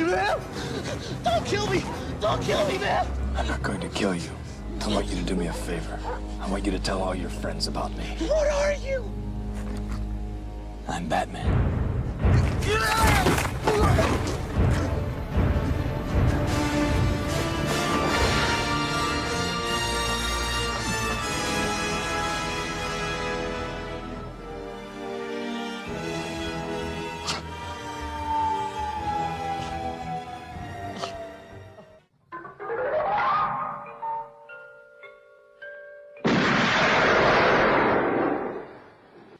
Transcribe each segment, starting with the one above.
man! Don't kill me! Don't kill me, man! I'm not going to kill you. I want you to do me a favor. I want you to tell all your friends about me. What are you? I'm Batman.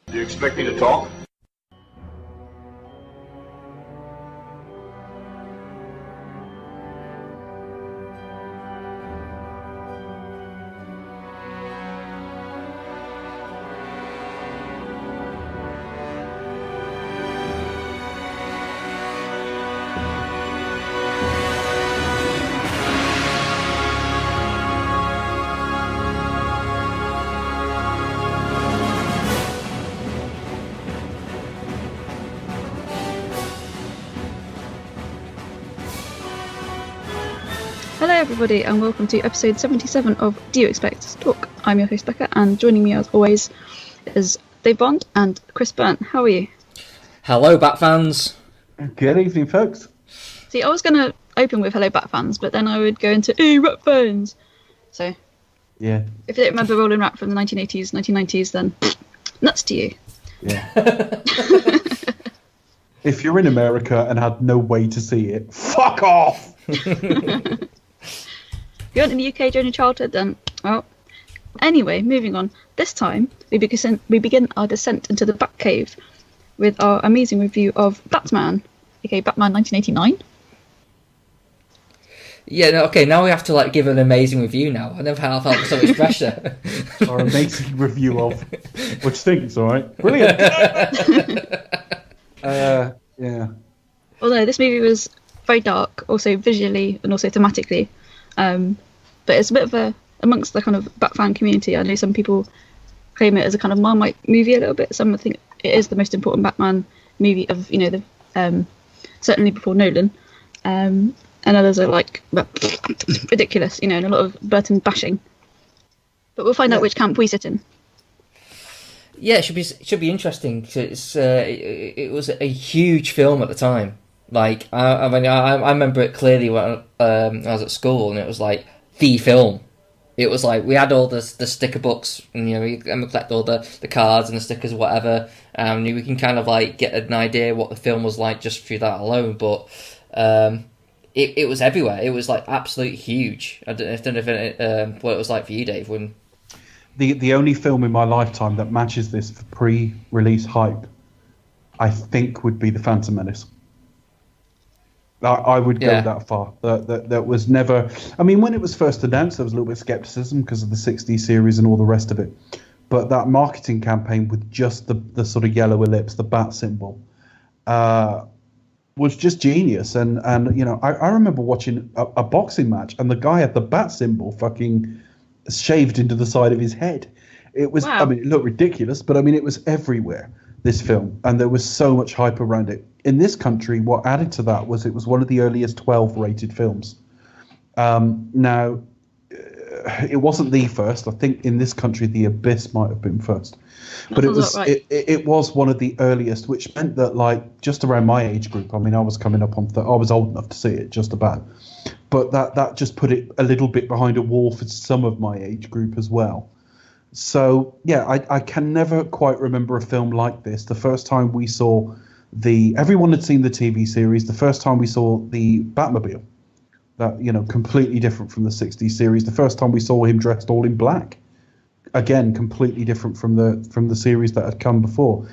Do you expect me to talk? Hello everybody and welcome to episode 77 of Do You Expect Us to Talk? I'm your host Becca and joining me as always is Dave Bond and Chris Burnt. How are you? Hello Bat fans. Good evening folks. See, I was going to open with hello Bat fans, but then I would go into hey Rat fans. So yeah, if you don't remember Rolling Rat from the 1980s, 1990s, then nuts to you. Yeah. If you're in America and had no way to see it, fuck off! If you weren't in the UK during your childhood, then, well, anyway, moving on. This time, we begin our descent into the Batcave with our amazing review of Batman, aka Batman 1989. Yeah, no, okay, now we have to give an amazing review now. I never felt so much pressure. Our amazing review of what you think it's alright. Brilliant! Yeah. Although this movie was very dark, also visually and also thematically. But it's a bit of amongst the kind of Batfan community. I know some people claim it as a kind of Marmite movie a little bit. Some think it is the most important Batman movie of, certainly before Nolan. And others are like, well, ridiculous, and a lot of Burton bashing. But we'll find out which camp we sit in. Yeah, it should be interesting. Cause it was a huge film at the time. I remember it clearly when I was at school, and it was like the film. It was like we had all the sticker books, and we collect all the cards and the stickers, whatever. And we can kind of get an idea what the film was like just through that alone. But it was everywhere. It was absolutely huge. I don't know if what it was like for you, Dave. When the only film in my lifetime that matches this for pre-release hype, I think, would be The Phantom Menace. I would go that far. That was never... I mean, when it was first announced, there was a little bit of skepticism because of the 60s series and all the rest of it. But that marketing campaign with just the sort of yellow ellipse, the bat symbol, was just genius. And I remember watching a boxing match, and the guy had the bat symbol fucking shaved into the side of his head. It was... Wow. I mean, it looked ridiculous, but I mean, it was everywhere, this film. And there was so much hype around it. In this country, what added to that was it was one of the earliest 12-rated films. Now, it wasn't the first. I think in this country, The Abyss might have been first. But it was right. It was one of the earliest, which meant that just around my age group, I mean, I was coming up on... I was old enough to see it, just about. But that just put it a little bit behind a wall for some of my age group as well. So, yeah, I can never quite remember a film like this. The first time we saw... everyone had seen the TV series. The first time we saw the Batmobile, that completely different from the 60s series. The first time we saw him dressed all in black, again completely different from the series that had come before.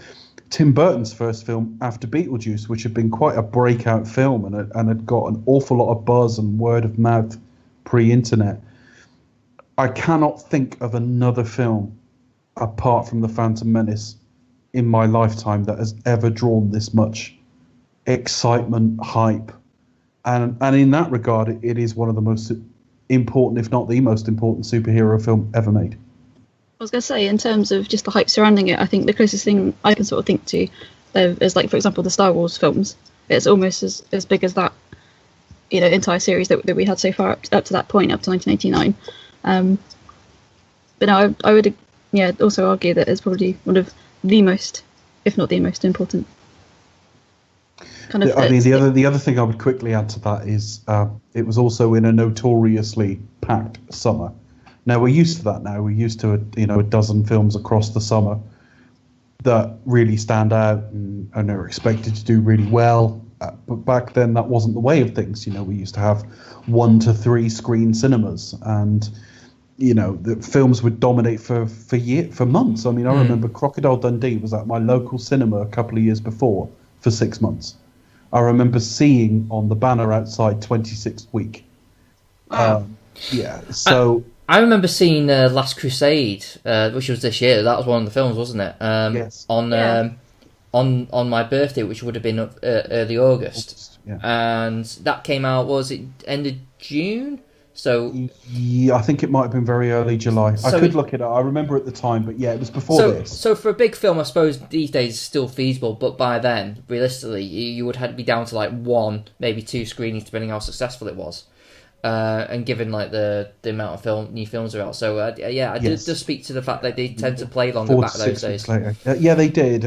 Tim Burton's first film after Beetlejuice, which had been quite a breakout film and had got an awful lot of buzz and word of mouth pre-internet. I cannot think of another film apart from The Phantom Menace in my lifetime that has ever drawn this much excitement, hype, and in that regard, it is one of the most important, if not the most important, superhero film ever made. I was going to say, in terms of just the hype surrounding it, I think the closest thing I can sort of think to is, for example, the Star Wars films. It's almost as big as that. entire series that we had so far up to that point, up to 1989. But no, I would also argue that it's probably one of the most, if not the most important. The other thing I would quickly add to that is it was also in a notoriously packed summer. Now we're used to that. Now we're used to a dozen films across the summer that really stand out and are expected to do really well. But back then that wasn't the way of things. We used to have 1 to 3 screen cinemas, and the films would dominate for months. I mean, I remember Crocodile Dundee was at my local cinema a couple of years before for 6 months. I remember seeing on the banner outside 26th week. Wow. So I remember seeing Last Crusade, which was this year. That was one of the films, wasn't it? Yes. On my birthday, which would have been early August. Yeah. And that came out, was it end of June? So yeah, I think it might have been very early July. I could look it up. I remember at the time, but yeah, it was before this. So for a big film, I suppose these days it's still feasible, but by then, realistically, you would have to be down to like 1, maybe 2 screenings, depending how successful it was. And given like the amount of new films are out, so I did just speak to the fact that they tend to play longer back those days. Yeah, they did,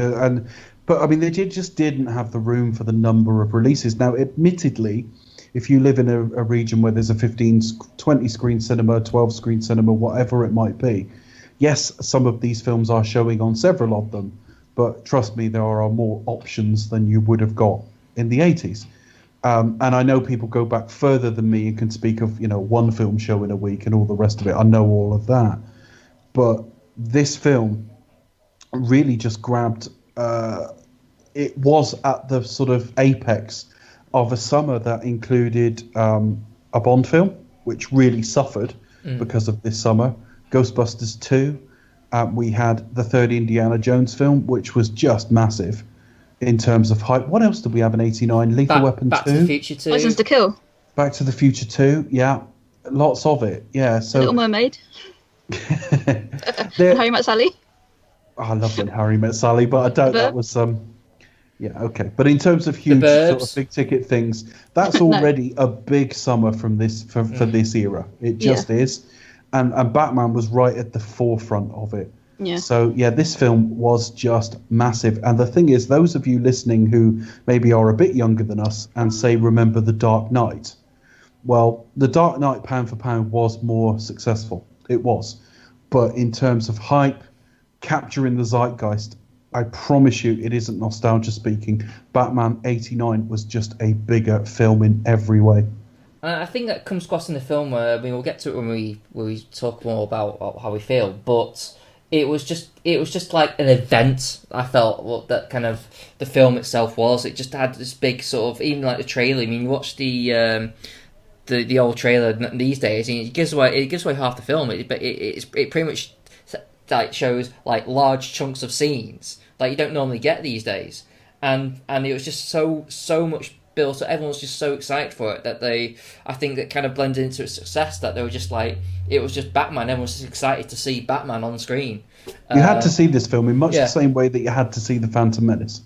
but I mean, they just didn't have the room for the number of releases. Now, admittedly, if you live in a region where there's a 15, 20 screen cinema, 12 screen cinema, whatever it might be, yes, some of these films are showing on several of them, but trust me, there are more options than you would have got in the 80s. And I know people go back further than me and can speak of, one film showing a week and all the rest of it. I know all of that. But this film really just grabbed, it was at the sort of apex of a summer that included a Bond film, which really suffered because of this summer. Ghostbusters 2. We had the third Indiana Jones film, which was just massive in terms of hype. What else did we have in 89? Lethal Weapon 2. Back to the Future 2. License to Kill. Back to the Future 2, yeah. Lots of it, yeah. So Little Mermaid. Harry Met Sally. I love when Harry Met Sally, but I doubt that was yeah, okay. But in terms of huge sort of big ticket things, that's already a big summer from this for this era. It just is. And Batman was right at the forefront of it. Yeah. So yeah, this film was just massive. And the thing is, those of you listening who maybe are a bit younger than us and say remember The Dark Knight, well, The Dark Knight pound for pound was more successful. It was. But in terms of hype, capturing the zeitgeist, I promise you, it isn't nostalgia speaking. Batman 89 was just a bigger film in every way. I think that comes across in the film. We'll get to it when we talk more about how we feel. But it was just like an event. I felt that kind of the film itself was. It just had this big sort of, even like the trailer. I mean, you watch the old trailer these days, and it gives away half the film. It pretty much like shows like large chunks of scenes like you don't normally get these days, and it was just so much built. So everyone was just so excited for it that I think that kind of blended into its success, that they were just like, it was just Batman. Everyone was just excited to see Batman on screen. You had to see this film in much the same way that you had to see The Phantom Menace.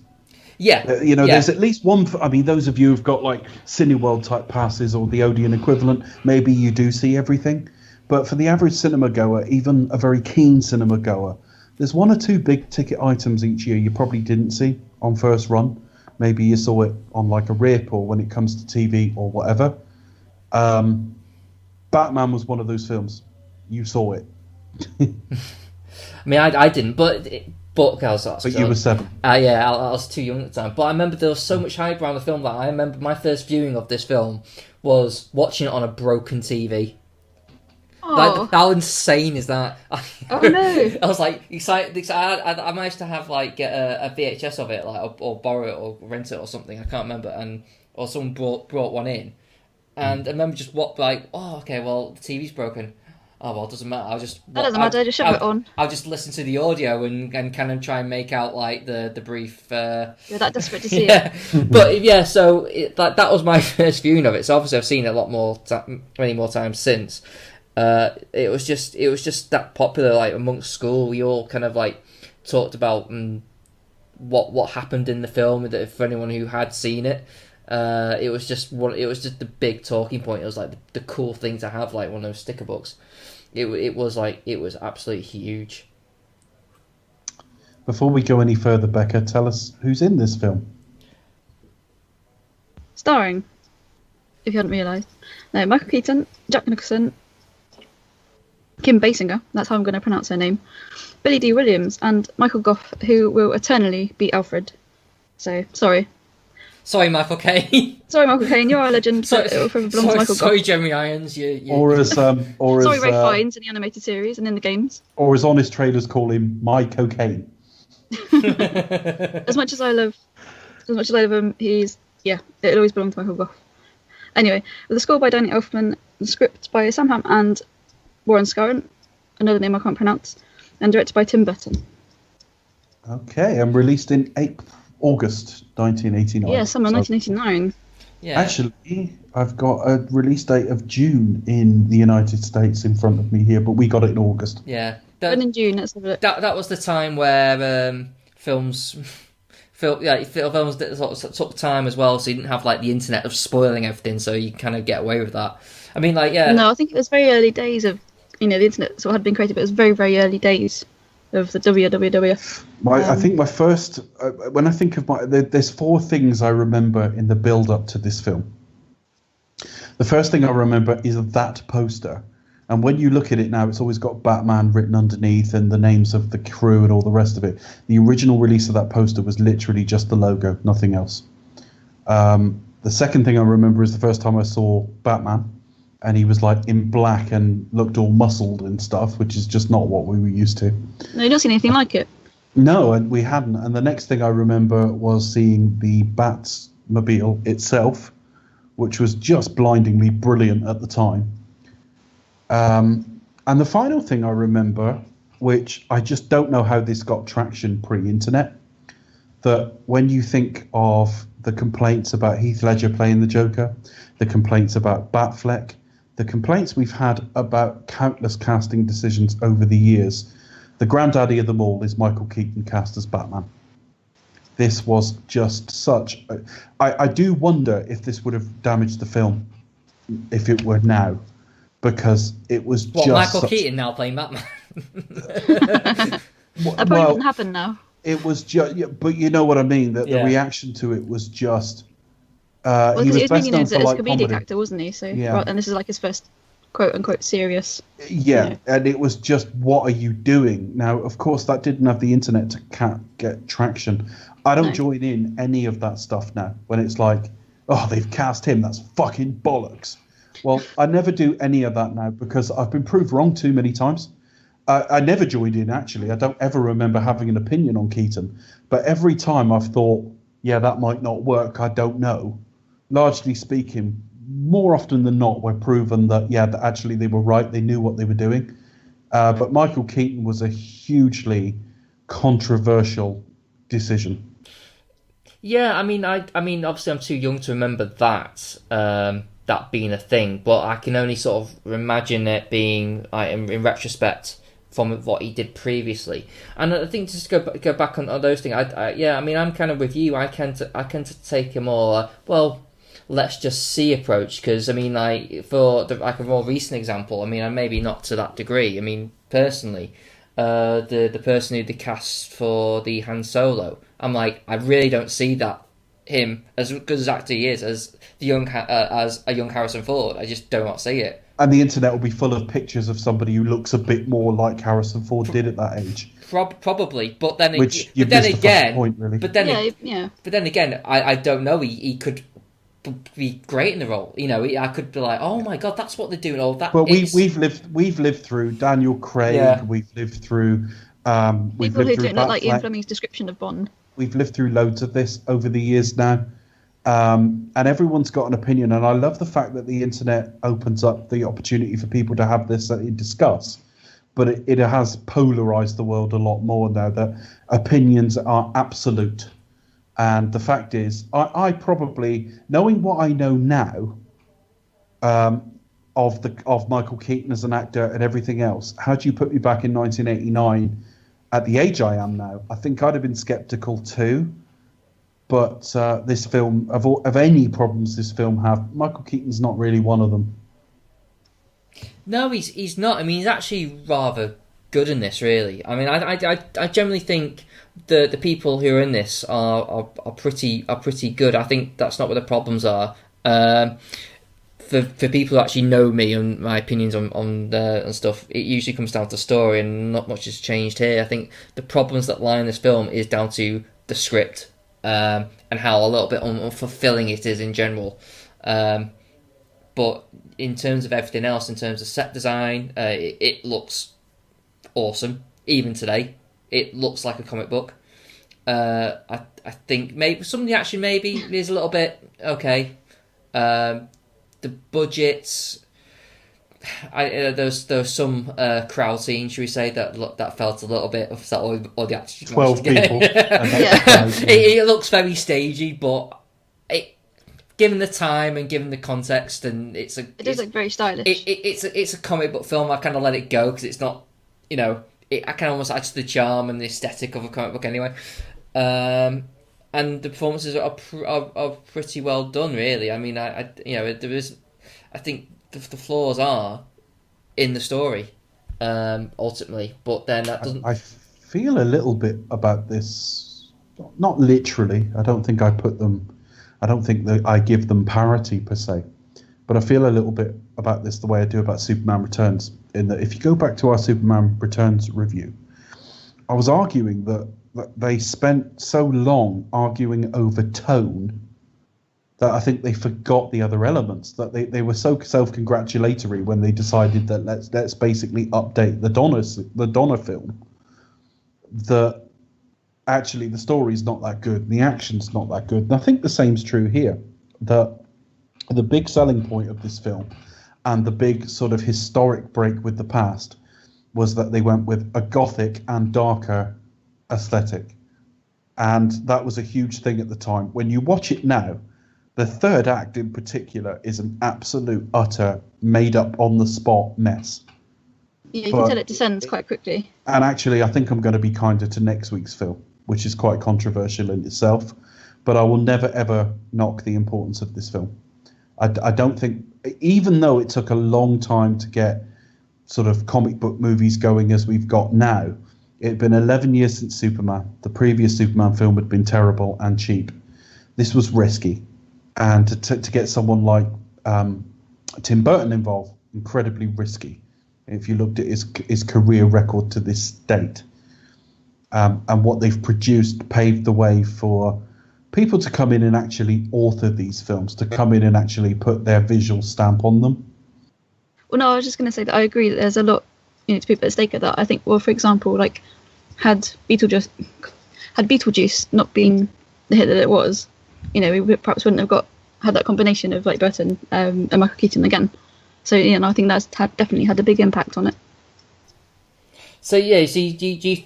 Yeah, there's at least one. I mean, those of you who've got like Cineworld type passes or the Odeon equivalent, maybe you do see everything. But for the average cinema goer, even a very keen cinema goer, there's 1 or 2 big ticket items each year you probably didn't see on first run. Maybe you saw it on like a rip or when it comes to TV or whatever. Batman was one of those films. You saw it. I mean, I didn't, but you were 7. Yeah, I was too young at the time. But I remember there was so much hype around the film that I remember my first viewing of this film was watching it on a broken TV. Like, how insane is that? Oh no! I was like excited. I managed to have like get a VHS of it, like or borrow it or rent it or something. I can't remember, or someone brought one in, and I remember just okay, well the TV's broken. Oh well, it doesn't matter. That doesn't matter. Just shove it on. I'll just listen to the audio and kind of try and make out like the brief. You're that desperate to see it. But yeah, so that was my first viewing of it. So obviously I've seen it a lot more, many more times since. It was just that popular, like amongst school. We all kind of like talked about what happened in the film, for anyone who had seen it. It was just the big talking point. It was like the cool thing to have, like one of those sticker books. It was absolutely huge. Before we go any further, Becca, tell us who's in this film. Starring, if you hadn't realised, no, Michael Keaton, Jack Nicholson, Kim Basinger, that's how I'm going to pronounce her name, Billy Dee Williams, and Michael Gough, who will eternally be Alfred. So, sorry. Sorry, Michael Caine. Sorry, Michael Caine, you're a legend, but it will forever belong to Michael Gough. Sorry, Jeremy Irons. Or as sorry, Ray Fiennes in the animated series and in the games. Or as honest trailers call him, My Cocaine. As much as I love him, it'll always belong to Michael Gough. Anyway, with the score by Danny Elfman, the script by Sam Hamm and Warren Scarron, another name I can't pronounce, and directed by Tim Burton. Okay, and released in August 1989. Yeah, summer 1989. Yeah. Actually, I've got a release date of June in the United States in front of me here, but we got it in August. Yeah. When in June, let's have a look. That was the time where films that took time as well, so you didn't have like the internet of spoiling everything, so you kind of get away with that. I mean, like, yeah. No, I think it was very early days of, the internet sort of had been created, but it was very, very early days of the WWF. I think my first, when I think of there's four things I remember in the build-up to this film. The first thing I remember is that poster. And when you look at it now, it's always got Batman written underneath and the names of the crew and all the rest of it. The original release of that poster was literally just the logo, nothing else. The second thing I remember is the first time I saw Batman, and he was like in black and looked all muscled and stuff, which is just not what we were used to. No, you don't see anything like it. No, and we hadn't. And the next thing I remember was seeing the Batmobile itself, which was just blindingly brilliant at the time. And the final thing I remember, which I just don't know how this got traction pre-internet, that when you think of the complaints about Heath Ledger playing the Joker, the complaints about Batfleck, the complaints we've had about countless casting decisions over the years, the granddaddy of them all is Michael Keaton cast as Batman. This was just such... I do wonder if this would have damaged the film if it were now. Because it was Michael Keaton now playing Batman? That probably wouldn't happen now. It was just, but you know what I mean. That the reaction to it was just. He was best known for like comedic comedy. actor, wasn't he? So yeah. And this is like his first quote unquote serious. Yeah, and it was just, what are you doing? Now, of course, that didn't have the internet to get traction. I don't join in any of that stuff now. When it's like, oh, they've cast him. That's fucking bollocks. Well, I never do any of that now because I've been proved wrong too many times. I never joined in, actually. I don't ever remember having an opinion on Keaton. But every time I've thought, yeah, that might not work, I don't know. Largely speaking, more often than not, we're proven that, yeah, that actually they were right. They knew what they were doing. But Michael Keaton was a hugely controversial decision. Yeah, I mean, obviously I'm too young to remember that. That being a thing, but I can only sort of imagine it being in retrospect from what he did previously. And I think just go back on those things. I'm kind of with you. I can take a more let's just see approach, because I mean, like, for a more recent example, I mean, maybe not to that degree. I mean, personally, the person who they cast for the Han Solo, I'm like, I really don't see that him as good as actor he is as a young Harrison Ford. I just do not see it. And the internet will be full of pictures of somebody who looks a bit more like Harrison Ford did at that age. Probably, but then point, really. But then again, I don't know. He could be great in the role. You know, I could be like, oh my god, that's what they're doing. All that. Well, we've lived through Daniel Craig. Yeah. We've lived through. People who don't look like Ian Fleming's description of Bond. We've lived through loads of this over the years now. And everyone's got an opinion. And I love the fact that the internet opens up the opportunity for people to have this discuss. But it has polarized the world a lot more now, that opinions are absolute. And the fact is, I probably, knowing what I know now of Michael Keaton as an actor and everything else, how do you put me back in 1989 at the age I am now? I think I'd have been skeptical too. But this film, of any problems this film have, Michael Keaton's not really one of them. No, he's not. I mean, he's actually rather good in this, really. I mean, I generally think the people who are in this are pretty good. I think that's not where the problems are. For people who actually know me and my opinions on stuff, it usually comes down to story, and not much has changed here. I think the problems that lie in this film is down to the script, and how a little bit unfulfilling it is in general. But in terms of everything else, in terms of set design, it looks awesome. Even today, it looks like a comic book. I think maybe some of the action maybe is a little bit okay. The budgets, there's some crowd scenes, should we say, that felt a little bit of that, or the actors 12 people. It looks very stagey, but given the time and given the context, and it does look very stylish. It's a comic book film. I kind of let it go because it's not, I can almost add to the charm and the aesthetic of a comic book anyway. And the performances are pretty well done, really. I mean, I think the flaws are in the story, ultimately. But then that doesn't. I feel a little bit about this, not literally. I don't think that I give them parity per se, but I feel a little bit about this the way I do about Superman Returns. In that, if you go back to our Superman Returns review, I was arguing that they spent so long arguing over tone that I think they forgot the other elements. That they were so self-congratulatory when they decided that let's basically update the Donna film. That actually the story's not that good, and the action's not that good. And I think the same's true here. That the big selling point of this film, and the big sort of historic break with the past, was that they went with a gothic and darker aesthetic, and that was a huge thing at the time. When you watch it now, the third act in particular is an absolute utter made up on the spot mess. Yeah, you can tell it descends quite quickly. And actually, I think I'm going to be kinder to next week's film, which is quite controversial in itself, but I will never ever knock the importance of this film. I don't think, even though it took a long time to get sort of comic book movies going as we've got now, it had been 11 years since Superman. The previous Superman film had been terrible and cheap. This was risky. And to get someone like Tim Burton involved, incredibly risky, if you looked at his career record to this date. And what they've produced paved the way for people to come in and actually author these films, to come in and actually put their visual stamp on them. Well, no, I was just going to say that I agree that there's a lot, to be put at stake at that. I think, well, for example, like had Beetlejuice not been the hit that it was, we perhaps wouldn't have had that combination of like Burton and Michael Keaton again. So I think that's definitely had a big impact on it. So yeah, so do you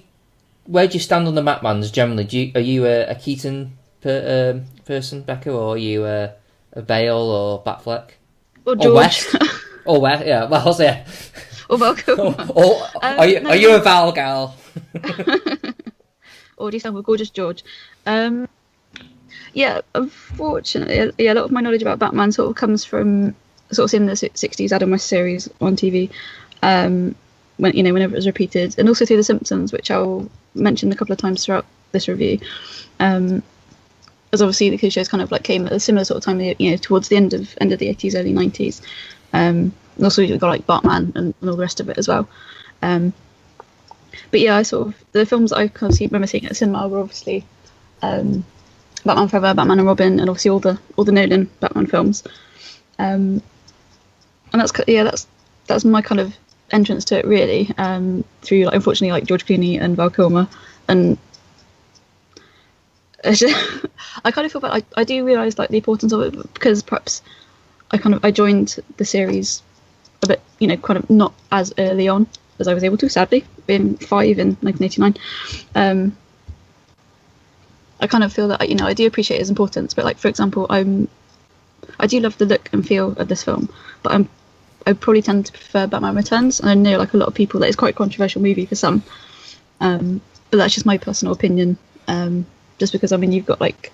where do you stand on the Batmans generally? Are you a Keaton person, Becca, or are you a Bale or Batfleck? Or George? Or West? Or West? Yeah, well, yeah. Or Velcro. Are you a Val gal? Or do you stand with Gorgeous George? Yeah, unfortunately, a lot of my knowledge about Batman sort of comes from sort of seeing the 60s Adam West series on TV, whenever it was repeated, and also through The Simpsons, which I'll mention a couple of times throughout this review. As obviously the shows kind of like came at a similar sort of time, towards the end of the 80s, early 90s. And also you've got like Batman and all the rest of it as well. But yeah, the films I obviously remember seeing at the cinema were obviously Batman Forever, Batman and Robin, and obviously all the Nolan Batman films. And that's my kind of entrance to it, really, through like, unfortunately, like George Clooney and Val Kilmer. And I kind of feel bad. I do realise like the importance of it, because perhaps I joined the series a bit, kind of not as early on as I was able to, sadly, being 5 in 1989. I kind of feel that I do appreciate its importance, but like, for example, I do love the look and feel of this film, but I probably tend to prefer Batman Returns, and I know like a lot of people that it's quite a controversial movie for some, but that's just my personal opinion. Just because you've got like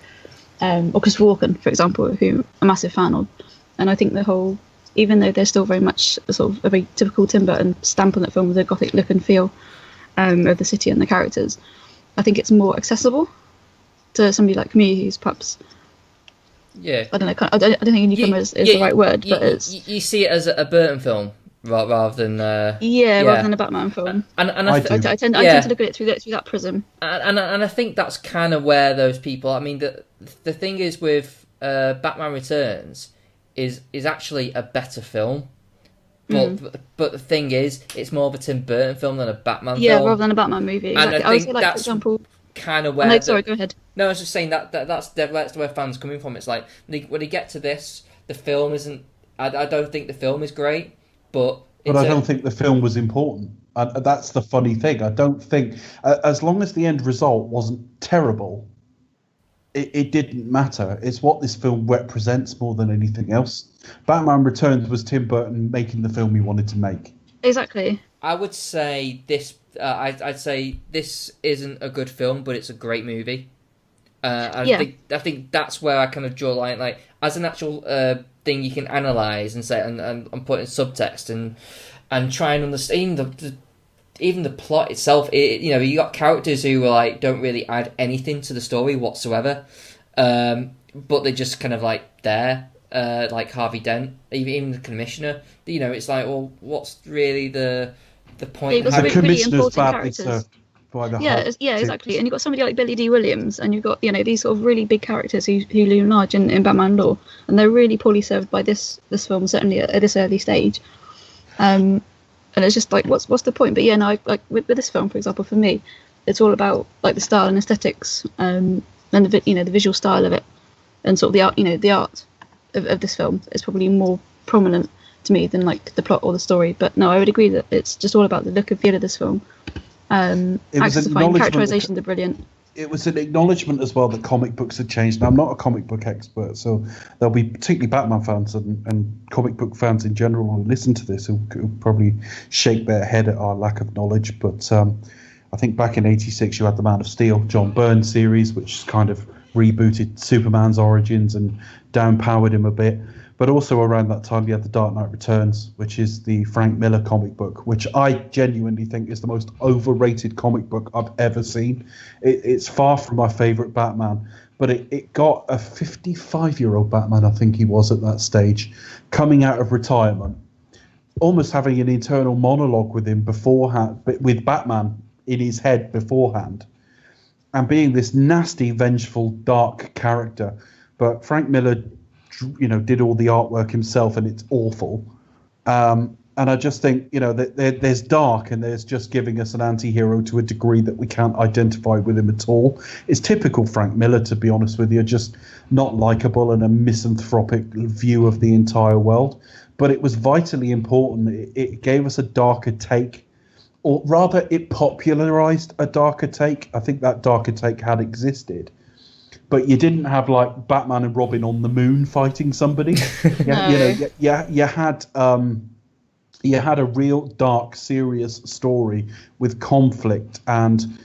or Christopher Walken, for example, who I'm a massive fan of. And I think the whole, even though there's still very much a sort of a very typical Tim Burton stamp on that film with the gothic look and feel of the city and the characters, I think it's more accessible to somebody like me who's perhaps, yeah, I don't know, I don't think newcomer is the right word, but it's... You see it as a Burton film rather than... rather than a Batman film. And I tend to look at it through that prism. And I think that's kind of where those people... I mean, the thing is with Batman Returns is actually a better film. But the thing is, it's more of a Tim Burton film than a Batman film. Yeah, rather than a Batman movie. Exactly. And I think that's, for example, kind of where... sorry, go ahead. No, I was just saying that's where fans are coming from. It's like, when you get to this, the film isn't... I don't think the film is great, but I don't think the film was important. That's the funny thing. I don't think... as long as the end result wasn't terrible, it didn't matter. It's what this film represents more than anything else. Batman Returns was Tim Burton making the film he wanted to make. Exactly. I would say this... I'd say this isn't a good film, but it's a great movie. I think that's where I kind of draw a line. Like, as an actual thing you can analyse and say and put in subtext and try and understand even the plot itself. You got characters who like don't really add anything to the story whatsoever, but they're just kind of like there, like Harvey Dent, even the Commissioner. It's like, well, what's really the point? Yeah, the Commissioner's badly served by the exactly. And you've got somebody like Billy Dee Williams, and you've got these sort of really big characters who loom large in Batman lore, and they're really poorly served by this film, certainly at this early stage. And it's just like, what's the point? But like with this film, for example, for me, it's all about like the style and aesthetics, and the visual style of it, and sort of the art. The art of this film is probably more prominent to me than like the plot or the story. But no, I would agree that it's just all about the look and feel of this film. Actors are fine, characterizations are brilliant. It was an acknowledgement as well that comic books had changed. Now, I'm not a comic book expert, so there'll be particularly Batman fans and comic book fans in general who listen to this who probably shake their head at our lack of knowledge. But I think back in '86 you had the Man of Steel, John Byrne series, which kind of rebooted Superman's origins and downpowered him a bit. But also around that time, you had The Dark Knight Returns, which is the Frank Miller comic book, which I genuinely think is the most overrated comic book I've ever seen. It's far from my favourite Batman, but it got a 55-year-old Batman, I think he was at that stage, coming out of retirement, almost having an internal monologue with him beforehand, with Batman in his head beforehand, and being this nasty, vengeful, dark character. But Frank Miller did all the artwork himself, and it's awful. And I just think, that there's dark, and there's just giving us an anti-hero to a degree that we can't identify with him at all. It's typical Frank Miller, to be honest with you, just not likable and a misanthropic view of the entire world. But it was vitally important. It gave us a darker take, or rather, it popularized a darker take. I think that darker take had existed. But you didn't have like Batman and Robin on the moon fighting somebody. You had a real dark, serious story with conflict and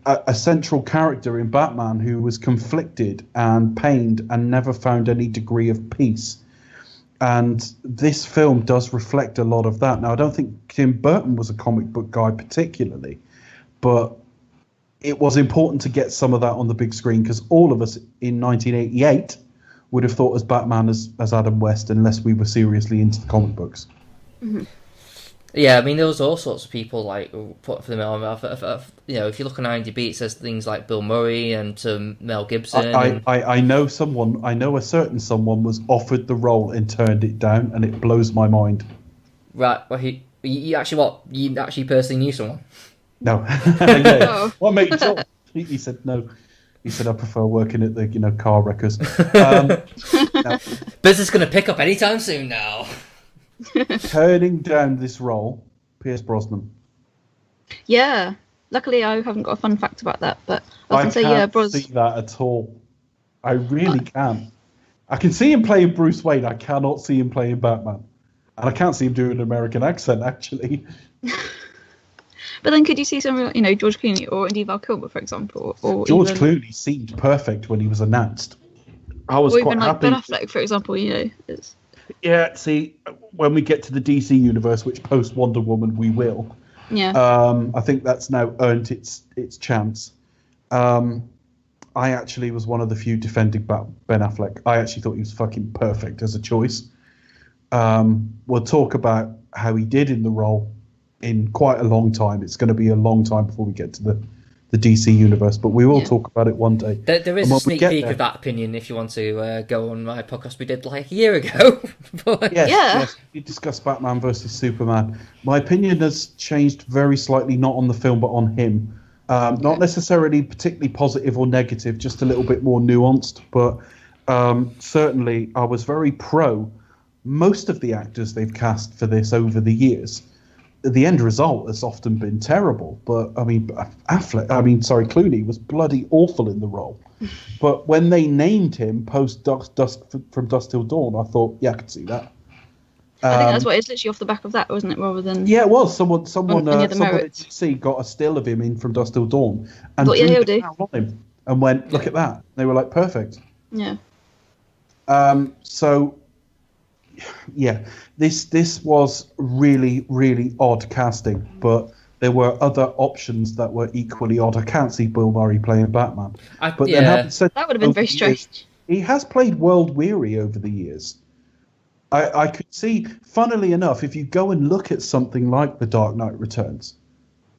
a central character in Batman who was conflicted and pained and never found any degree of peace. And this film does reflect a lot of that. Now, I don't think Tim Burton was a comic book guy particularly, but it was important to get some of that on the big screen, because all of us in 1988 would have thought as Batman as Adam West, unless we were seriously into the comic books. Mm-hmm. Yeah, I mean, there was all sorts of people like put for them on. If you look on IMDb, it says things like Bill Murray and Mel Gibson. I know someone. I know a certain someone was offered the role and turned it down, and it blows my mind. Right. Well, you actually personally knew someone? No. Yeah. What made you talk? He said no. He said, I prefer working at the car wreckers. No. Business going to pick up anytime soon now. Turning down this role, Pierce Brosnan. Yeah. Luckily, I haven't got a fun fact about that, but I was going to say, yeah, can't see that at all. I really can't. I can see him playing Bruce Wayne. I cannot see him playing Batman. And I can't see him doing an American accent, actually. But then could you see someone like, George Clooney or indeed Val Kilmer, for example? Or George Clooney seemed perfect when he was announced. I was Or quite even like happy. Ben Affleck, for example. It's Yeah, see, when we get to the DC universe, which post Wonder Woman we will, I think that's now earned its chance. I actually was one of the few defending Ben Affleck. I actually thought he was fucking perfect as a choice. We'll talk about how he did in the role in quite a long time. It's going to be a long time before we get to the DC universe, but we will talk about it one day. There is a sneak peek of that opinion if you want to go on my podcast we did like a year ago. Yes, we discussed Batman versus Superman. My opinion has changed very slightly, not on the film, but on him. Not necessarily particularly positive or negative, just a little bit more nuanced, but certainly I was very pro most of the actors they've cast for this over the years. The end result has often been terrible, but I mean, Clooney was bloody awful in the role. But when they named him post From Dusk Till Dawn, I thought, yeah, I could see that. I think that's what it's literally off the back of that, wasn't it? Rather than it was someone at merits. DC got a still of him in From Dusk Till Dawn and Thought, drew he'll it do. down on him and went, look at that. They were like, perfect. Yeah. So, yeah, this was really, really odd casting, but there were other options that were equally odd. I can't see Bill Murray playing Batman. Then having said that would have been very strange. He has played world weary over the years. I could see, funnily enough, if you go and look at something like The Dark Knight Returns,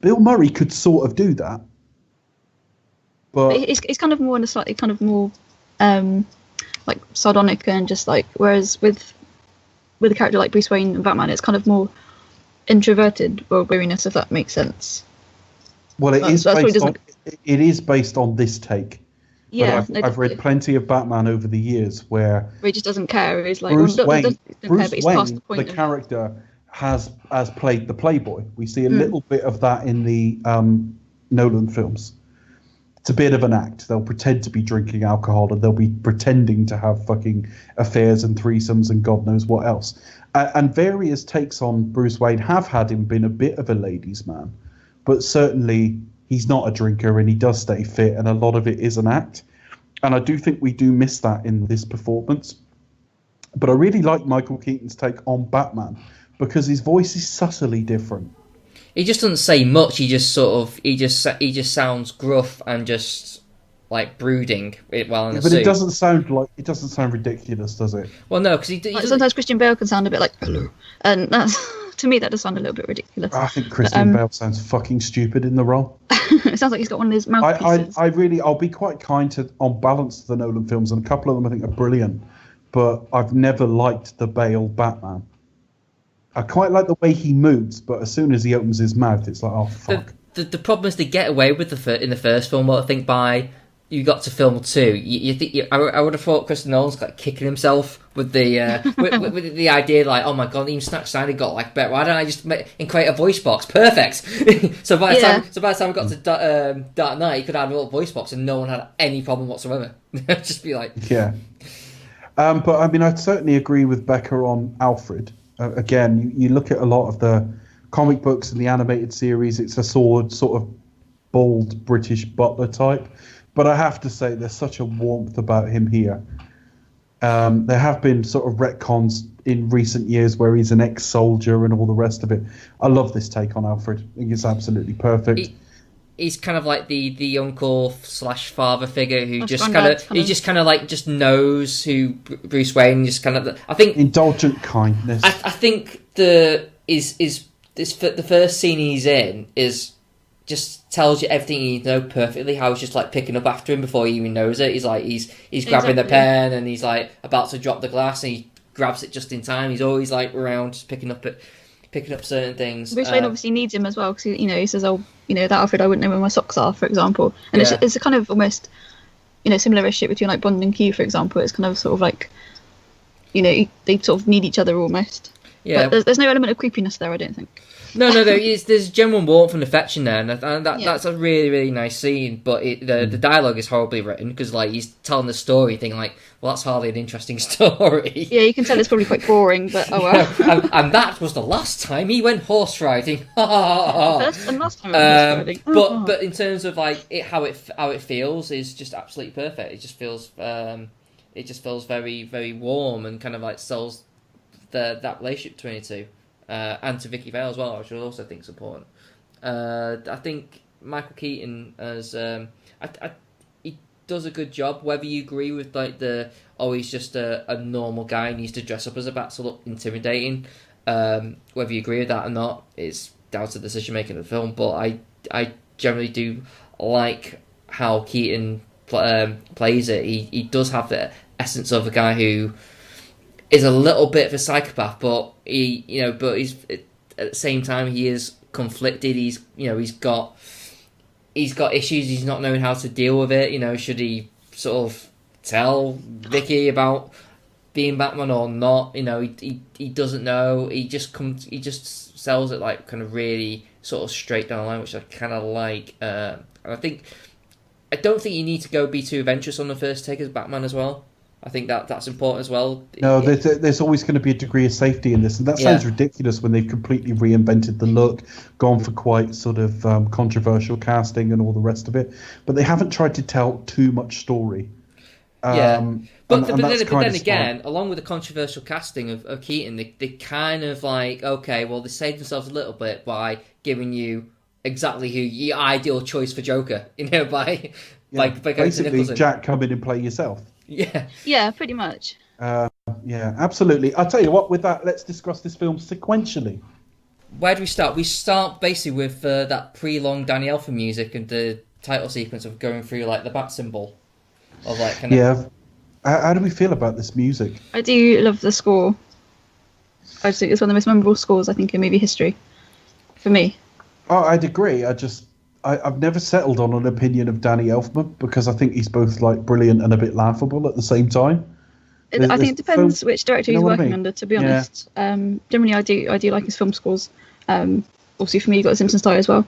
Bill Murray could sort of do that. But it's kind of more in a slightly kind of more like sardonic and just like, whereas with a character like Bruce Wayne and Batman, it's kind of more introverted world weariness, if that makes sense. Well, it is based on this take. Yeah, but I've read plenty of Batman over the years where he just doesn't care. He's like Bruce Wayne, the character has played the playboy. We see a little bit of that in the Nolan films. It's a bit of an act. They'll pretend to be drinking alcohol and they'll be pretending to have fucking affairs and threesomes and God knows what else. And various takes on Bruce Wayne have had him been a bit of a ladies' man, but certainly he's not a drinker and he does stay fit, and a lot of it is an act. And I do think we do miss that in this performance. But I really like Michael Keaton's take on Batman because his voice is subtly different. He just doesn't say much. He just sounds gruff and just like brooding while in a but suit. it doesn't sound ridiculous, does it? Well, no, because sometimes Christian Bale can sound a bit like hello, and that's to me that does sound a little bit ridiculous. I think Christian Bale sounds fucking stupid in the role. It sounds like he's got one of his mouthpieces. I'll be quite kind to, on balance, to the Nolan films, and a couple of them I think are brilliant, but I've never liked the Bale Batman. I quite like the way he moves, but as soon as he opens his mouth, it's like, oh fuck. The problem is they get away with in the first film. Well, I think by you got to film 2, I would have thought Christopher Nolan's like kicking himself with the with the idea like, oh my god, even Snack Snyder got like better. Why don't I just create a voice box? Perfect. so by the time we got to Dark Knight, you could have a little voice box and no one had any problem whatsoever. Just be like, yeah. But I mean, I'd certainly agree with Becca on Alfred. Again, you look at a lot of the comic books and the animated series, it's a sort of bald British butler type. But I have to say, there's such a warmth about him here. There have been sort of retcons in recent years where he's an ex-soldier and all the rest of it. I love this take on Alfred. I think it's absolutely perfect. He's kind of like the uncle / father figure who just just knows who Bruce Wayne just kind of. I think indulgent kindness. I think the first scene he's in is just tells you everything you need to know perfectly. How he's just like picking up after him before he even knows it. He's like he's grabbing the pen and he's like about to drop the glass and he grabs it just in time. He's always like around just picking up certain things. Bruce Wayne obviously needs him as well because he says, oh, that Alfred, I wouldn't know where my socks are, for example. And it's a kind of almost similar relationship between like Bond and Q, for example. It's kind of sort of like they sort of need each other almost. Yeah, but there's no element of creepiness there, I don't think. No, there's genuine warmth and affection there, and that's a really, really nice scene. But the dialogue is horribly written because like he's telling the story thing like, well, that's hardly an interesting story. Yeah, you can tell it's probably quite boring, but oh well. and that was the last time he went horse riding. First and last time he went horse riding. But in terms of like how it feels is just absolutely perfect. It just feels it just feels very, very warm and kind of like sells that relationship between the two, and to Vicky Vale as well, which I also think is important. I think Michael Keaton as he does a good job. Whether you agree with like he's just a normal guy and needs to dress up as a bat to look intimidating. Whether you agree with that or not is down to the decision making of the film. But I generally do like how Keaton plays it. He does have the essence of a guy who is a little bit of a psychopath, but he's at the same time he is conflicted. He's got issues. He's not knowing how to deal with it. Should he sort of tell Vicky about being Batman or not? He doesn't know. He just sells it like kind of really sort of straight down the line, which I kind of like. And I don't think you need to be too adventurous on the first take as Batman as well. I think that's important as well. No, there's always going to be a degree of safety in this, and that sounds ridiculous when they've completely reinvented the look, gone for quite sort of controversial casting and all the rest of it. But they haven't tried to tell too much story. But then again, along with the controversial casting of Keaton, they kind of like, okay, well, they saved themselves a little bit by giving you exactly who your ideal choice for Joker, by basically Jack, come in and play yourself. Yeah, pretty much. Yeah, absolutely. I'll tell you what, with that, let's discuss this film sequentially. Where do we start? We start basically with that pre-long Danny Elfman music and the title sequence of going through like the bat symbol. Of like kind of... Yeah. How do we feel about this music? I do love the score. I just think it's one of the most memorable scores, I think, in movie history. For me. Oh, I'd agree. I've never settled on an opinion of Danny Elfman because I think he's both like brilliant and a bit laughable at the same time. I think it depends which director he's working under, to be honest. Generally, I do like his film scores. Also, for me, you've got the Simpsons tie as well.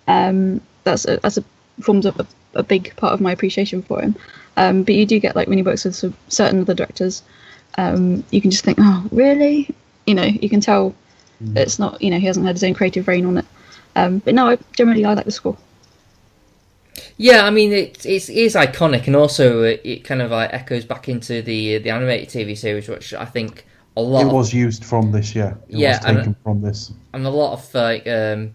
That's forms up a big part of my appreciation for him. But you do get, like, when he works with certain other directors, you can just think, oh, really? You can tell it's not, he hasn't had his own creative reign on it. But no, I like the score. Yeah, I mean, it is iconic, and also it kind of like echoes back into the animated TV series, which I think a lot. It was used from this, It was taken from this, and a lot of like, to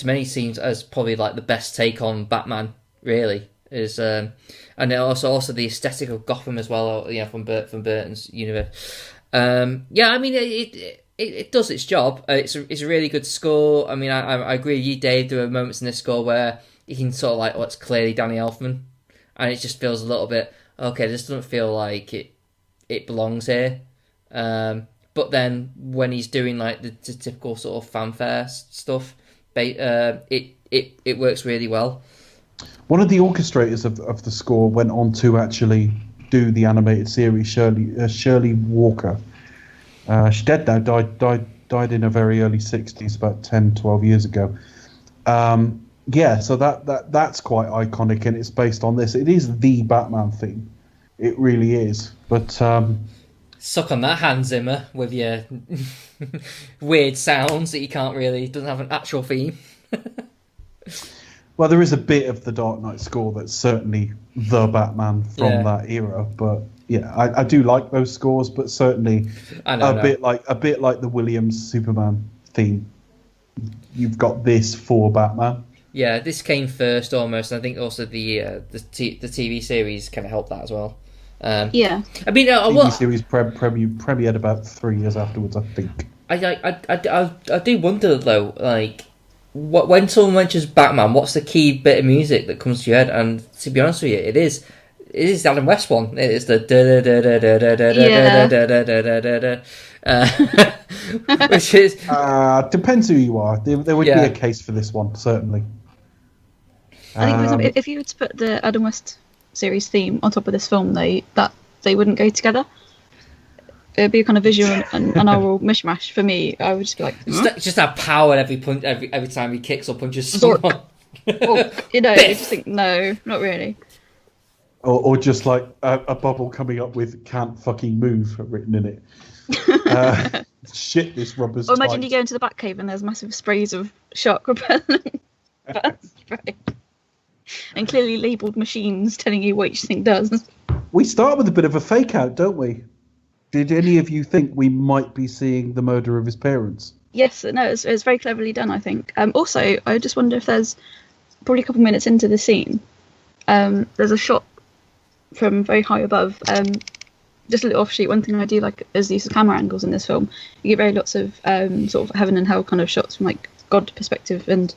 many seems as probably like the best take on Batman. Really is, and then also the aesthetic of Gotham as well. From Burton's universe. I mean it does its job. It's a really good score. I mean, I agree with you, Dave. There are moments in this score where you can sort of like, it's clearly Danny Elfman, and it just feels a little bit, okay, this doesn't feel like it belongs here. But then when he's doing like the typical sort of fanfare stuff, it works really well. One of the orchestrators of the score went on to actually do the animated series, Shirley Walker. She's dead now, died in her very early 60s, about 10, 12 years ago. So that's quite iconic, and it's based on this. It is the Batman theme. It really is. But suck on that, Hans Zimmer, with your weird sounds that doesn't have an actual theme. Well, there is a bit of the Dark Knight score that's certainly the Batman from that era, but yeah, I do like those scores, but certainly bit like the Williams Superman theme. You've got this for Batman. Yeah, this came first almost, and I think also the TV series kind of helped that as well. I mean, TV series premiered about 3 years afterwards, I think. I do wonder though, like, when someone mentions Batman, what's the key bit of music that comes to your head? And to be honest with you, it is the Adam West one. It is the which is depends who you are. There would be a case for this one, certainly. I think, for example, if you were to put the Adam West series theme on top of this film, they wouldn't go together. It'd be a kind of visual and oral mishmash for me. I would just be like, just have power every time he kicks or punches someone. Or, you just think, no, not really. Or just like a bubble coming up with "can't fucking move" written in it. Shit, this rubber's. Or imagine tight. you go into the Batcave and there's massive sprays of shark repellent spray, and clearly labelled machines telling you what each thing does. We start with a bit of a fake out, don't we? Did any of you think we might be seeing the murder of his parents? Yes, no, it's very cleverly done, I think. Also, I just wonder if there's probably a couple minutes into the scene. There's a shot from very high above. Just a little offshoot. One thing I do like is the use of camera angles in this film. You get very lots of sort of heaven and hell kind of shots from like God perspective and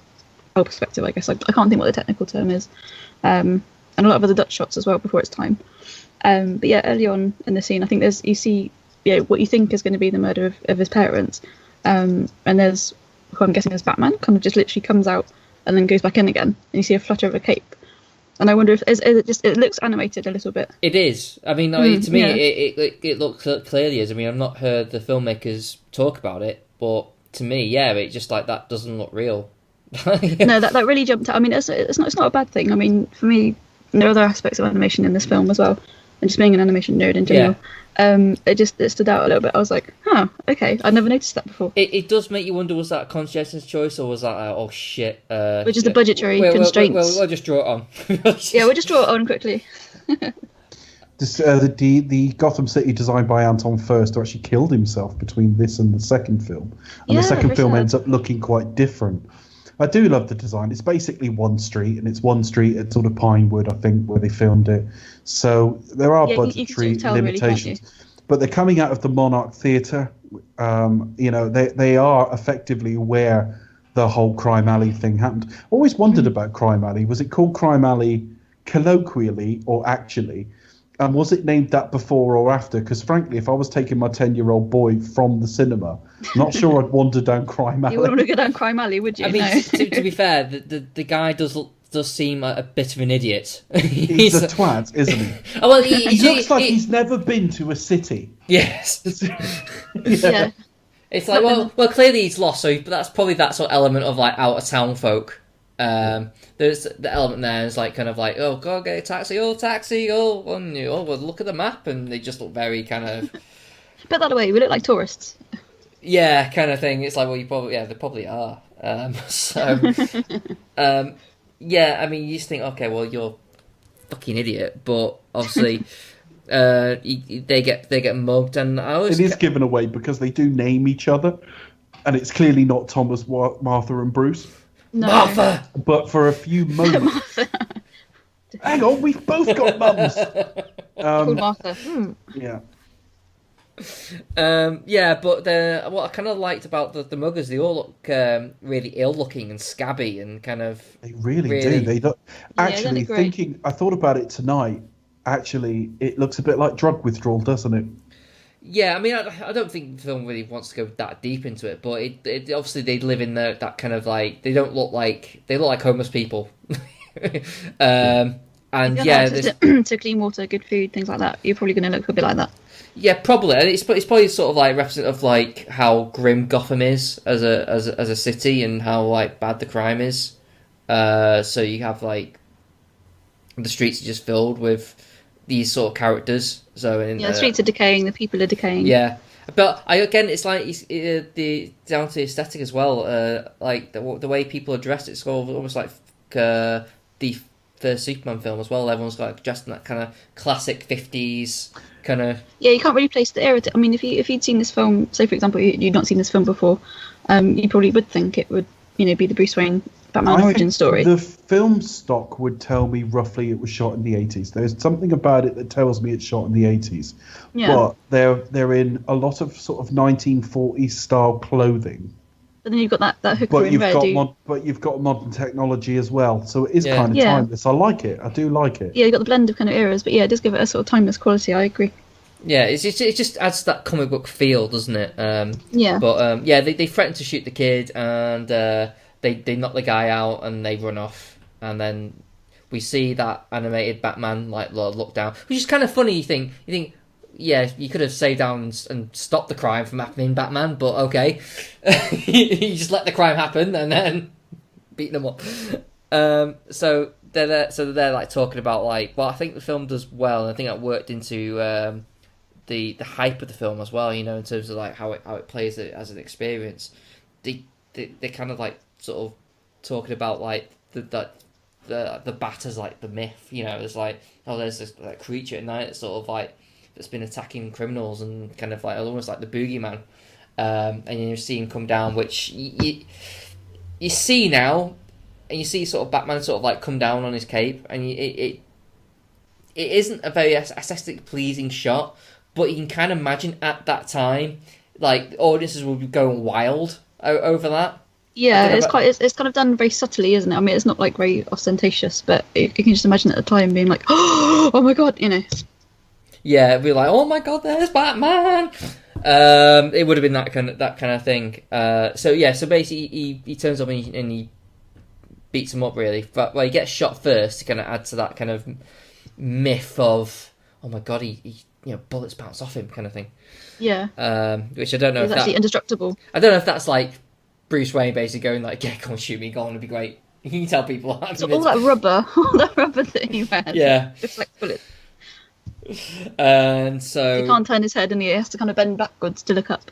hell perspective. I guess I can't think what the technical term is. And a lot of other Dutch shots as well before its time. But yeah, early on in the scene, I think you see what you think is going to be the murder of his parents. And there's, who I'm guessing is Batman, kind of just literally comes out and then goes back in again, and you see a flutter of a cape. And I wonder if it looks animated a little bit. It is. I mean, to me, it looks clearly as. I mean, I've not heard the filmmakers talk about it, but to me, yeah, it just like that doesn't look real. No, that really jumped out. I mean, it's not a bad thing. I mean, for me, there are other aspects of animation in this film as well, and just being an animation nerd in general. It stood out a little bit. I was like, okay, I'd never noticed that before. It does make you wonder, was that a conscientious choice, or was that oh shit? Which is the budgetary constraints. We'll just draw it on. Yeah, we'll just draw it on quickly. The Gotham City designed by Anton Furst actually killed himself between this and the second film. And the second film ends up looking quite different. I do love the design. It's basically one street, and it's one street at sort of Pinewood, I think, where they filmed it. So there are budgetary limitations. Really, but they're coming out of the Monarch Theatre. They are effectively where the whole Crime Alley thing happened. Always wondered about Crime Alley. Was it called Crime Alley colloquially or actually? And was it named that before or after? Because frankly, if I was taking my 10-year-old boy from the cinema, not sure I'd wander down Crime Alley. You wouldn't want to go down Crime Alley, would you? I mean, no. to be fair, the guy does seem like a bit of an idiot. He's a twat, isn't he? Oh, well, he looks like he's never been to a city. Yes. Yeah. It's like, well, clearly he's lost, so that's probably that sort of element of like out of town folk. There's the element there is like kind of like, oh, go get a taxi, well, look at the map, and they just look very kind of. Put that away. We look like tourists. Yeah, kind of thing. It's like, well, they probably are. Yeah, I mean, you just think, okay, well, you're a fucking idiot, but obviously, they get mugged, and it is given away because they do name each other, and it's clearly not Thomas, Martha, and Bruce. No. Martha! But for a few moments... Hang on, we've both got mums! Called Martha. Yeah. But what I kind of liked about the muggers, they all look really ill-looking and scabby and kind of... They really do. They look... Actually, they I thought about it tonight, actually, it looks a bit like drug withdrawal, doesn't it? Yeah, I mean, I don't think the film really wants to go that deep into it, but it obviously they live in that kind of like they look like homeless people, and to clean water, good food, things like that. You're probably going to look a bit like that. Yeah, probably. And it's probably sort of like representative of like how grim Gotham is as a city and how like bad the crime is. So you have like the streets are just filled with these sort of characters. So the streets are decaying, the people are decaying. Yeah, but it's like the down to the aesthetic as well. Like the way people are dressed, it's almost like the first Superman film as well. Everyone's like dressed in that kind of classic 50s kind of. Yeah, you can't really place the era. I mean, if you'd seen this film, say for example, you'd not seen this film before, you probably would think it would be the Bruce Wayne Batman origin story. The film stock would tell me roughly it was shot in the 80s. There's something about it that tells me it's shot in the 80s. Yeah. But they're in a lot of sort of 1940s style clothing. But then you've got that hooker in red. But you've got modern technology as well, so it is kind of timeless. I like it. I do like it. Yeah, you've got the blend of kind of eras, but yeah, it does give it a sort of timeless quality. I agree. Yeah, it just adds that comic book feel, doesn't it? Yeah. But they threaten to shoot the kid, and they knock the guy out, and they run off, and then we see that animated Batman like look down, which is kind of funny. You think, yeah, you could have saved down and stopped the crime from happening, Batman, but okay, you just let the crime happen and then beat them up. So they're there like talking about like, well, I think the film does well, and I think that worked into the hype of the film as well. In terms of like how it plays it as an experience. They kind of like sort of talking about like the the bat as like the myth. You know, it's like, oh, there's this like, creature at night that's sort of like that's been attacking criminals and kind of like almost like the boogeyman. And you see him come down, which you see now, and you see sort of Batman sort of like come down on his cape, and it isn't a very aesthetically pleasing shot, but you can kind of imagine at that time, like audiences will be going wild over that. Yeah, it's kind of done very subtly, isn't it? I mean, it's not like very ostentatious, but you can just imagine at the time being like, oh my god, you know. Yeah, it'd be like, oh my god, there's Batman. It would have been that kind of thing. So basically he turns up and he beats him up really, but he gets shot first to kind of add to that kind of myth of, oh my god, he bullets bounce off him kind of thing. Yeah. Which I don't know if that's actually indestructible. I don't know if that's like Bruce Wayne basically going like, yeah, come on, shoot me, go on, it'll be great. You can tell people. So all that rubber that he wears. Yeah. Deflects bullets. And so he can't turn his head, and he has to kind of bend backwards to look up.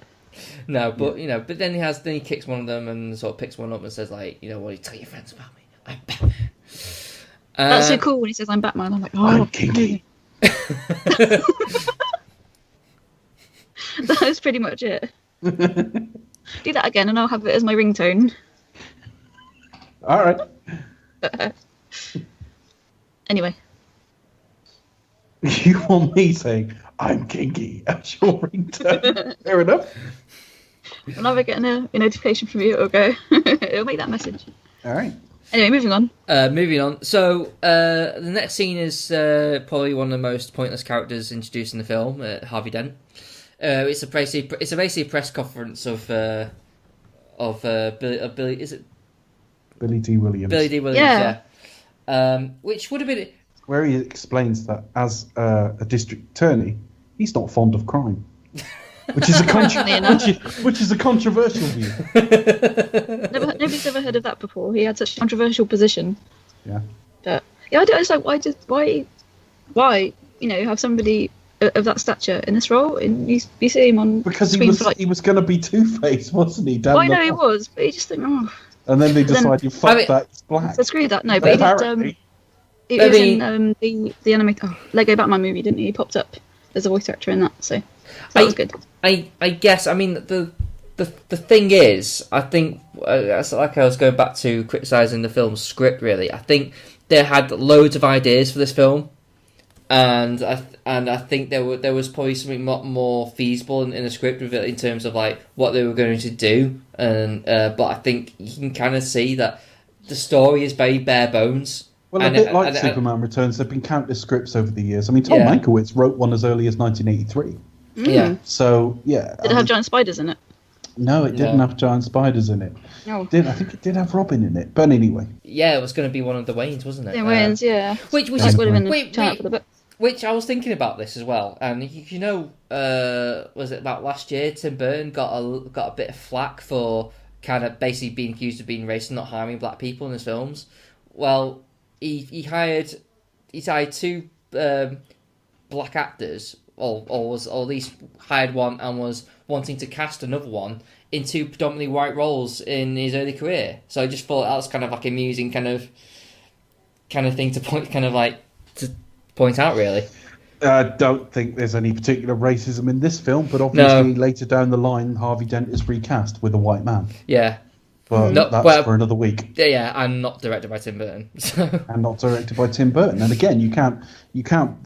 No, but but then he kicks one of them and sort of picks one up and says like, what do you tell your friends about me? I'm Batman. That's so cool when he says I'm Batman. I'm like, oh, I'm kinky. That was pretty much it. Do that again, and I'll have it as my ringtone. All right. Anyway. You want me saying I'm kinky as your ringtone? Fair enough. Whenever I get a notification from you, it'll go. It'll make that message. All right. Anyway, moving on. So the next scene is probably one of the most pointless characters introduced in the film, Harvey Dent. It's basically a press conference of Billy. Is it Billy Dee Williams? Billy Dee Williams. Yeah. Which would have been where he explains that as a district attorney, he's not fond of crime, which is a controversial view. Nobody's ever heard of that before. He had such a controversial position. Yeah. But I don't know why have somebody of that stature in this role, and you see him on because screen he was going to be Two-Face, wasn't he? Well, I know he was, but he just think, oh. And then they decided, that, he's black. So screw that. No, but he was in the animated Lego Batman movie, didn't he? He popped up. There's a voice actor in that, so that was good. I guess. I mean, the thing is, I think like I was going back to criticising the film's script. Really, I think they had loads of ideas for this film. And I think there was probably something more feasible in the script with it in terms of like what they were going to do, and but I think you can kind of see that the story is very bare bones. Well, a bit like Superman Returns, there've been countless scripts over the years. I mean, Tom Mankiewicz wrote one as early as 1983. Yeah. So yeah. Did it have giant spiders in it? No, it didn't have giant spiders in it. No. I think it did have Robin in it. But anyway. Yeah, it was going to be one of the Waynes, wasn't it? The Waynes, yeah. Which would have been the chance for the book. Which I was thinking about this as well, and was it about last year? Tim Burton got a bit of flack for kind of basically being accused of being racist and not harming black people in his films. Well, he hired two black actors, or at least hired one and was wanting to cast another one in two predominantly white roles in his early career. So I just thought that was kind of like amusing kind of thing to point out, really. I don't think there's any particular racism in this film, but obviously later down the line, Harvey Dent is recast with a white man. Yeah. But that's for another week. Yeah, and not directed by Tim Burton. So. And not directed by Tim Burton. And again, you can't,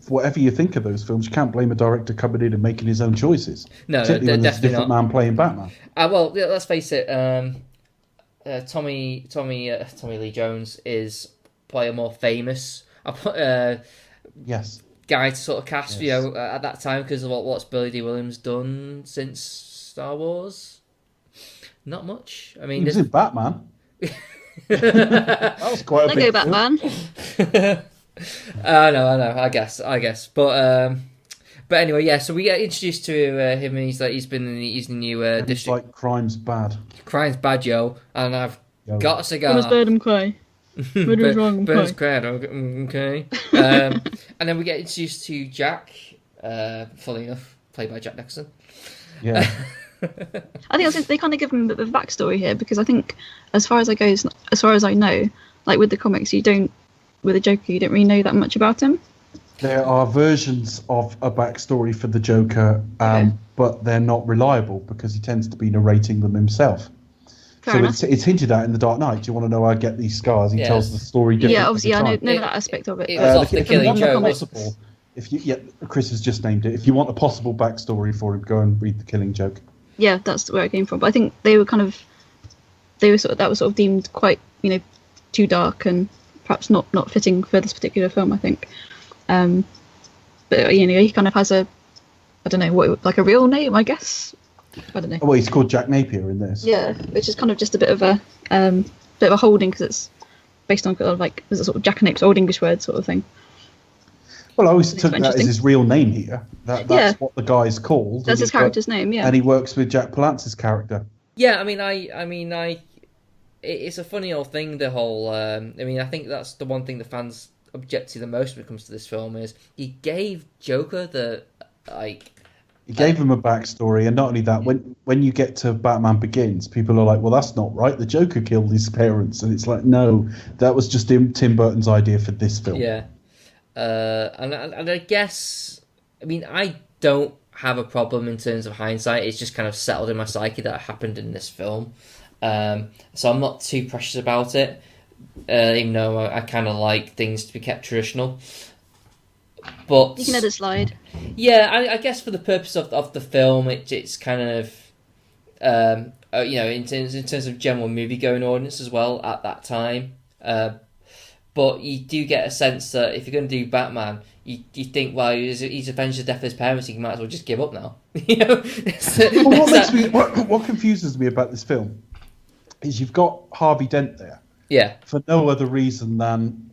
whatever you think of those films, you can't blame a director coming in and making his own choices. No, particularly when there's a different man playing Batman. Well, let's face it, Tommy Lee Jones is probably a more famous guy to sort of cast, at that time, because of what's Billy Dee Williams done since Star Wars? Not much. I mean, he was in Batman. That was quite a big Batman. I know. I guess. But anyway, yeah. So we get introduced to him, and he's the new district. Like crime's bad. Crime's bad, yo. And I've got a cigar. Must bird him cry. Murder's wrong. Bird's crying. Okay. And then we get introduced to Jack. Funny enough, played by Jack Nicholson. Yeah. I think they kind of give him a bit of a backstory here, because I think, as far as I know, like with the comics, you don't with the Joker, you don't really know that much about him. There are versions of a backstory for the Joker, but they're not reliable because he tends to be narrating them himself. Fair enough. It's hinted at in The Dark Knight. Do you want to know how I get these scars? He tells the story differently. Yeah, obviously, I know time. that aspect of it. It was off the Killing Joke. Chris has just named it. If you want a possible backstory for him, go and read The Killing Joke. Yeah, that's where it came from. But I think that was sort of deemed quite, too dark and perhaps not fitting for this particular film, I think. But he kind of has a a real name, I guess. I don't know. Well, he's called Jack Napier in this. Yeah, which is kind of just a bit of a holding because it's based on there's a sort of jackanapes, old English word sort of thing. Well, I always took that as his real name here. That's what the guy's called. That's his character's name, yeah. And he works with Jack Palance's character. Yeah, it's a funny old thing. The whole, I think that's the one thing the fans object to the most when it comes to this film is he gave Joker He gave him a backstory, and not only that, when you get to Batman Begins, people are like, well, that's not right. The Joker killed his parents. And it's like, no, that was just Tim Burton's idea for this film. Yeah. And I guess, I don't have a problem in terms of hindsight. It's just kind of settled in my psyche that it happened in this film. So I'm not too precious about it, even though I kind of like things to be kept traditional. But you can let it slide. Yeah, I guess for the purpose of the film, it's kind of in terms of general movie going audience as well at that time. But you do get a sense that if you're going to do Batman, you think, well, he's avenged the death of his parents, he might as well just give up now. What confuses me about this film is you've got Harvey Dent there. Yeah. For no other reason than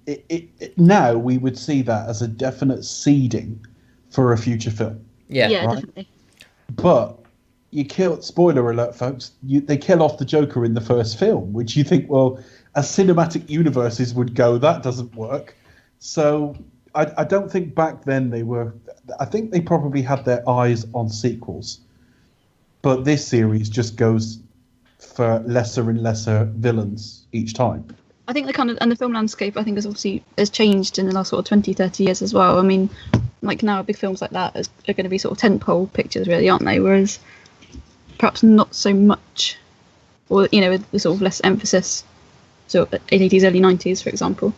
now we would see that as a definite seeding for a future film. Yeah, right? Definitely. But you kill. Spoiler alert, folks. They kill off the Joker in the first film, which you think, well, as cinematic universes would go, that doesn't work. So I don't think back then they were. I think they probably had their eyes on sequels, but this series just goes for lesser and lesser villains each time. I think the film landscape has changed in the last sort of 20, 30 years as well. Now big films like that are going to be sort of tentpole pictures, really, aren't they? Whereas perhaps not so much, or with the sort of less emphasis. So 80s, early 90s, for example.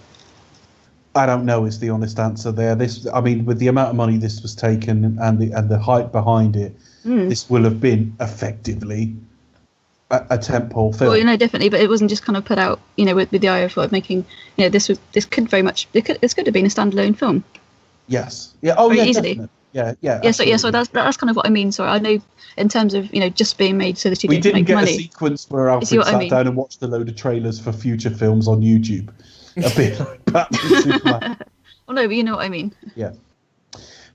I don't know is the honest answer there. With the amount of money this was taken and the hype behind it, this will have been effectively a tentpole film. Well, definitely, but it wasn't just kind of put out, with the eye of making, this could have been a standalone film. Yes. Yeah. Oh, yeah. Easily. Definitely. Yeah. Yeah. Yeah. So that's kind of what I mean. So I know in terms of just being made so that you we didn't make get money. a sequence where Alfred sat down and watched a load of trailers for future films on YouTube. A bit like Batman Superman. Oh no, but you know what I mean. Yeah.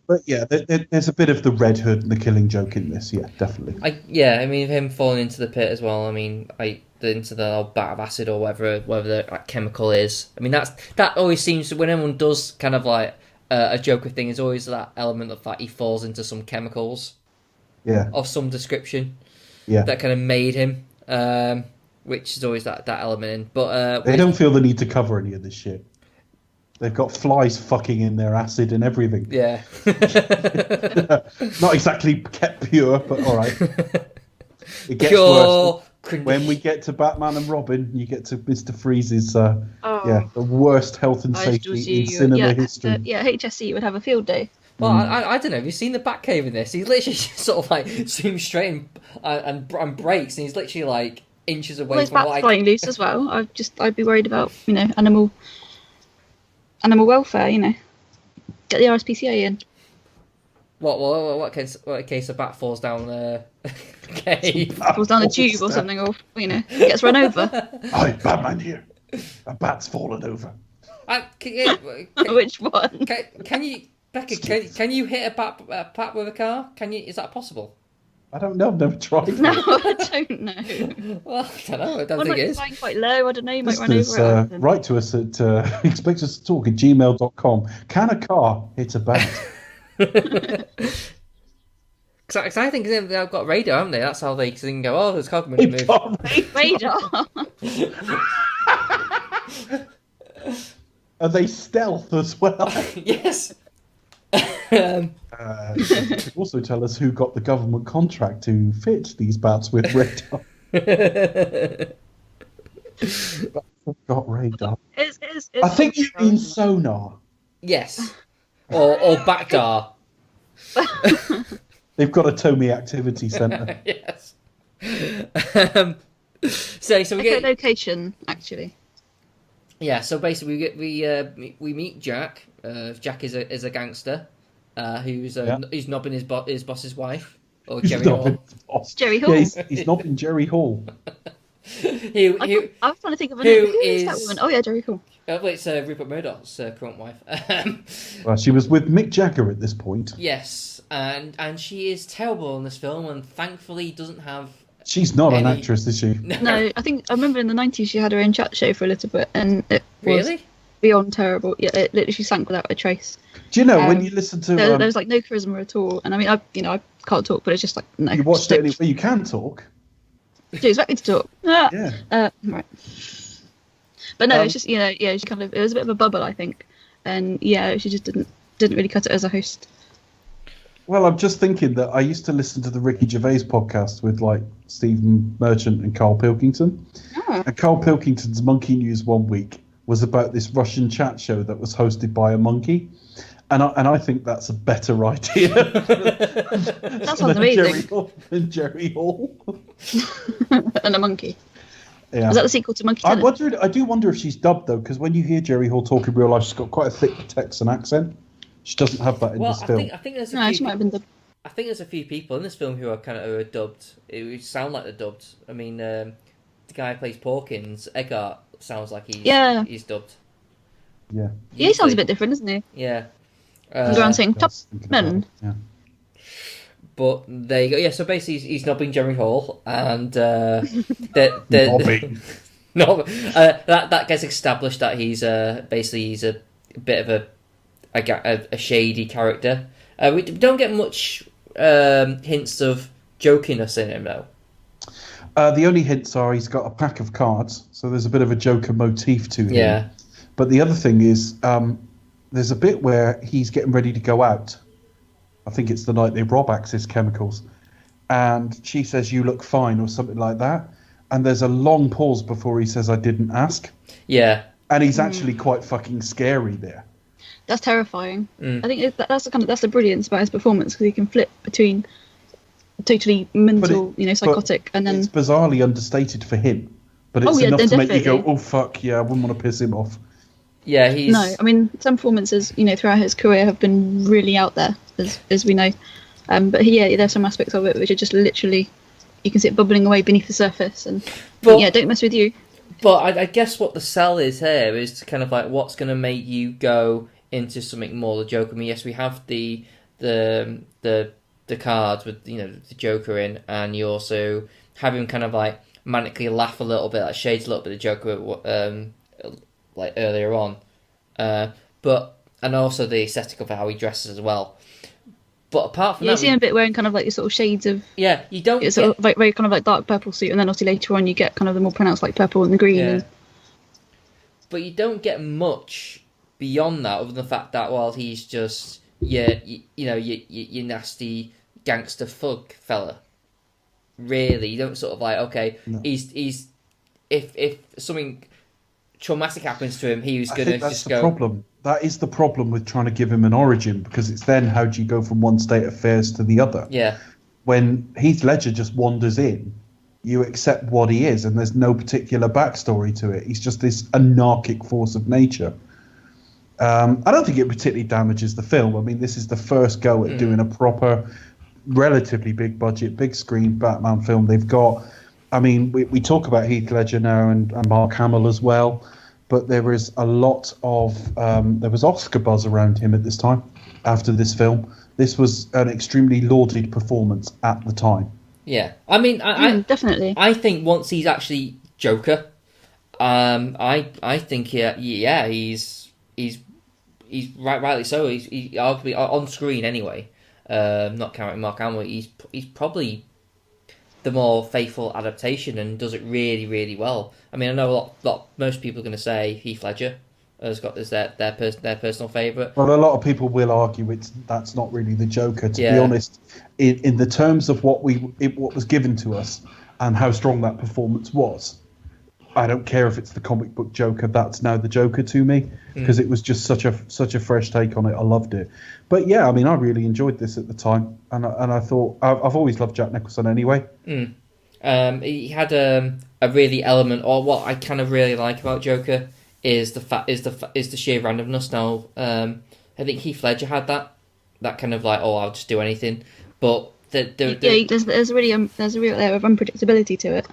But yeah, there's a bit of the Red Hood and the Killing Joke in this. Yeah, definitely. Him falling into the pit as well. Into the old bat of acid or whatever the chemical is. That always seems when anyone does kind of like a Joker thing, is always that element of that he falls into some chemicals. Yeah. Of some description. Yeah. That kind of made him, which is always that element in. But they don't feel the need to cover any of this shit. They've got flies fucking in their acid and everything. Yeah. Not exactly kept pure, but all right. It gets worse. When we get to Batman and Robin, you get to Mr. Freeze's, the worst health and safety in cinema history. HSC would have a field day. Well, I don't know. Have you seen the Batcave in this? He's literally sort of like zooms straight and breaks, and he's literally like inches away from bats flying loose as well. I'd be worried about animal welfare. Get the RSPCA in. What case a bat falls down a cave? Falls down a tube or something, or gets run over. Hi, Batman here. A bat's fallen over. Which one? Can you, Becca? Can you hit a bat with a car? Can you? Is that possible? I don't know. I've never tried. No, I don't know. Well, I don't know. I don't think it is. Flying quite low. I don't know. You might run over it. Write to us at expect us to talk at gmail.com. Can a car hit a bat? Because I think they've got radar, haven't they? That's how they can go, oh, there's car coming to move. Radar. 'Cause I think they've got radar, haven't they? That's how they can go, oh, there's car coming to move. Radar. Radar. Radar. Are they stealth as well? Yes. Also tell us who got the government contract to fit these bats with radar. Got radar. It's I think you mean sonar. Yes. Or Backdar. They've got a Tomy Activity Centre. Yes. So we get location actually. Yeah, so basically we meet Jack. Jack is a gangster who's nobbing his boss's wife, or Jerry Hall. Jerry Hall. Yeah, he's nobbing Jerry Hall. I was trying to think of who is that woman? Oh yeah, Jerry Hall. Well, it's Rupert Murdoch's current wife. Well, she was with Mick Jagger at this point. Yes, and she is terrible in this film, and thankfully doesn't have. She's not an actress, is she? No, I remember in the 90s she had her own chat show for a little bit, and it was beyond terrible. Yeah, it literally sank without a trace. Do you know when you listen to there was like no charisma at all, and I mean I can't talk, but it's just like no. You watched it anyway. You can talk. Do you expect me to talk? Yeah. Right. But no, it's just she kind of it was a bit of a bubble, I think, and she just didn't really cut it as a host. Well, I'm just thinking that I used to listen to the Ricky Gervais podcast with like Stephen Merchant and Carl Pilkington. Oh. And Carl Pilkington's Monkey News one week was about this Russian chat show that was hosted by a monkey. And I think that's a better idea that sounds amazing. Than Jerry Hall. And a monkey. Yeah. Is that the sequel to Monkey Tenant? I do wonder if she's dubbed though, because when you hear Jerry Hall talk in real life, she's got quite a thick Texan accent. She doesn't have that in this film. I think there's she might have been dubbed. I think there's a few people in this film who are kind of dubbed. It would sound like they're dubbed. I mean, the guy who plays Porkins, Eggart, sounds like he's dubbed. Yeah. He sounds a bit different, doesn't he? Yeah. He's around saying Topman. Yeah. But there you go. Yeah, so basically he's nobbing Jerry Hall, and Nobbing. No, that gets established that he's a bit of a shady character. We don't get much hints of jokiness in him though. The only hints are he's got a pack of cards, so there's a bit of a Joker motif to him. Yeah. But the other thing is, there's a bit where he's getting ready to go out. I think it's the night they rob Axis Chemicals. And she says, "You look fine," or something like that. And there's a long pause before he says, "I didn't ask." Yeah. And he's actually quite fucking scary there. That's terrifying. I think that's the brilliance about his performance, because he can flip between totally mental, psychotic, and then it's bizarrely understated for him. But it's enough to make you go, "Oh fuck yeah, I wouldn't want to piss him off." Yeah, he's... No, I mean, some performances, throughout his career have been really out there, as we know. But there's some aspects of it which are just literally, you can see it bubbling away beneath the surface. And don't mess with you. But I guess what the sell is here is to kind of like what's going to make you go into something more the Joker. I mean, yes, we have the cards with the Joker in, and you also have him kind of like manically laugh a little bit, like shades a little bit of Joker. Like earlier on, and also the aesthetic of how he dresses as well. But apart from that, you see him a bit wearing kind of like the sort of shades of you don't it's sort of like very kind of like dark purple suit, and then obviously later on you get kind of the more pronounced like purple and the green. Yeah. But you don't get much beyond that, other than the fact that he's just your nasty gangster thug fella. Really, you don't sort of like he's if something traumatic happens to him, he was going to just go... problem. That is the problem with trying to give him an origin, because it's then how do you go from one state of affairs to the other? Yeah. When Heath Ledger just wanders in, you accept what he is, and there's no particular backstory to it. He's just this anarchic force of nature. I don't think it particularly damages the film. I mean, this is the first go at doing a proper, relatively big budget, big screen Batman film. They've got... I mean, we talk about Heath Ledger now and Mark Hamill as well, but there is a lot of... there was Oscar buzz around him at this time, after this film. This was an extremely lauded performance at the time. Yeah. I mean, I definitely. I think once he's actually Joker, I think he's rightly so. He's arguably on screen anyway. Not counting Mark Hamill, he's probably the more faithful adaptation and does it really, really well. I mean, I know most people are going to say Heath Ledger, has got as their personal favourite. Well, a lot of people will argue that's not really the Joker. To be Yeah. honest, in the terms of what was given to us and how strong that performance was, I don't care if it's the comic book Joker. That's now the Joker to me because it was just such a fresh take on it. I loved it. But yeah, I mean, I really enjoyed this at the time, and I thought I've always loved Jack Nicholson anyway. He had a really element, or what I kind of really like about Joker is the sheer randomness. Now, I think Heath Ledger had that kind of like, oh, I'll just do anything, but there's a real air of unpredictability to it.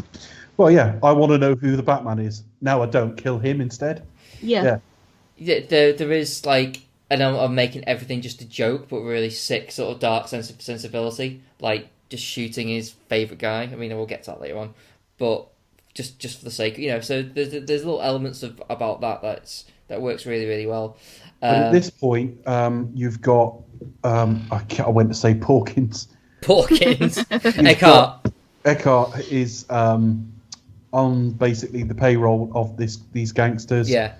Well, yeah, I want to know who the Batman is. Now I don't kill him instead. Yeah. There is like an element of making everything just a joke, but really sick, sort of dark sensibility, like just shooting his favourite guy. I mean, we'll get to that later on, but just for the sake, so there's little elements about that works really, really well. But at this point, you've got I went to say Porkins. Eckhart is on basically the payroll of these gangsters. Yeah.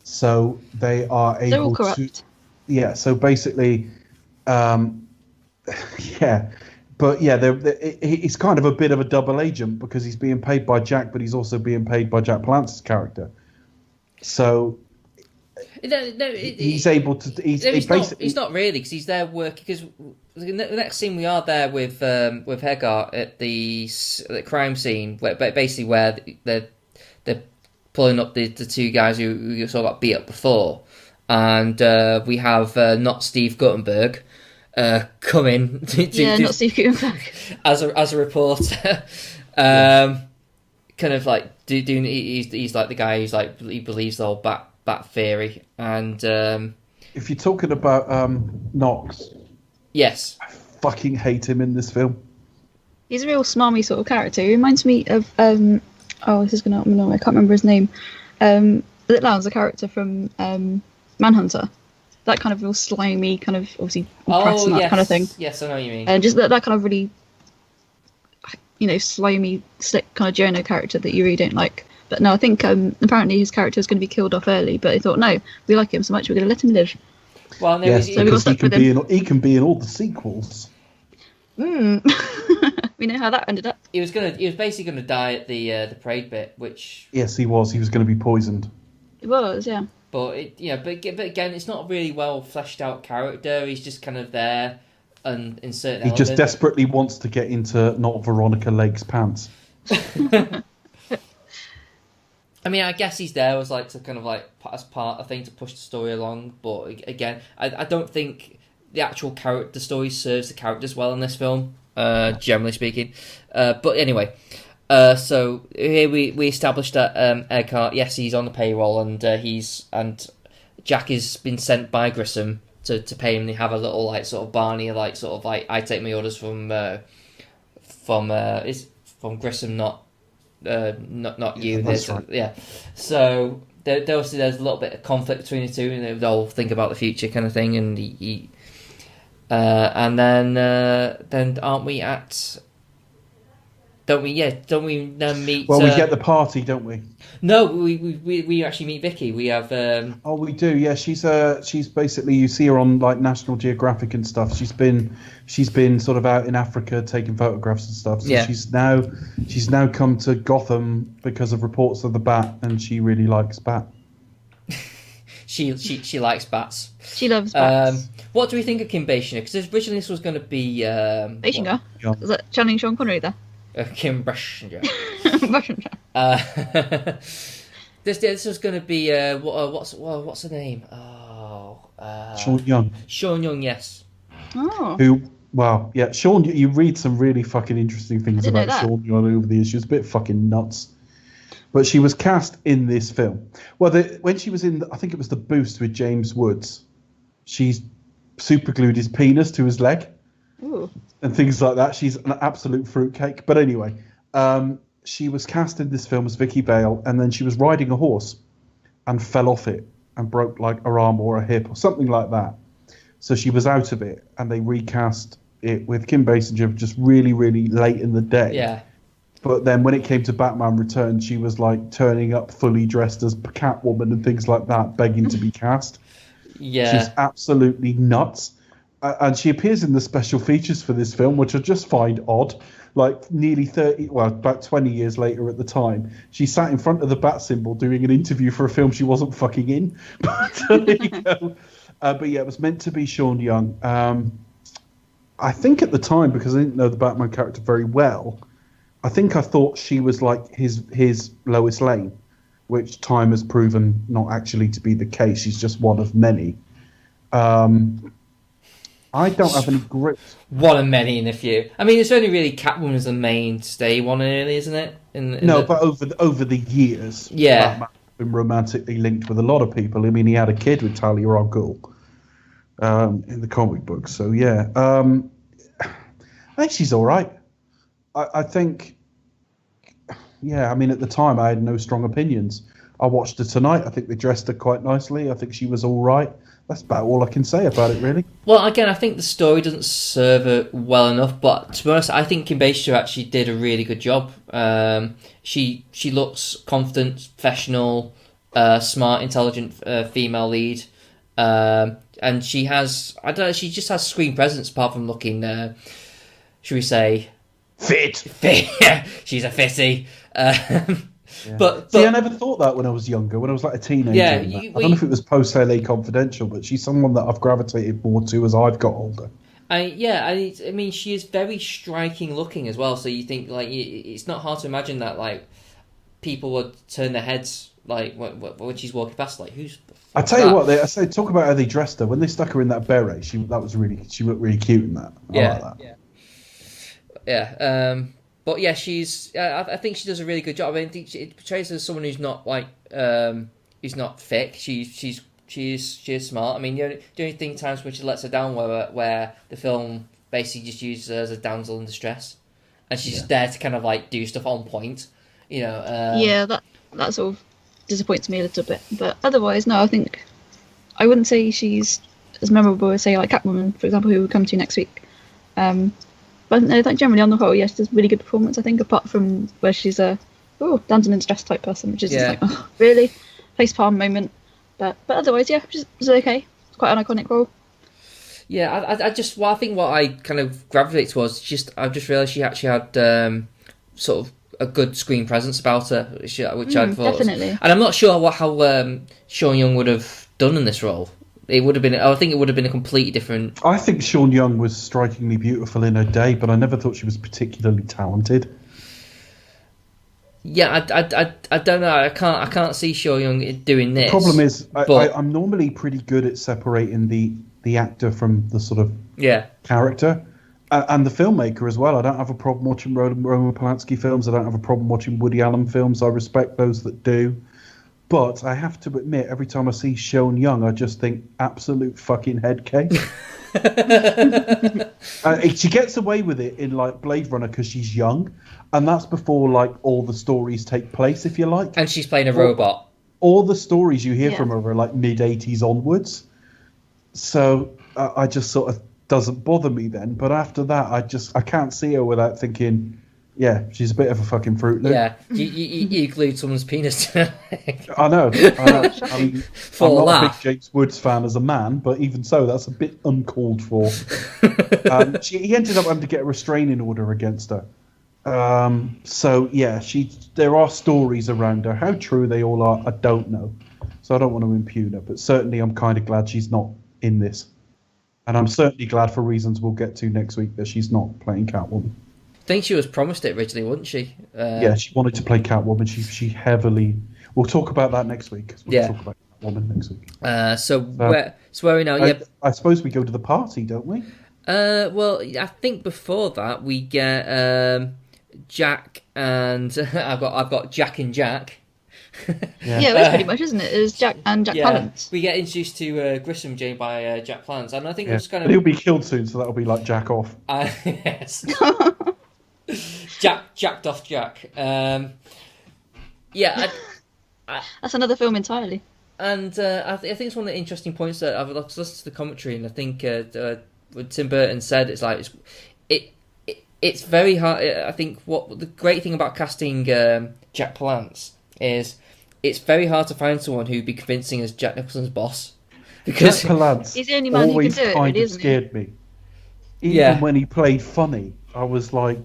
So they are able They're all corrupt. to. Yeah. So basically, yeah. But yeah, he's kind of a bit of a double agent because he's being paid by Jack, but he's also being paid by Jack Palance's character. So he's able to. He's not really, because he's there working. Because the next scene we are there with Eckhart at the crime scene, where they're pulling up the two guys who sort of got beat up before, and we have not Steve Guttenberg. Come in not Steve Guttenberg as a reporter, kind of like doing. He's like the guy who's like he believes the whole bat theory, and if you're talking about Knox, yes, I fucking hate him in this film. He's a real smarmy sort of character. He reminds me of this is gonna no, I can't remember his name. Litlan's a character from Manhunter. That kind of real slimy, kind of obviously press and that kind of thing. Yes, I know what you mean. And just that kind of really, slimy, slick kind of journo character that you really don't like. But no, I think apparently his character was going to be killed off early, but I thought, no, we like him so much, we're going to let him live. Well, no, yes, because he can be in all the sequels. We know how that ended up. He was basically going to die at the parade bit, which... Yes, he was. He was going to be poisoned. He was, yeah. But but again, it's not a really well fleshed out character. He's just kind of there, and in certain he elements. just desperately wants to get into not Veronica Lake's pants. I mean, I guess he's there as like to kind of like as part of thing to push the story along. But again, I don't think the actual character story serves the characters well in this film, generally speaking. But anyway. So here we established that Eckhart, yes, he's on the payroll, and Jack has been sent by Grissom to pay him. They have a little like sort of Barney, like sort of like I take my orders from Grissom, not you. That's right. Yeah. So there's a little bit of conflict between the two, and they'll think about the future kind of thing, and and then aren't we at? Don't we? Yeah, don't we meet? Well, we get the party, don't we? No, we actually meet Vicky. We have. Oh, we do. Yeah, she's basically, you see her on like National Geographic and stuff. She's been sort of out in Africa taking photographs and stuff. So yeah. She's now come to Gotham because of reports of the bat, and she really likes bat. she likes bats. She loves bats. What do we think of Kim Basinger? Because originally this was going to be Basinger. Is that channeling Sean Connery there? Kim Basinger. Basinger. This was going to be what's her name? Sean Young. Sean Young, yes. Oh. Sean. You read some really fucking interesting things about Sean Young over the years. She was a bit fucking nuts, but she was cast in this film. Well, when she was in, I think it was The Boost with James Woods, she's superglued his penis to his leg. Ooh. And things like that. She's an absolute fruitcake. But anyway, she was cast in this film as Vicky Bale, and then she was riding a horse and fell off it and broke like her arm or a hip or something like that. So she was out of it, and they recast it with Kim Basinger just really, really late in the day. Yeah. But then when it came to Batman Returns, she was like turning up fully dressed as Catwoman and things like that, begging to be cast. Yeah. She's absolutely nuts. And she appears in the special features for this film, which I just find odd. Like nearly about 20 years later at the time, she sat in front of the bat symbol doing an interview for a film she wasn't fucking in. But there you go. But yeah, it was meant to be Sean Young. I think at the time, because I didn't know the Batman character very well, I thought she was like his Lois Lane, which time has proven not actually to be the case. She's just one of many. I don't have any grip. One of many in a few. I mean, it's only really Catwoman is the mainstay one, really, isn't it? But over the years, Batman's been romantically linked with a lot of people. I mean, he had a kid with Talia al Ghul in the comic books. So yeah, I think she's all right. I think, yeah. I mean, at the time, I had no strong opinions. I watched her tonight. I think they dressed her quite nicely. I think she was all right. That's about all I can say about it, really. Well, again, I think the story doesn't serve her well enough, but to be honest, I think Kim Basinger actually did a really good job. She looks confident, professional, smart, intelligent female lead, and she has, I don't know, she just has screen presence apart from looking, should we say, fit. Yeah, she's a fitty. Yeah. But See, I never thought that when I was younger, when I was like a teenager. Yeah, I don't know if it was post LA Confidential, but she's someone that I've gravitated more to as I've got older. I mean, she is very striking looking as well. So you think like it's not hard to imagine that like people would turn their heads like when she's walking past. Like who's? I tell you what, I say talk about how they dressed her when they stuck her in that beret. She looked really cute in that. I like that. Yeah. But yeah, she's. I think she does a really good job. I think it portrays her as someone who's not like who's not thick. She's smart. I mean, the only thing times when she lets her down where the film basically just uses her as a damsel in distress, and she's just there to kind of like do stuff on point. You know. Yeah, that sort of disappoints me a little bit. But otherwise, no, I think I wouldn't say she's as memorable as say like Catwoman, for example, who will come to next week. But no, like generally on the whole, yes, does really good performance. I think apart from where she's a damsel in distress type person, which is just like really facepalm moment. But otherwise, yeah, it's okay. It's quite an iconic role. Yeah, I think what I kind of gravitate towards I just realised she actually had sort of a good screen presence about her, which I thought definitely. And I'm not sure how Sean Young would have done in this role. It would have been. I think it would have been a completely different. I think Sean Young was strikingly beautiful in her day, but I never thought she was particularly talented. Yeah, I don't know. I can't see Sean Young doing this. The problem is, I'm normally pretty good at separating the actor from the sort of character, and the filmmaker as well. I don't have a problem watching Roman Polanski films. I don't have a problem watching Woody Allen films. I respect those that do. But I have to admit, every time I see Sean Young, I just think absolute fucking head case. She gets away with it in like Blade Runner because she's young, and that's before like all the stories take place, if you like. And she's playing a robot. All the stories you hear from her are like mid-80s onwards. So I just sort of doesn't bother me then. But after that, I can't see her without thinking, yeah, she's a bit of a fucking Fruit Loop. Yeah, you glued someone's penis to her leg. I know. I mean, I'm not a big James Woods fan as a man, but even so, that's a bit uncalled for. He ended up having to get a restraining order against her. So, yeah, there are stories around her. How true they all are, I don't know. So I don't want to impugn her, but certainly I'm kind of glad she's not in this. And I'm certainly glad, for reasons we'll get to next week, that she's not playing Catwoman. I think she was promised it originally, wasn't she? Yeah, she wanted to play Catwoman. She heavily. We'll talk about that next week. We'll talk about Catwoman next week. So where are we now? I suppose we go to the party, don't we? Well, I think before that we get Jack and I've got Jack and Jack. Yeah, that's pretty much, isn't it? It's Jack and Jack Palance. We get introduced to Grissom Jane by Jack Palance, and I think it's kind of. But he'll be killed soon, so that'll be like Jack off. Yes. Jacked off Jack. Yeah. That's another film entirely. And I think it's one of the interesting points that I've listened to the commentary, and I think what Tim Burton said, it's like it's very hard. I think what the great thing about casting Jack Palance is it's very hard to find someone who'd be convincing as Jack Nicholson's boss. Because Jack Palance he's the only man who can do it, kind really, of isn't he? scared me. Even when he played funny, I was like,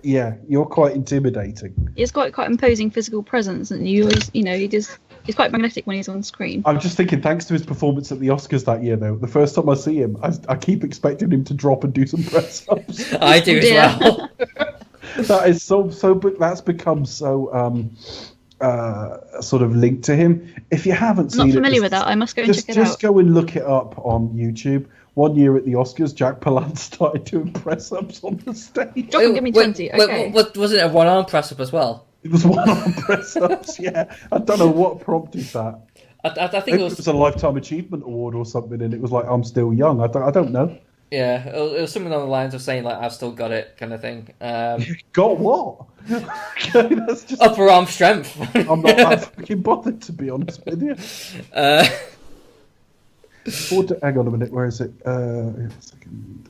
yeah, you're quite intimidating. He's got quite imposing physical presence, and you always, he's quite magnetic when he's on screen. I'm just thinking, thanks to his performance at the Oscars that year, though, the first time I see him, I keep expecting him to drop and do some press ups. I do as well. That is so. That's become so sort of linked to him. If you haven't seen it, I'm not familiar with that. I must go and check it out. Just go and look it up on YouTube. One year at the Oscars, Jack Palance started doing press ups on the stage. Drop and give me 20. Okay. Wasn't it a one-arm press-up as well? It was one-arm press-ups, yeah. I don't know what prompted that. I think it was a Lifetime Achievement Award or something, and it was like, I'm still young. I don't know. Yeah, it was something along the lines of saying, like, I've still got it, kind of thing. Got what? Okay, that's just... Upper arm strength. I'm not that fucking bothered, to be honest with you. Hang on a minute, where is it? A second.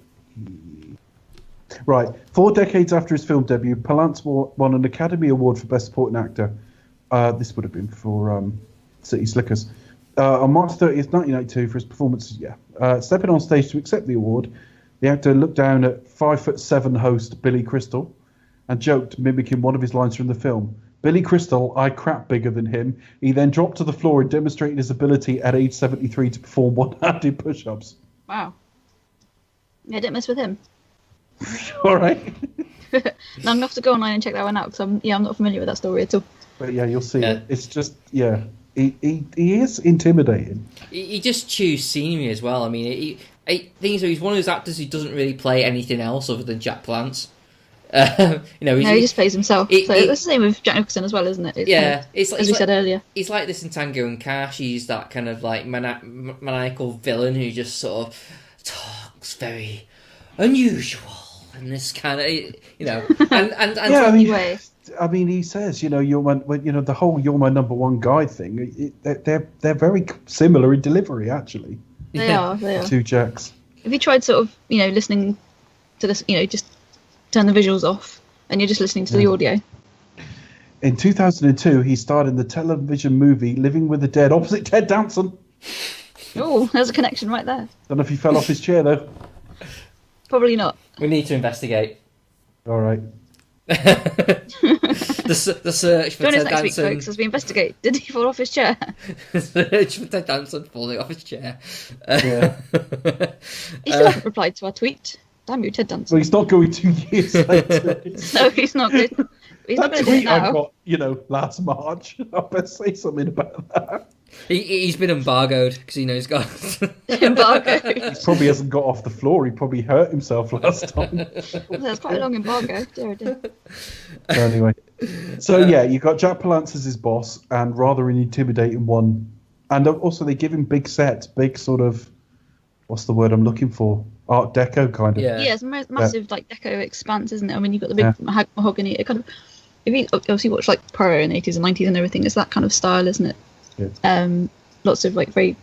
Right, 4 decades after his film debut, Palance won an Academy Award for Best Supporting Actor. This would have been for City Slickers. On March 30th, 1982, for his performance, stepping on stage to accept the award, the actor looked down at 5'7" host Billy Crystal and joked, mimicking one of his lines from the film. Billy Crystal, I crap bigger than him. He then dropped to the floor and demonstrated his ability at age 73 to perform one-handed push-ups. Wow. Yeah, didn't mess with him. All right. Now I'm going to have to go online and check that one out, because I'm not familiar with that story at all. But yeah, you'll see it. It's just, he is intimidating. He just chews scenery as well. I mean, he's one of those actors who doesn't really play anything else other than Jack Palance. He just plays himself. So it's the same with Jack Nicholson as well, isn't it? It's as we said earlier. He's like this in Tango and Cash. He's that kind of like maniacal villain who just sort of talks very unusual in this kind of, I mean, he says, you're my, the whole "you're my number one guy" thing. They're very similar in delivery, actually. They are. Two Jacks. Have you tried sort of, listening to this, just turn the visuals off and you're just listening to the audio? In 2002, he starred in the television movie Living with the Dead opposite Ted Danson. Oh, there's a connection right there. Don't know if he fell off his chair, though. Probably not. We need to investigate. All right. the search for Join us Ted next week, Danson. folks, as we investigate. Did he fall off his chair? Search for Ted Danson falling off his chair. Yeah. He still hasn't replied to our tweet. Damn you, Ted Danson. Well, he's not going 2 years later. No, he's not good. He's not going to do it tweet I now. got, last March. I better say something about that. He's been embargoed because he knows God. Embargo. He probably hasn't got off the floor. He probably hurt himself last time. That's quite a long embargo. Dear. Anyway, so you got Jack Palance as his boss, and rather an intimidating one. And also they give him big sets, big sort of, what's the word I'm looking for? Art Deco kind of. Yeah, it's a massive like Deco expanse, isn't it? I mean, you've got the big mahogany. It kind of, if you obviously watch like Pro in the 80s and 90s and everything, it's that kind of style, isn't it? Yeah. Lots of like very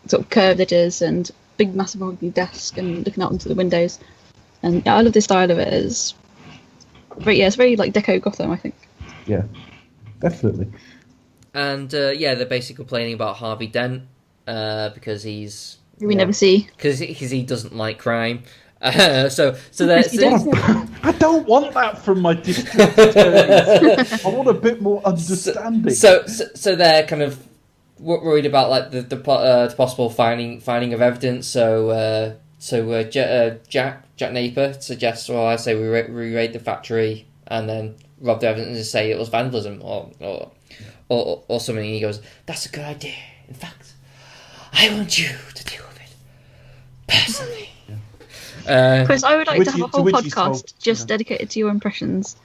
sort of curved edges and big massive mahogany desk and looking out into the windows. And I love this style of it. It's very like Deco Gotham, I think. Yeah, definitely. And they're basically complaining about Harvey Dent because he's We never see because he doesn't like crime. So I don't want that from my district attorneys. I want a bit more understanding. So they're kind of worried about like the possible finding of evidence. So Jack Napier suggests, well, I say we raid the factory and then rob the evidence and say it was vandalism or something. And he goes, "That's a good idea. In fact, I want you to deal with it personally." Chris, I would like to have a whole podcast just dedicated to your impressions.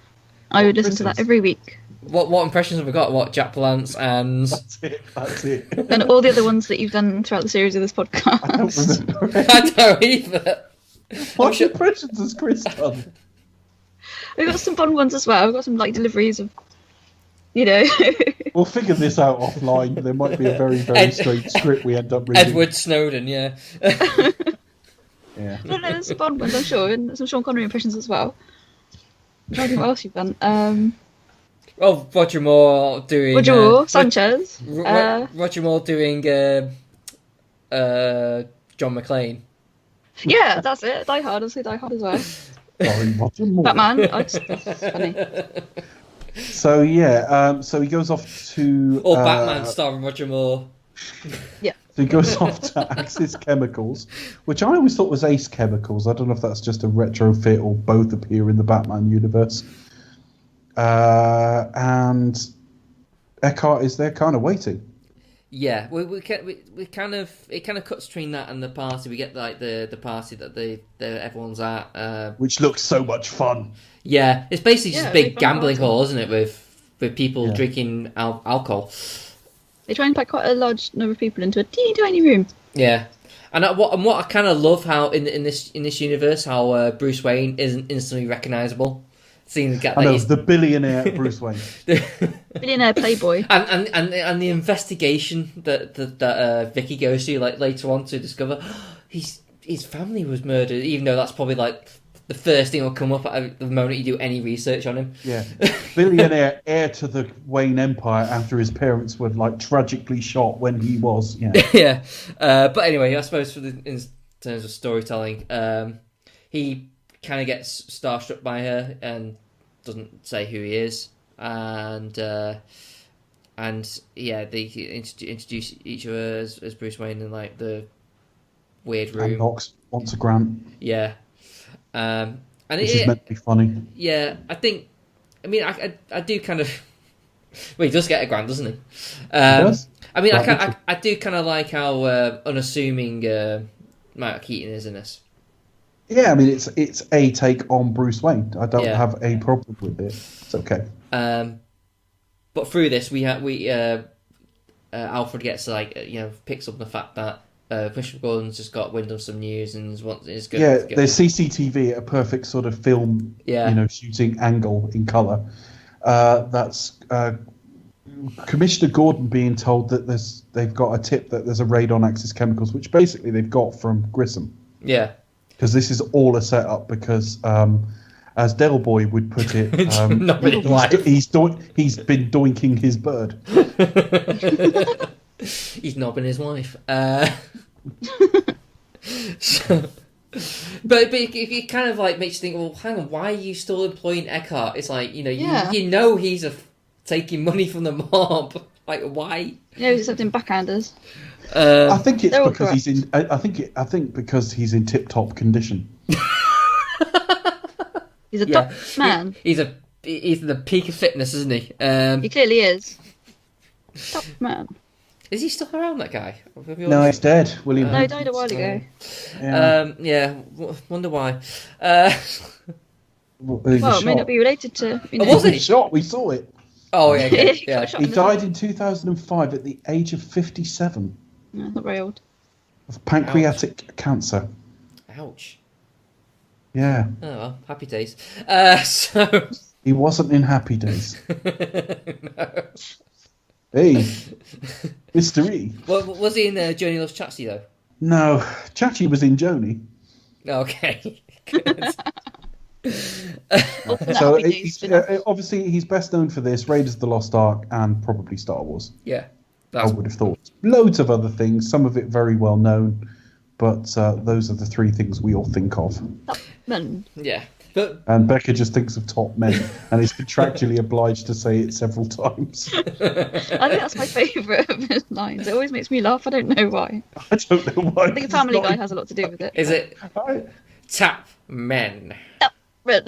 I would listen to that every week. What impressions have we got? What, Jack Palance and... That's it. And all the other ones that you've done throughout the series of this podcast. I don't remember. I don't either. What impressions has Chris done? We've got some fun ones as well. We've got some like deliveries of, We'll figure this out offline. There might be a very, very strange script we end up reading. Edward Snowden, yeah. Edward Snowden. Edward Snowden. Edward Snowden. Yeah. Edward Snowden. Yeah. I don't know, there's Bond ones, I'm sure, and some Sean Connery impressions as well. I'm trying to think what else you've done. Oh, Roger Moore doing... Roger Moore, Sanchez. Roger Moore doing John McClane. Yeah, that's it. Die Hard, I'll say Die Hard as well. Sorry, Roger Moore. Batman, that's funny. So yeah, so he goes off to... Or Batman starring Roger Moore. Yeah. So he goes off to Axis Chemicals, which I always thought was Ace Chemicals. I don't know if that's just a retrofit or both appear in the Batman universe. And Eckhart is there kind of waiting. Yeah, we kind of... It kind of cuts between that and the party. We get like the party that everyone's at. Which looks so much fun. Yeah, it's basically just a big fun gambling party. hall, isn't it, with people drinking alcohol. They try and pack quite a large number of people into a teeny tiny room. Yeah, and what I kind of love how in this universe how Bruce Wayne isn't instantly recognisable. Seeing I know, the billionaire Bruce Wayne. Billionaire playboy. and the investigation that Vicky goes to like later on to discover his family was murdered, even though that's probably like the first thing will come up at the moment you do any research on him. Yeah, billionaire heir to the Wayne Empire after his parents were like tragically shot when he was. Yeah. Yeah. But anyway, I suppose in terms of storytelling, he kind of gets starstruck by her and doesn't say who he is, and yeah, they introduce each other as Bruce Wayne in like the weird room. And Knox wants a grant. Yeah. And which is meant to be funny. Yeah, I do kind of. Well, he does get a grant, doesn't he? He does. I mean, I do kind of like how unassuming Michael Keaton is in this. Yeah, I mean, it's a take on Bruce Wayne. I don't have a problem with it. It's okay. But through this, Alfred gets picks up the fact that Commissioner Gordon's just got wind of some news and is going. Yeah, there's CCTV at a perfect sort of film, shooting angle in colour. That's Commissioner Gordon being told that they've got a tip that there's a raid on Axis Chemicals, which basically they've got from Grissom. Yeah. Because this is all a setup. Because, as Del Boy would put it, he's been doinking his bird. He's knobbing his wife. But it kind of like makes you think, well, hang on, why are you still employing Eckhart? It's like, you know he's taking money from the mob. Like, why? Yeah, he's accepting backhanders. I think it's because he's in. I think because he's in tip-top condition. He's a top man. He's the peak of fitness, isn't he? He clearly is. Top man. Is he still around, that guy? No, he's dead. William. No, he died a while ago. Wonder why. Well, it may not be related to. Was he shot? We saw it. Oh yeah, okay. He died in 2005 at the age of 57. No, not very old. Of pancreatic cancer. Ouch. Yeah. Oh well, happy days. So he wasn't in Happy Days. No. Hey, mystery. Well, was he in Joni Loves Chatsy though? No, Chachi was in Joni. Okay. So obviously he's best known for this, Raiders of the Lost Ark, and probably Star Wars. Yeah, I would have thought. Loads of other things, some of it very well known, but those are the three things we all think of. Top men. Yeah. And Becca just thinks of top men and is contractually obliged to say it several times. I think that's my favourite of his lines. It always makes me laugh. I don't know why. I don't know why. I think Family Guy has a lot to do with it. Is it tap men? Top men.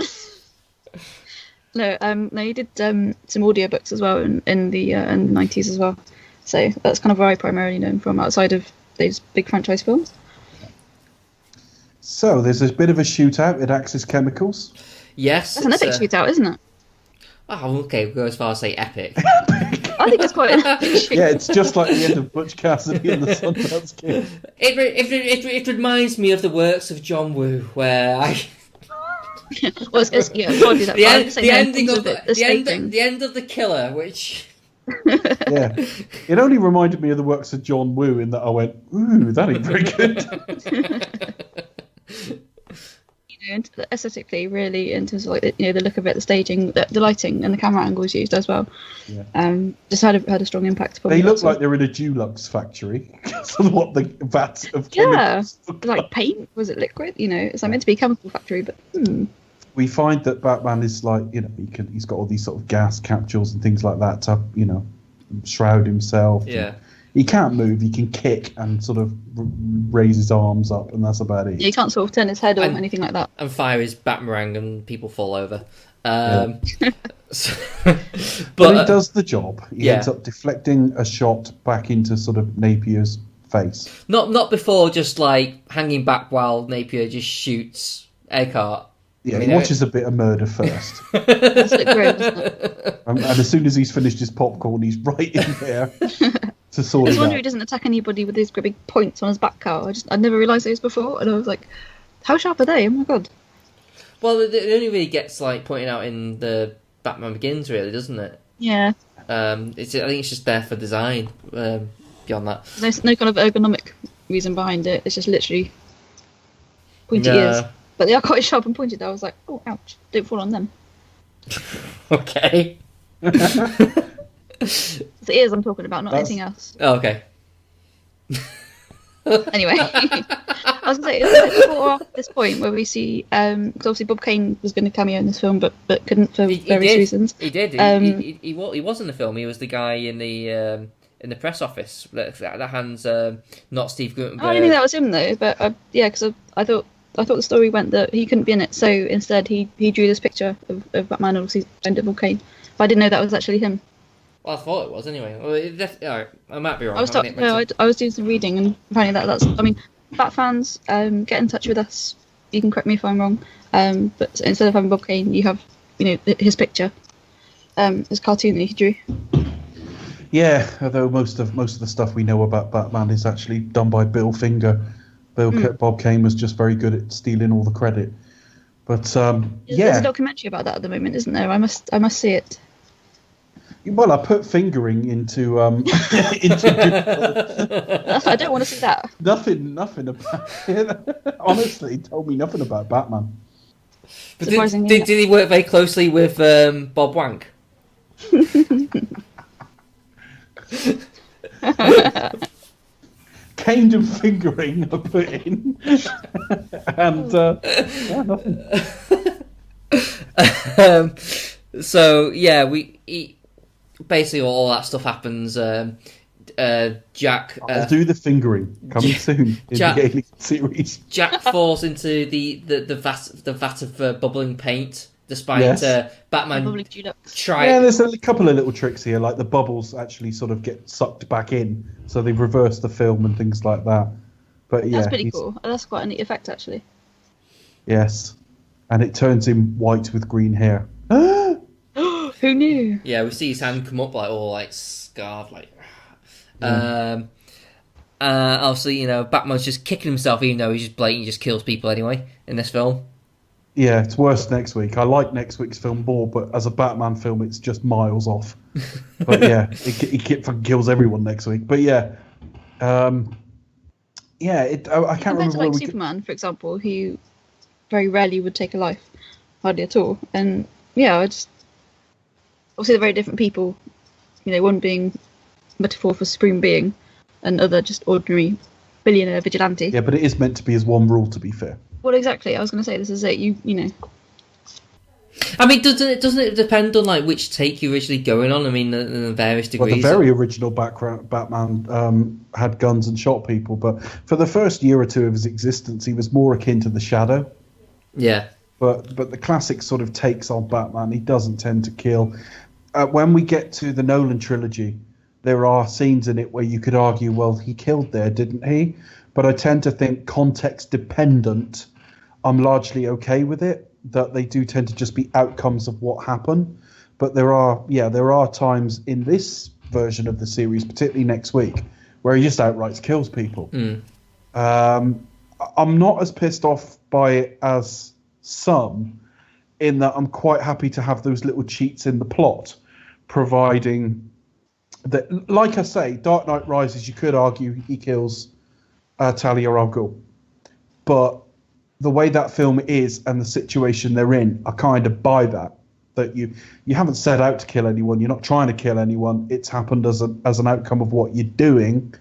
No, he did some audiobooks as well in the 90s as well. So that's kind of where I primarily know him from, outside of those big franchise films. So there's a bit of a shootout at Axis Chemicals. Yes. That's an epic shootout, isn't it? Oh, okay, we'll go as far as say epic. I think it's quite an epic shootout. Yeah, it's just like the end of Butch Cassidy and the Sundance Kid. It reminds me of the works of John Woo, where I... Well, probably that. The end of The Killer, which... Yeah, it only reminded me of the works of John Woo in that I went, ooh, that ain't very good. Aesthetically, really, in terms of like the look of it, the staging, the lighting, and the camera angles used as well. Yeah. Just had a strong impact. They look like they're in a Dulux factory. That's what the vats of chemicals look like paint. Was it liquid? It's like meant to be a chemical factory, but. We find that Batman is like, he's got all these sort of gas capsules and things like that to, shroud himself. Yeah. He can't move. He can kick and sort of raise his arms up, and that's about it. He can't sort of turn his head or anything like that. And fire his bat-meringue and people fall over. But he does the job. He ends up deflecting a shot back into sort of Napier's face. Not before just like hanging back while Napier just shoots Eckhart. Yeah, he watches a bit of murder first. That's a bit grim, isn't it? And as soon as he's finished his popcorn, he's right in there to sort it out. I wonder he doesn't attack anybody with these big points on his back car. I'd never realised those before, and I was like, how sharp are they? Oh my god. Well, it only really gets like pointed out in the Batman Begins, really, doesn't it? Yeah. I think it's just there for design. Beyond that, There's no kind of ergonomic reason behind it. It's just literally pointy ears. But they are quite sharp and pointed. I was like, oh, ouch! Don't fall on them. Okay. It's the ears I'm talking about, not anything else. Oh, okay. Anyway, I was going to say, isn't it before at this point where we see, because obviously Bob Kane was going to cameo in this film, but couldn't for various reasons. He did. He was in the film. He was the guy in the press office that hands not Steve Guttenberg. I didn't think that was him though, but because I thought the story went that he couldn't be in it, so instead he drew this picture of Batman and obviously Bender Bob Kane. But I didn't know that was actually him. Well, I thought it was anyway. Well, I might be wrong. I was doing some reading and apparently that's. I mean, Bat fans, get in touch with us. You can correct me if I'm wrong. But instead of having Bob Kane, you have his picture, his cartoon that he drew. Yeah, although most of the stuff we know about Batman is actually done by Bill Finger. Bob Kane was just very good at stealing all the credit. But there's a documentary about that at the moment, isn't there? I must see it. Well, I put fingering into into. I don't want to see that. Nothing about it. Honestly, he told me nothing about Batman. But did he work very closely with Bob Wank? Caned and fingering I put in. And nothing. So yeah, basically all that stuff happens. Jack. I'll do the fingering coming soon in the Alien series. Jack falls into the vat of bubbling paint. Despite Batman trying. Yeah, there's a couple of little tricks here, like the bubbles actually sort of get sucked back in, so they've reversed the film and things like that. But yeah, that's pretty cool. That's quite a neat effect, actually. Yes, and it turns him white with green hair. Who knew? Yeah, we see his hand come up like all like scarred, like. Obviously, Batman's just kicking himself, even though he just blatantly just kills people anyway in this film. Yeah, it's worse next week. I like next week's film more, but as a Batman film, it's just miles off. But yeah, he fucking kills everyone next week. But yeah, I can't remember. Like Superman, for example, who very rarely would take a life, hardly at all. And yeah, obviously they're very different people. One being metaphor for supreme being, and other just ordinary billionaire vigilante. Yeah, but it is meant to be his one rule, to be fair. Well, exactly. I was going to say this is it. You know. I mean, doesn't it depend on like which take you're originally going on? I mean, the various degrees. Well, the very original Batman had guns and shot people, but for the first year or two of his existence, he was more akin to the Shadow. Yeah. But the classic sort of takes on Batman, he doesn't tend to kill. When we get to the Nolan trilogy, there are scenes in it where you could argue, well, he killed there, didn't he? But I tend to think context dependent, I'm largely okay with it, that they do tend to just be outcomes of what happened. But there are times in this version of the series, particularly next week, where he just outright kills people. I'm not as pissed off by it as some, in that I'm quite happy to have those little cheats in the plot, providing that, like I say, Dark Knight Rises, you could argue he kills Talia al Ghul, but the way that film is and the situation they're in, I kind of buy that. That you haven't set out to kill anyone, you're not trying to kill anyone. It's happened as an outcome of what you're doing.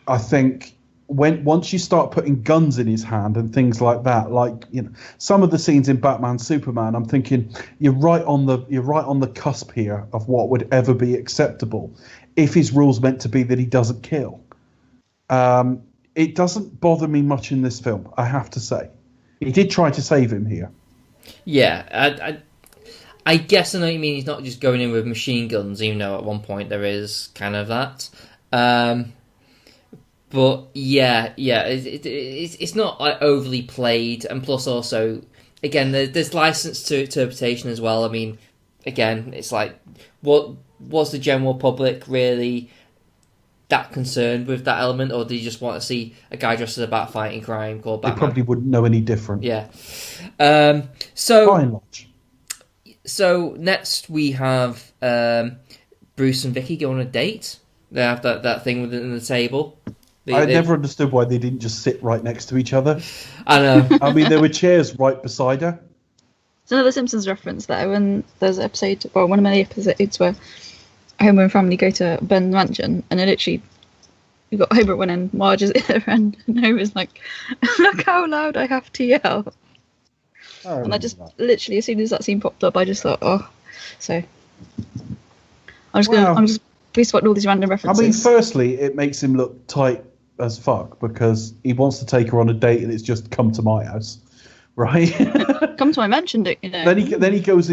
I think once you start putting guns in his hand and things like that, like, you know, some of the scenes in Batman Superman, I'm thinking you're right on the cusp here of what would ever be acceptable if his rule's meant to be that he doesn't kill. It doesn't bother me much in this film, I have to say. He did try to save him here. Yeah, I guess I know what you mean. He's not just going in with machine guns, even though at one point there is kind of that. But yeah, it's not like overly played, and plus also, again, there's license to interpretation as well. I mean, again, it's like, what was the general public really that concerned with that element, or do you just want to see a guy dressed as a bat fighting crime called Batman? They probably wouldn't know any different. Yeah. By and large. So next we have Bruce and Vicky go on a date. They have that thing within the table. I never understood why they didn't just sit right next to each other. I know. I mean, there were chairs right beside her. It's another Simpsons reference there, when there's an episode, or one of many episodes, where Homer and family go to Ben's mansion, and literally you've got Homer at one end, Marge is at the other end, and Homer's like, look how loud I have to yell. And I just, literally, as soon as that scene popped up, I just thought, oh. So, I'm just pleased about all these random references. I mean, firstly, it makes him look tight as fuck, because he wants to take her on a date and it's just come to my house, right? Come to my mansion, you know. Then he goes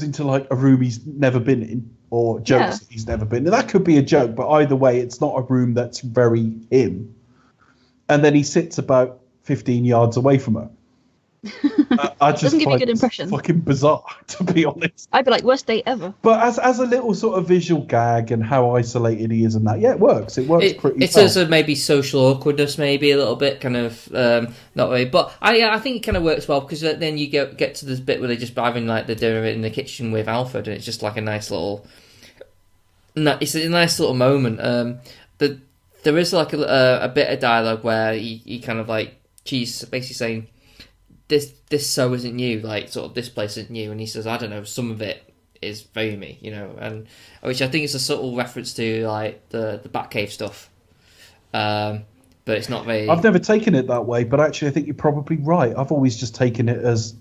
into like a room he's never been in, or jokes that he's never been in. That could be a joke, but either way, it's not a room that's very him. And then he sits about 15 yards away from her. I just doesn't give you a find good it impression. fucking bizarre, to be honest. I'd be like, worst date ever. But as a little sort of visual gag and how isolated he is and that, yeah, it works. It works pretty well. It's also maybe social awkwardness, maybe a little bit, kind of, not really. But I think it kind of works well, because then you get to this bit where they're just having like the dinner in the kitchen with Alfred, and it's just like a nice little... It's a nice little moment. But there is like a bit of dialogue where he kind of like, she's basically saying, this so isn't you, like, sort of, this place isn't you, and he says, I don't know, some of it is very me, you know, and which I think is a subtle reference to like the Batcave stuff, but it's not very... I've never taken it that way, but actually I think you're probably right. I've always just taken it as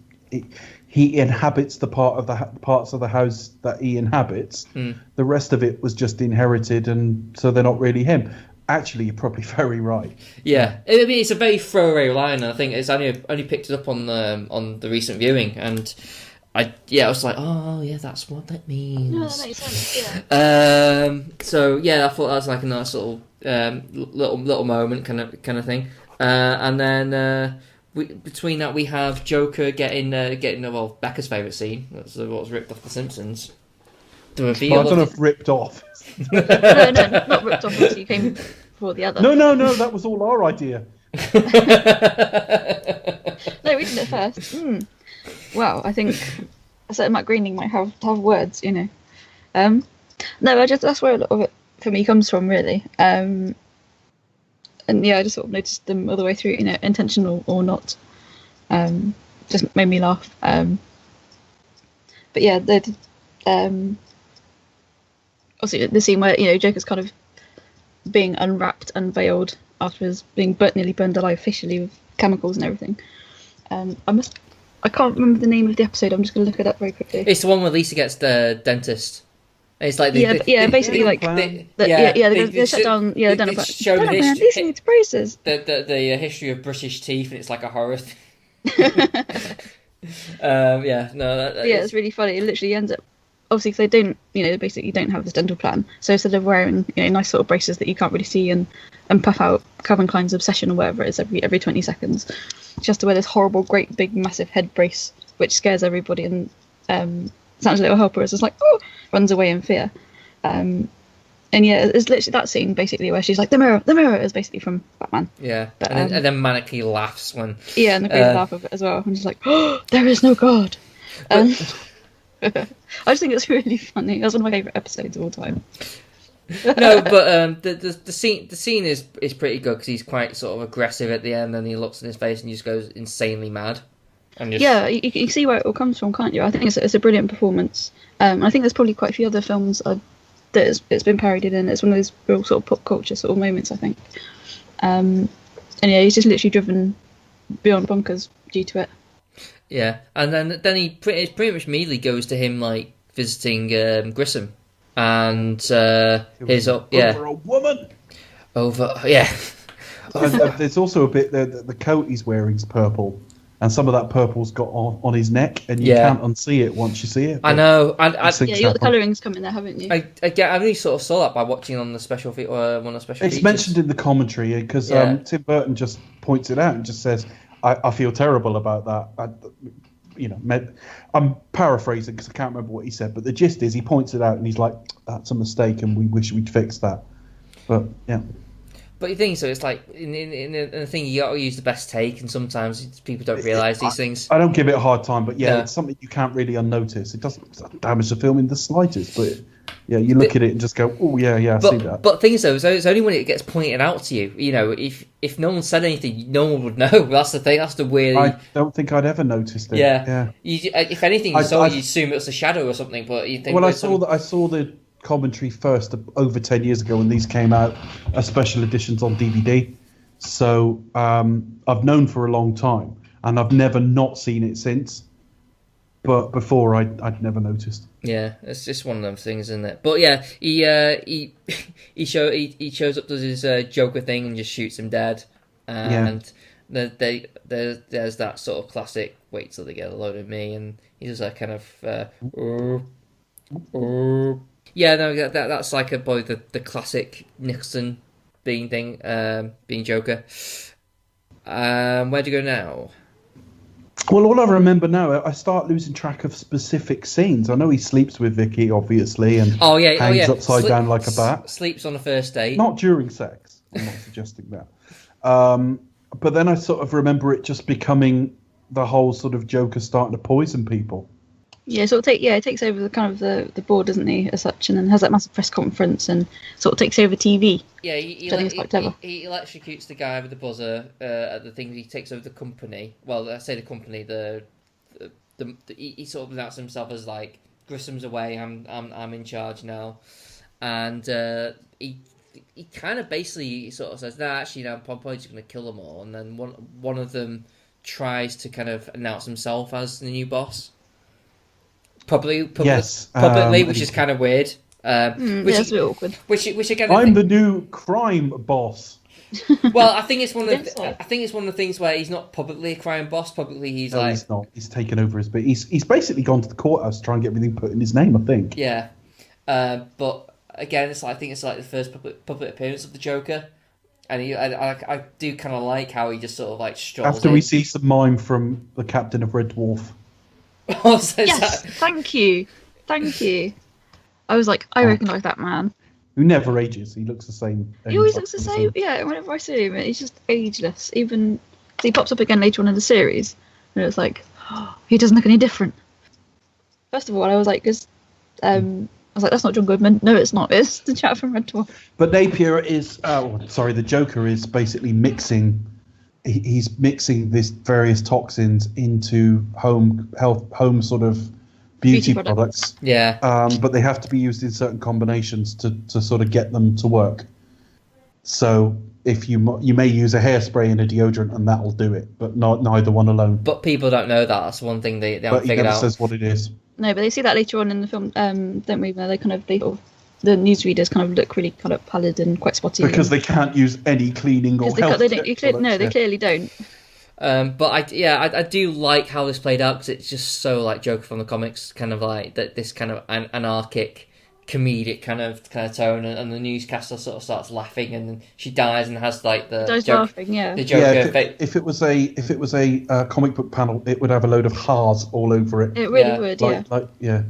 he inhabits the parts of the house that he inhabits. The rest of it was just inherited, and so they're not really him. Actually, you're probably very right. Yeah, I mean, it's a very throwaway line, and I think it's only picked it up on the recent viewing, and I was like, oh yeah, that's what that means. No, that makes sense. Yeah. So yeah, I thought that was like a nice little little moment kind of thing, and then between that we have Joker getting Becca's favourite scene. That's what was ripped off The Simpsons. The reveal. Well, I don't know if ripped off. no, not ripped off. Obviously, you came before the other. No, that was all our idea. No, we did it first. Wow, I think a certain Matt Groening might have words, you know. No, that's where a lot of it for me comes from, really. And yeah, I just sort of noticed them all the way through, you know, intentional or not. Just made me laugh. But yeah, also the scene where, you know, Joker's kind of being unwrapped, unveiled after his being nearly burned alive officially with chemicals and everything. I can't remember the name of the episode. I'm just going to look it up very quickly. It's the one where Lisa gets the dentist. It's like they shut down. Yeah, the dental plan. Lisa needs braces. The history of British teeth, and it's like a horror thing. It's really funny. It literally ends up, obviously, because they don't, you know, they basically don't have this dental plan. So instead of wearing, you know, nice sort of braces that you can't really see and puff out Calvin Klein's Obsession or whatever it is every 20 seconds, she has to wear this horrible, great, big, massive head brace, which scares everybody, and Santa's little helper is just like, oh, runs away in fear. And yeah, it's literally that scene basically where she's like, the mirror is basically from Batman. Yeah, but, and then manically laughs when... Yeah, and the crazy laugh of it as well. I'm just like, oh, there is no God. I just think it's really funny. That's one of my favourite episodes of all time. No, but the scene is pretty good because he's quite sort of aggressive at the end, and he looks in his face and just goes insanely mad. And just... Yeah, you can see where it all comes from, can't you? I think it's a brilliant performance. I think there's probably quite a few other films that it's been parodied in. It's one of those real sort of pop culture sort of moments, I think. And yeah, he's just literally driven beyond bonkers due to it. Yeah, and then he pretty much immediately goes to him like visiting Grissom, and his over a woman. And there's also a bit the coat he's wearing is purple, and some of that purple's got on his neck, and you can't unsee it once you see it. I know. You got the colourings coming there, haven't you? I only sort of saw that by watching on the special one of the special. It's features. mentioned in the commentary because Tim Burton just points it out and just says, "I feel terrible about that." I'm paraphrasing because I can't remember what he said, but the gist is he points it out and he's like, "That's a mistake, and we wish we'd fixed that." But yeah. But you think so? It's like in a thing you got to use the best take, and sometimes people don't realise these things. I don't give it a hard time, but it's something you can't really unnotice. It doesn't damage the film in the slightest, but you look at it and just go, "Oh yeah, I see that." But things though, it's only when it gets pointed out to you. You know, if no one said anything, no one would know. That's the thing. That's the weird. I don't think I'd ever noticed it. Yeah. If anything, you'd assume it was a shadow or something. But you think. Well, I saw the commentary first over 10 years ago when these came out as special editions on DVD. So I've known for a long time, and I've never not seen it since. But before, I'd never noticed. Yeah, it's just one of those things, isn't it? But yeah, he shows up, does his Joker thing, and just shoots him dead. And there's that sort of classic wait till they get a load of me, and he does that kind of. Yeah, no, that's like probably the classic Nicholson being Joker. Where do you go now? Well, all I remember now, I start losing track of specific scenes. I know he sleeps with Vicky, obviously, and hangs upside down like a bat. Sleeps on a first date. Not during sex. I'm not suggesting that. But then I sort of remember it just becoming the whole sort of Joker starting to poison people. Yeah, it takes over the kind of the board, doesn't he, as such, and then has that massive press conference and sort of takes over TV. Yeah, he electrocutes the guy with the buzzer at the thing. He takes over the company. Well, I say the company. He sort of announces himself as like, Grissom's away. I'm in charge now, and he kind of basically sort of says, "No, actually, I'm probably just going to kill them all." And then one of them tries to kind of announce himself as the new boss. Publicly, which is kind of weird. Which is a bit awkward. Which again, I'm the new crime boss. Well, I think it's one of the things where he's not publicly a crime boss. Publicly, he's not. He's taken over his bit. He's basically gone to the courthouse to try and get everything put in his name, I think. Yeah, but again, I think it's like the first public appearance of the Joker, and I do kind of like how he just sort of like strolls after we see some mime from the captain of Red Dwarf. Yes, thank you. I was like, I recognise that man. Who never ages. He looks the same. He always looks the same. Yeah, whenever I see him, he's just ageless. Even he pops up again later on in the series, and it's like, he doesn't look any different. First of all, I was like, that's not John Goodman. No, it's not. It's the chap from Red Dwarf. But Napier is, the Joker is basically mixing. He's mixing these various toxins into home sort of beauty products. Yeah. But they have to be used in certain combinations to sort of get them to work. So if you may use a hairspray and a deodorant, and that'll do it, but neither one alone. But people don't know that. That's one thing they haven't figured out. But he never says what it is. No, but they see that later on in the film, don't we? Where the newsreaders kind of look really kind of pallid and quite spotty. Because they can't use any cleaning or health. They clearly don't. But I do like how this played out, because it's just so like Joker from the comics, kind of like that. This kind of anarchic, comedic kind of tone, and the newscaster sort of starts laughing, and then she dies and has like the laughing, yeah. The Joker. Yeah, if it was a comic book panel, it would have a load of haars all over it. It really would, yeah.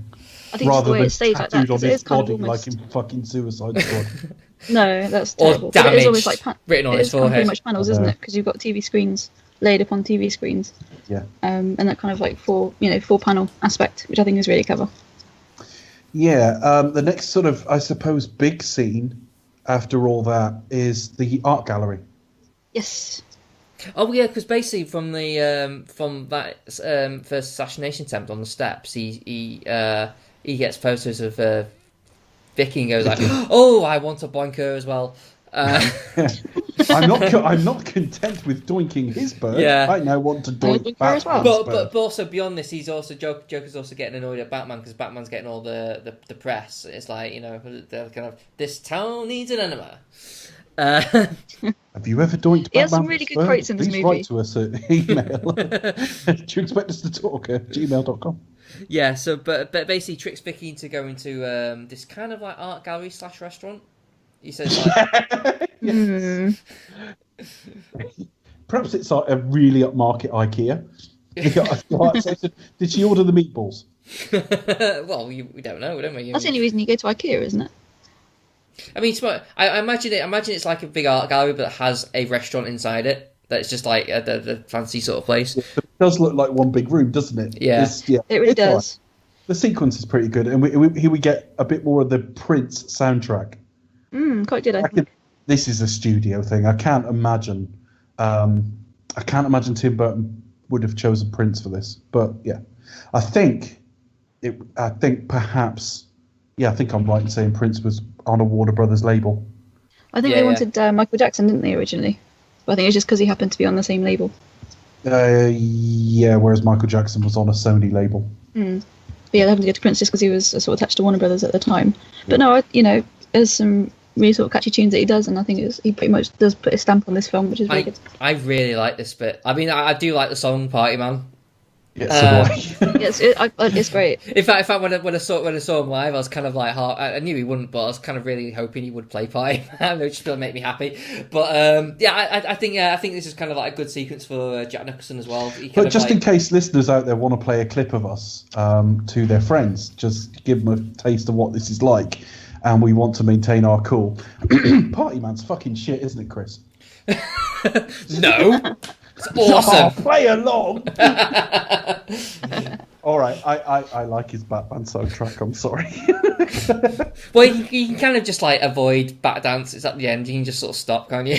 I think rather than tattooed on his body like in fucking Suicide Squad. No, that's terrible. Or damaged, it's always like written on his forehead. Pretty much panels, isn't it? Because you've got TV screens laid upon TV screens. Yeah. And that kind of like four panel aspect, which I think is really clever. Yeah, the next sort of, I suppose, big scene after all that is the art gallery. Yes. Oh yeah, because basically from that first assassination attempt on the steps, he gets photos of Vicky and goes like, "Oh, I want to boink her as well." I'm not content with doinking his bird. Yeah. I now want to doink her as well. But also beyond this, he's also Joker's also getting annoyed at Batman because Batman's getting all the press. It's like, you know, they're kind of, this town needs an enema. Have you ever doinked Batman? He has some really good quotes in this Please movie. write to us at email. Do you expect us to talk at gmail.com? Yeah, so but basically tricks Vicky into going to this kind of like art gallery / restaurant. He says like, Perhaps it's like a really upmarket IKEA. Did she order the meatballs? well, we don't know, don't we? That's the only reason you go to IKEA, isn't it? I mean, I imagine it's like a big art gallery, but it has a restaurant inside it. That's just like the fancy sort of place. Yeah, it does look like one big room, doesn't it? Yeah, it really does. Right. The sequence is pretty good, and here we get a bit more of the Prince soundtrack. Quite good, I think. This is a studio thing. I can't imagine Tim Burton would have chosen Prince for this, but yeah, I think perhaps. Yeah, I think I'm right in saying Prince was on a Warner Brothers label. I think they wanted Michael Jackson, didn't they, originally? But I think it was just because he happened to be on the same label. Yeah, whereas Michael Jackson was on a Sony label. But yeah, they happened to go to Prince just because he was sort of attached to Warner Brothers at the time. But no, there's some really sort of catchy tunes that he does, and I think he pretty much does put his stamp on this film, which is really good. I really like this bit. I mean, I do like the song "Party Man." Yes, Yes, it's great. In fact, when I saw him live, I was kind of like, I knew he wouldn't, but I was kind of really hoping he would play Party Man. It would just make me happy. But I think this is kind of like a good sequence for Jack Nicholson as well. But just in case listeners out there want to play a clip of us to their friends, just give them a taste of what this is like, and we want to maintain our cool. Party Man's fucking shit, isn't it, Chris? No. It's awesome. Oh, play along. All right, I like his Batman soundtrack. I'm sorry. Well, you can kind of just like avoid bat dances at the end. You can just sort of stop, can't you?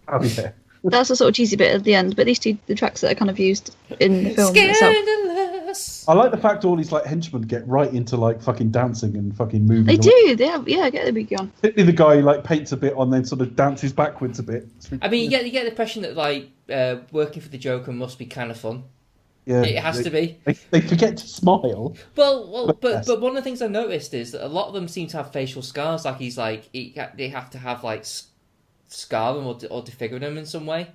Oh yeah. That's a sort of cheesy bit at the end, but these two, the tracks that are kind of used in the film itself. Scandalous. I like the fact all these like henchmen get right into like fucking dancing and fucking moving. They do. They have, get the big on. Particularly the guy who like paints a bit on, then sort of dances backwards a bit. I mean, you get the impression that like working for the Joker must be kind of fun. Yeah, It has to be. They forget to smile. But one of the things I noticed is that a lot of them seem to have facial scars. Like they have to have like scar them or disfigure them in some way.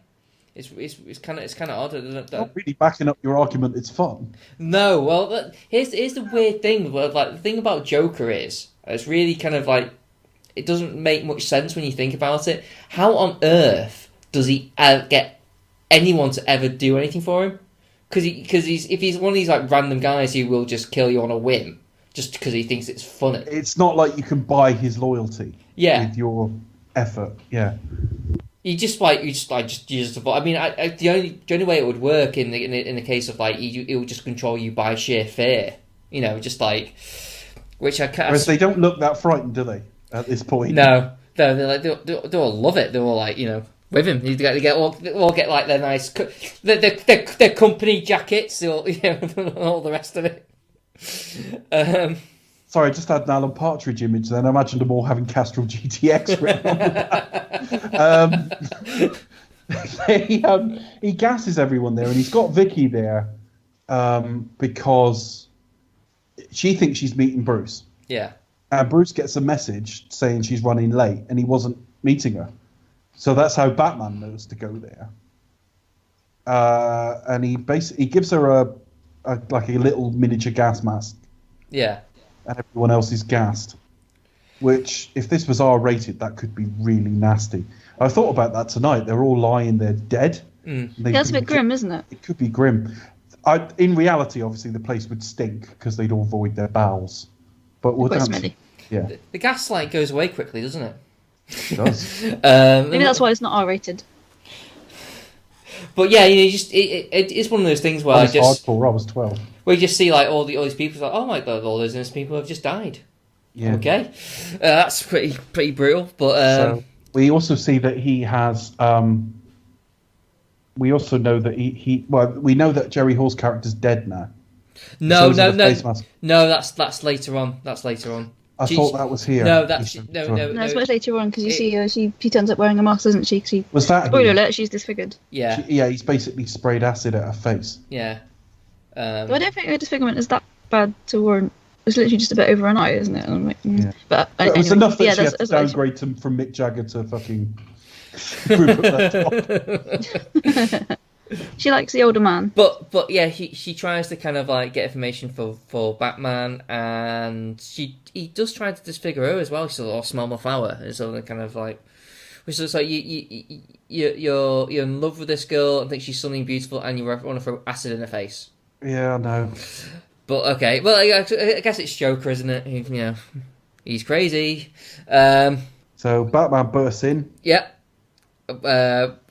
It's kind of odd. Not really backing up your argument. It's fun. No, well, here's the weird thing. Well, like the thing about Joker is it's really kind of like it doesn't make much sense when you think about it. How on earth does he get anyone to ever do anything for him? Because if he's one of these like random guys who will just kill you on a whim just because he thinks it's funny. It's not like you can buy his loyalty. Yeah. With your effort. Yeah. You just. I mean, the only way it would work in the case of like it would just control you by sheer fear. You know, just like which I can't. Whereas they don't look that frightened, do they? At this point. No, they all love it. They're all like, you know, with him. They all get like their nice their company jackets. All, you know, all the rest of it. Sorry, I just had an Alan Partridge image then. I imagined them all having Castrol GTX written on the back. He gasses everyone there, and he's got Vicky there because she thinks she's meeting Bruce. Yeah. And Bruce gets a message saying she's running late, and he wasn't meeting her. So that's how Batman knows to go there. And he gives her a little miniature gas mask. Yeah. And everyone else is gassed. Which, if this was R-rated, that could be really nasty. I thought about that tonight. They're all lying there dead. That's a bit grim, isn't it? It could be grim. In reality, obviously, the place would stink because they'd all void their bowels. But we'll yeah. The gaslight goes away quickly, doesn't it? It does. Maybe that's why it's not R-rated. But yeah, it's one of those things where I was hardcore. I was 12. We just see like all these people like, oh my god, all those innocent people have just died. Yeah. Okay, that's pretty brutal. But so we also see that he has. We also know that we know that Jerry Hall's character's dead now. No, that's later on. I thought that was here. No, that's no. That's much later on because you see she turns up wearing a mask, doesn't she? Was that spoiler alert? She's disfigured. Yeah. He's basically sprayed acid at her face. Yeah. I don't think her disfigurement is that bad to warrant. It's literally just a bit over an eye, isn't it? I'm like, Yeah. But it was enough that she had to downgrade from Mick Jagger to fucking Rupert Murdoch. She likes the older man. But yeah, she tries to kind of like get information for Batman, and he does try to disfigure her as well. She's a smell my flower, and so kind of like, which is like you're in love with this girl and think she's something beautiful, and you want to throw acid in her face. Yeah, I know. But okay, well I guess it's Joker, isn't it? He's crazy. So Batman bursts in. Yeah.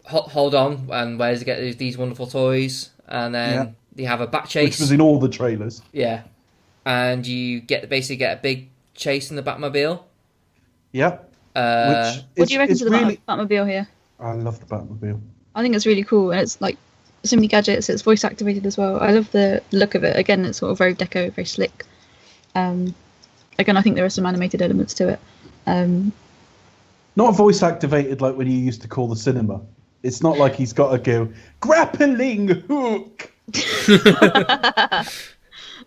Hold on, and where does he get these wonderful toys? And then you have a bat chase, which was in all the trailers. Yeah, and you basically get a big chase in the Batmobile. Yeah. What do you reckon to the Batmobile here? I love the Batmobile. I think it's really cool, and it's like so many gadgets. It's voice activated as well. I love the look of it. Again, it's sort of very deco, very slick. Again, I think there are some animated elements to it. Not voice activated like when you used to call the cinema. It's not like he's got to go grappling hook.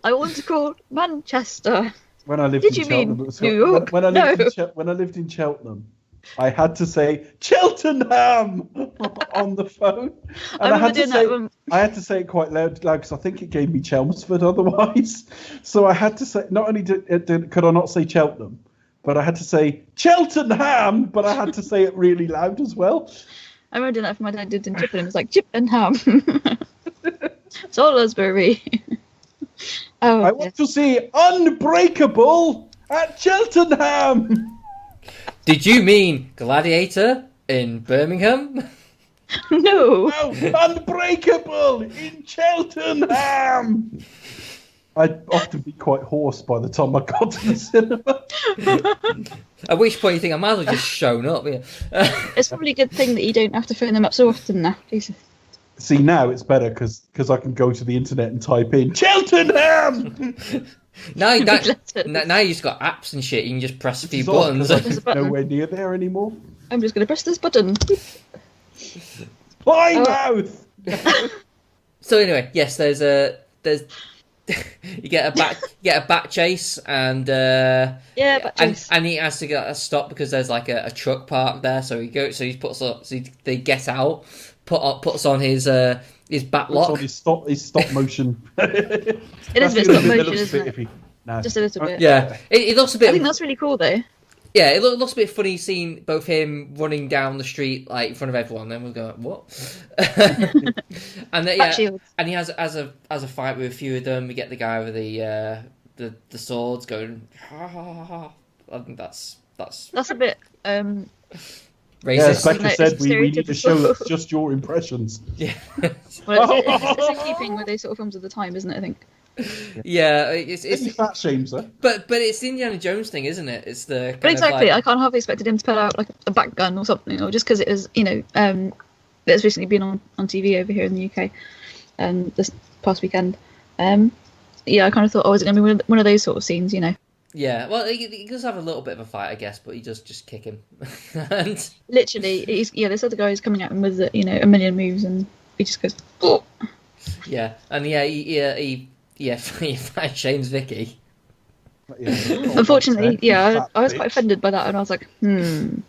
I want to call Manchester. When I lived in Cheltenham, New York? when I lived in Cheltenham, I had to say Cheltenham on the phone, and I had to say it quite loud because I think it gave me Chelmsford otherwise. So I had to say, not only could I not say Cheltenham, but I had to say Cheltenham, but I had to say it really loud as well. I remember doing that for my dad did in Chippenham. It's like Chippenham. Salisbury. I want to see Unbreakable at Cheltenham. Did you mean Gladiator in Birmingham? No. Unbreakable in Cheltenham. I'd often be quite hoarse by the time I got to the cinema. At which point you think I might as well just shown up. Yeah. It's probably a good thing that you don't have to phone them up so often now. Jesus. See, now it's better because I can go to the internet and type in Cheltenham. now you just got apps and shit. You can just press a few buttons. Nowhere near there anymore. I'm just going to press this button. Mouth. So anyway, yes, there's you get a bat chase, and bat chase. And he has to get a stop because there's like a truck parked there. So they get out, puts on his bat lock. It's on his stop motion. It is a bit stop motion, isn't it? Just a little bit. Yeah, it looks a bit. I think that's really cool though. Yeah, it looks a bit funny seeing both him running down the street like in front of everyone. Then we'll go, what? And then, and he has a fight with a few of them. We get the guy with the swords going. Ha, ha, ha, ha. I think that's a bit racist. Yes, Becca said we need to show that's just your impressions. Yeah. Well, it's in keeping with those sort of films of the time, isn't it? I think. Yeah, it's fat shames her. But it's the Indiana Jones thing, isn't it? It's the but exactly. I can't have expected him to pull out like a back gun or something, or just because it was it's recently been on TV over here in the UK, this past weekend. I kind of thought, is it going to be one of those sort of scenes, Yeah, well, he does have a little bit of a fight, I guess, but he does just kick him. And literally, this other guy is coming at him with a million moves, and he just goes. Oh. Yeah, and he fat shames Vicky. Unfortunately, I was quite offended by that, and I was like, you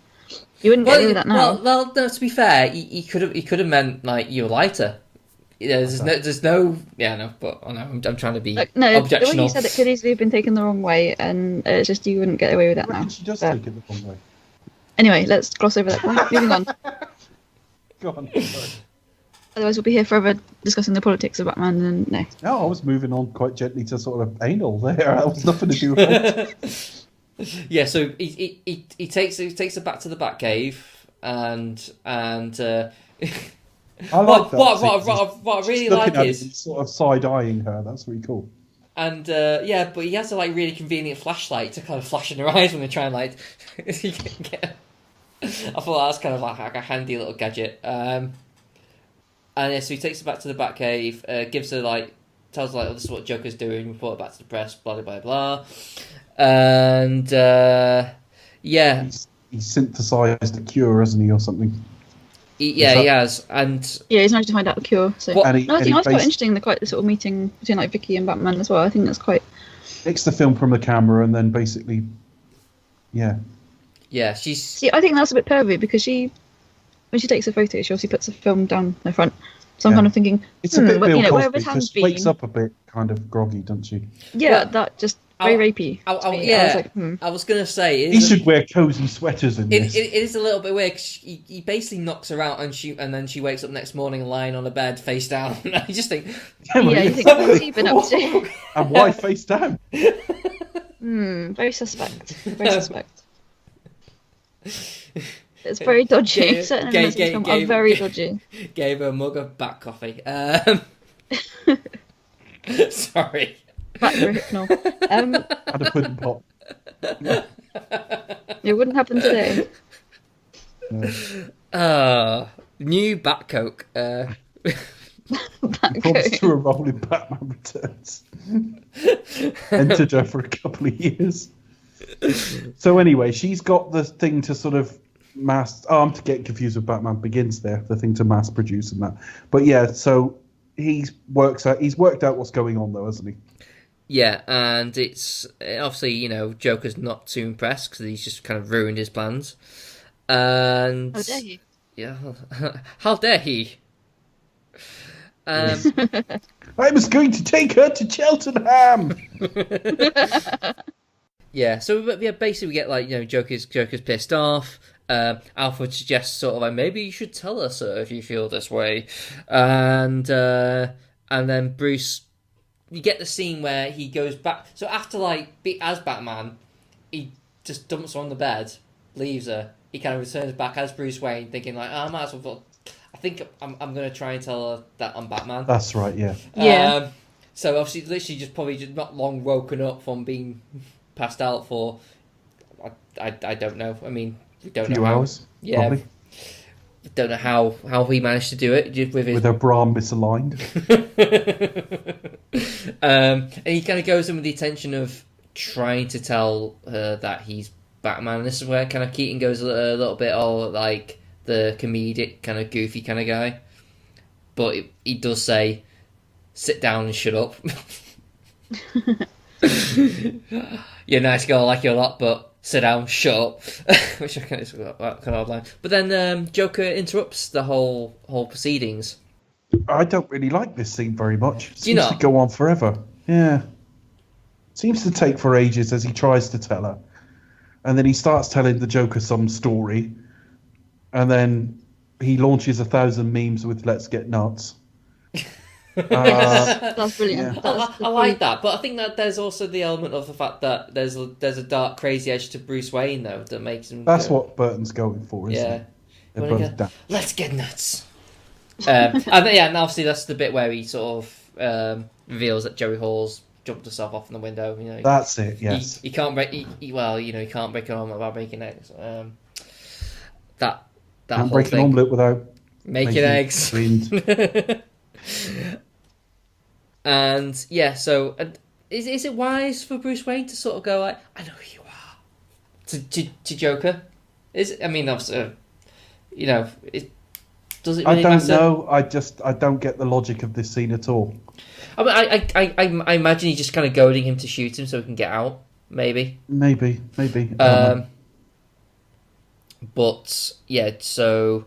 wouldn't get away with that now. Well, no, to be fair, he could have meant like you were lighter. There's no, but I know I'm trying to be objectionable. The way you said it could easily have been taken the wrong way, and it's just you wouldn't get away with that now. She does take it the wrong way. Anyway, let's gloss over that point. Moving on. Go on. Sorry. Otherwise, we'll be here forever discussing the politics of Batman, and no. No, I was moving on quite gently to sort of anal there. That was nothing to do with it. Yeah, so he takes her back to the Batcave, and I like that. What I really Just looking like at is it, he's sort of side-eyeing her. That's really cool. And but he has a like really convenient flashlight to kind of flash in her eyes when they try and like. Get... I thought that was kind of like a handy little gadget. And yeah, so he takes her back to the Batcave, gives her like, tells her like, oh, this is what Joker's doing, report it back to the press, blah blah blah, and yeah, he's synthesized a cure, hasn't he, or something? He has, and yeah, he's managed to find out the cure. So What- I think that's quite interesting. The sort of meeting between like Vicky and Batman as well. I think that's quite. Takes the film from the camera and then basically, yeah. yeah, she's See, I think that's a bit pervy because when she takes a photo, she obviously puts the film down the front. So I'm kind of thinking, It's a bit Bill where have Cosby his hands because been? wakes up a bit kind of groggy, doesn't she? Yeah, Well, that just very rapey. to me. I was like, I was gonna say it He is should wear cozy sweaters in It this. is a little bit weird because he basically knocks her out and then she wakes up next morning lying on a bed face down. I just think, Yeah, you think, what's he been up to? And why face down? Very suspect. Very suspect. It's very dodgy. Certain elements of the film are very dodgy. Gave her a mug of bat coffee. Sorry. Back for a hypnol. Had a pudding pop. It wouldn't happen today. New Bat Coke. Promised to a role in Batman Returns. Entered her for a couple of years. So anyway, she's got the thing to sort of mass. Oh, I'm getting confused with Batman Begins there. The thing to mass produce and that. But yeah, so he's worked out what's going on though, hasn't he? Yeah, and it's obviously, Joker's not too impressed because he's just kind of ruined his plans. And How dare he? Yeah, how dare he? I was going to take her to Cheltenham. Yeah, so basically we get like Joker's pissed off. Alfred suggests sort of like maybe you should tell us if you feel this way, and then Bruce. You get the scene where he goes back. So after as Batman, he just dumps her on the bed, leaves her. He kind of returns back as Bruce Wayne, thinking like, I might as well. I think I'm going to try and tell her that I'm Batman. That's right, yeah. Yeah. So obviously, literally, probably just not long woken up from being passed out for. I don't know. I mean, we don't know. Few hours. Yeah. Probably. Don't know how he managed to do it with her bra misaligned. And he kind of goes in with the intention of trying to tell her that he's Batman. This is where kind of Keaton goes a little bit all like the comedic kind of goofy kind of guy, but he does say, "Sit down and shut up." You're a nice girl, I like you a lot, but sit down, shut up. Which I kind of odd line. But then Joker interrupts the whole proceedings. I don't really like this scene very much. It Do you seems not? to go on forever. Yeah. Seems to take for ages as he tries to tell her. And then he starts telling the Joker some story. And then he launches 1,000 memes with "Let's get nuts." That's brilliant. Yeah. That's I like that, but I think that there's also the element of the fact that there's a dark, crazy edge to Bruce Wayne, though, that makes him... That's what Burton's going for, isn't Yeah. it? They're both down. Let's get nuts. And obviously that's the bit where he sort of reveals that Jerry Hall's jumped herself off in the window. That's it, yes. He can't break... he can't break an omelet without breaking eggs. That Can't whole break thing. an omelette without Making eggs. And yeah, so is it wise for Bruce Wayne to sort of go like, "I know who you are," to Joker? Obviously, does it really I don't matter? know. I don't get the logic of this scene at all. I imagine he's just kind of goading him to shoot him so he can get out. Maybe. Maybe. But yeah, so.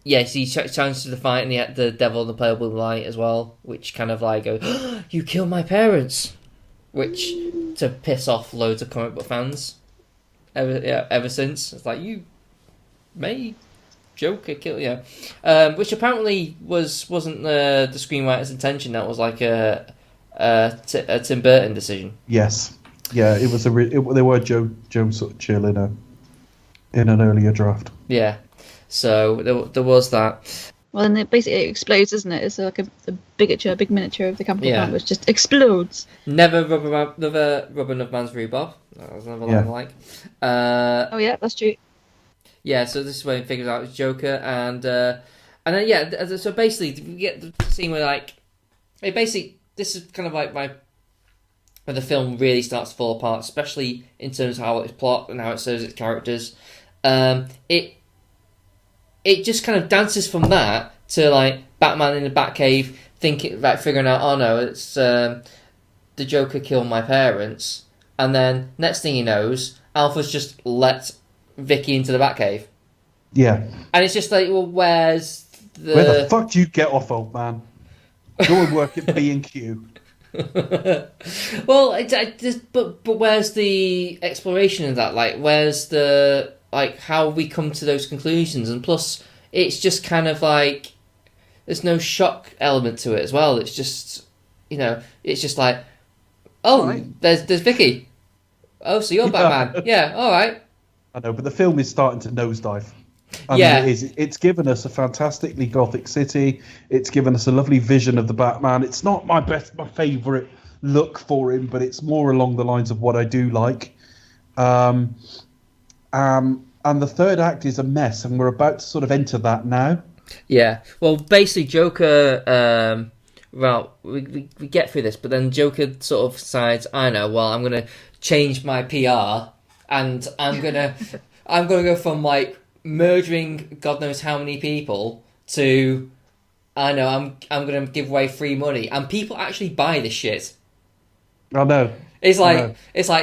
Yes, he challenges to the fight, and the devil and the playable light as well, which kind of like goes, "Oh, you killed my parents," which to piss off loads of comic book fans. Ever since it's like, you made Joker kill you, which apparently wasn't the screenwriter's intention. That was like a Tim Burton decision. Yes, yeah, it was they were Joe sort of chill in an earlier draft. Yeah. So there was that. Well, then it basically explodes, isn't it? It's like a big miniature of the Capital Yeah. Plant, which just explodes. Never rub enough man's rhubarb. That was another line I like. Oh yeah, that's true. Yeah, so this is when he figures out it's Joker, and then so basically we get the scene where like this is kind of like where the film really starts to fall apart, especially in terms of how it's plot and how it serves its characters. It just kind of dances from that to like Batman in the Batcave figuring out, oh no, it's the Joker killed my parents, and then next thing he knows, Alpha's just let Vicky into the Batcave. Yeah. And it's just like, well, where the fuck do you get off, old man? Go and work at B&Q. Well, but where's the exploration of that? Like, where's the how we come to those conclusions? And plus, it's just kind of like there's no shock element to it as well. It's just it's just like, oh, right. there's Vicky. Oh, so you're Batman? Yeah, all right. I know, but the film is starting to nosedive. I mean, it is. It's given us a fantastically gothic city. It's given us a lovely vision of the Batman. It's not my favourite look for him, but it's more along the lines of what I do like. And the third act is a mess, and we're about to sort of enter that now. Yeah. Well, basically, Joker. We get through this, but then Joker sort of decides, I know. Well, I'm going to change my PR, and I'm gonna go from like murdering God knows how many people to, I know, I'm gonna give away free money, and people actually buy this shit. I know. It's like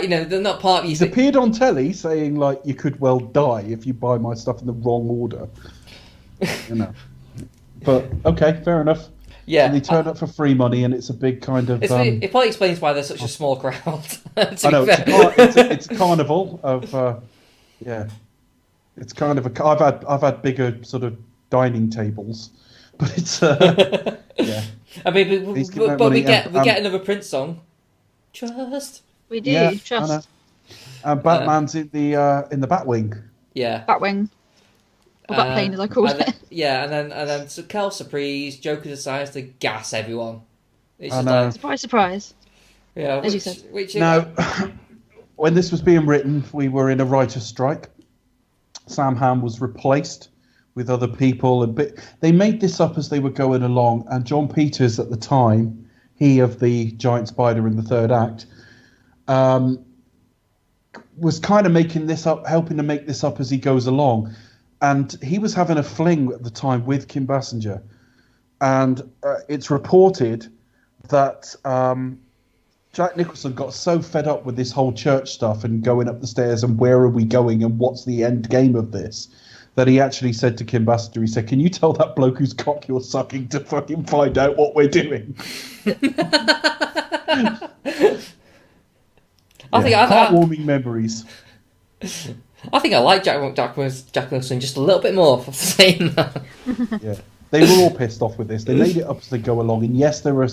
they're not part of you. He's appeared on telly saying like you could well die if you buy my stuff in the wrong order. But okay, fair enough. Yeah, and they turn up for free money, and it's a big kind of. It probably explains why there's such a small crowd. I know it's a carnival of, It's kind of I've had bigger sort of dining tables, but it's yeah. I mean, but we get another Prince song. Trust. We do trust. And Batman's in the Batwing. Yeah. Batwing. Or Batplane, as I call it. Yeah, and then so Kel surprise, Joker decides to gas everyone. It's just like, surprise, surprise. Yeah, as you said. Now, when this was being written, we were in a writer's strike. Sam Hamm was replaced with other people, but they made this up as they were going along. And John Peters, at the time, he of the giant spider in the third act, was kind of making this up, helping to make this up as he goes along. And he was having a fling at the time with Kim Basinger. And it's reported that Jack Nicholson got so fed up with this whole church stuff and going up the stairs and where are we going and what's the end game of this, that he actually said to Kim Basinger, he said, can you tell that bloke whose cock you're sucking to fucking find out what we're doing? Heartwarming memories. I think I like Jack Nicholson just a little bit more for saying that. Yeah, they were all pissed off with this. They made it up as they go along, and yes, there are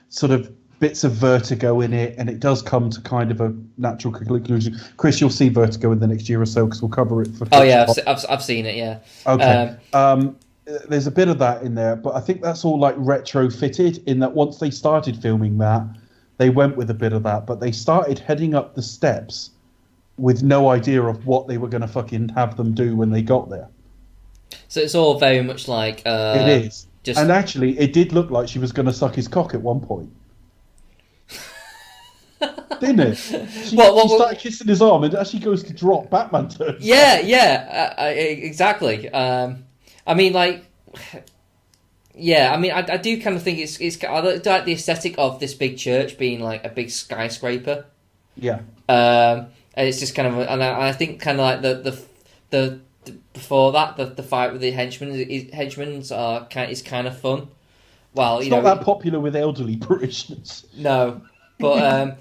sort of bits of Vertigo in it, and it does come to kind of a natural conclusion. Chris, you'll see Vertigo in the next year or so because we'll cover it for. Oh yeah, I've seen it. Yeah. Okay. There's a bit of that in there, but I think that's all like retrofitted. In that once they started filming that, they went with a bit of that, but they started heading up the steps with no idea of what they were going to fucking have them do when they got there. So it's all very much like... it is. And actually, it did look like she was going to suck his cock at one point. Didn't it? She started kissing his arm, and as she goes to drop, Batman turns. Yeah, exactly. I mean, like... Yeah, I mean, I do kind of think it's I like the aesthetic of this big church being like a big skyscraper. Yeah. And it's just kind of, and I think kind of like the before that the fight with the henchmen is kind of fun. Well, it's not that popular with elderly parishioners. No, but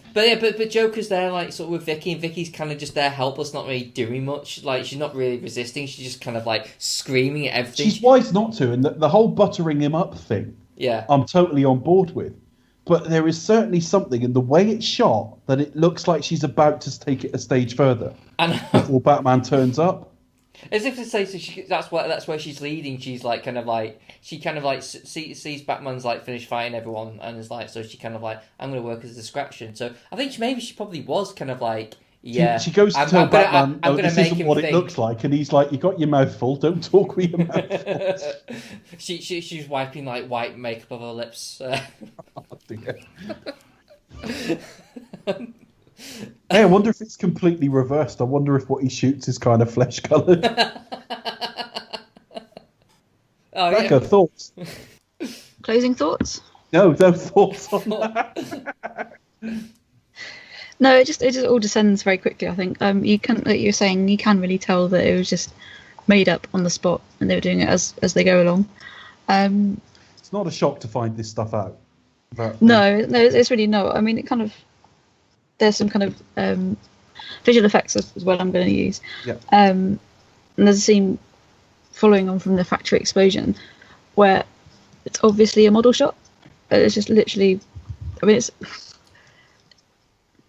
Joker's there like sort of with Vicky, and Vicky's kind of just there helpless, not really doing much. Like she's not really resisting. She's just kind of like screaming at everything. She's wise not to, and the whole buttering him up thing. Yeah, I'm totally on board with. But there is certainly something in the way it's shot that it looks like she's about to take it a stage further before Batman turns up. As if to say, that's where she's leading. She's like sees Batman's like finished fighting everyone, and is like, so she kind of like, I'm going to work as a distraction. So I think she probably was kind of like, yeah. She goes to tell Batman, I'm gonna this make isn't him what think. it looks like, and he's like, you got your mouth full. Don't talk with your mouth full. She's wiping like white makeup off her lips. Oh, dear. Hey, I wonder if it's completely reversed. I wonder if what he shoots is kind of flesh coloured. Becca, thoughts? Closing thoughts? No thoughts on that. No, it just all descends very quickly. I think you can, like you're saying, you can really tell that it was just made up on the spot, and they were doing it as they go along. It's not a shock to find this stuff out. But, no, it's really not. I mean, it kind of, there's some kind of visual effects as well I'm going to use. Yeah. And there's a scene following on from the factory explosion where it's obviously a model shot. It's just literally, I mean,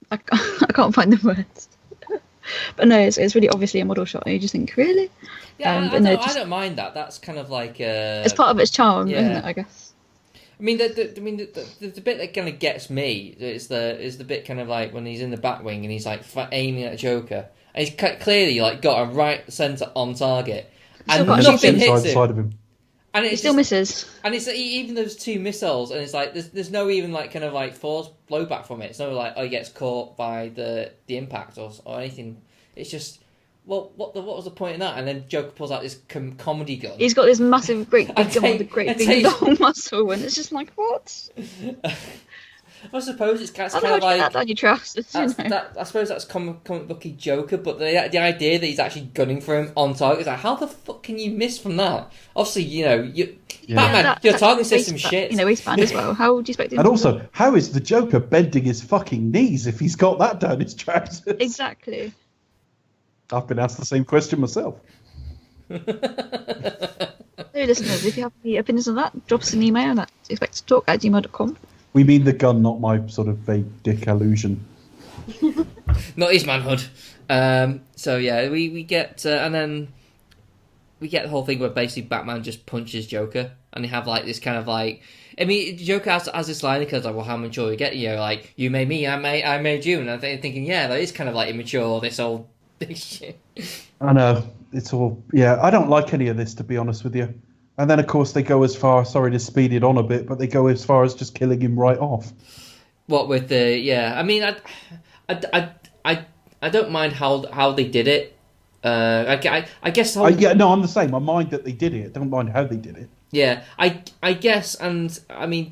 I can't find the words. But no, it's really obviously a model shot, and you just think, really? Yeah, I don't mind that. That's kind of like it's part of its charm, isn't it? I guess. I mean, the bit that kind of gets me is the bit kind of like when he's in the Batwing and he's like aiming at Joker, and he's clearly like got a right centre on target, and nothing hits him. Side of him. And he still misses. And it's even those two missiles, and it's like there's no even like kind of like force blowback from it. It's no like he gets caught by the impact or anything. It's just, well, what was the point in that? And then Joker pulls out this comedy gun. He's got this massive, great big gun with a great big long muscle, and it's just like, what? I suppose it's kind of like that down your trousers. I suppose that's comic booky Joker, but the idea that he's actually gunning for him on target is like, how the fuck can you miss from that? Obviously, Batman, your target system shit. Waistband as well. How would you expect him? And also, how is the Joker bending his fucking knees if he's got that down his trousers? Exactly. I've been asked the same question myself. Hey listeners, if you have any opinions on that, drop us an email at expecttotalk@gmail.com. We mean the gun, not my sort of vague dick allusion. Not his manhood. So yeah, we get and then we get the whole thing where basically Batman just punches Joker, and they have like this kind of like, I mean, Joker has this line because like, well, how mature you get? Like, you made me, I made you, and I'm thinking, yeah, that is kind of like immature. This old shit. I know, it's all, yeah, I don't like any of this, to be honest with you. And then, of course, they go as far, sorry to speed it on a bit, but they go as far as just killing him right off. What with the, yeah, I mean, I don't mind how they did it. I guess how... yeah, no, I'm the same. I mind that they did it. I don't mind how they did it. Yeah, I guess, and I mean,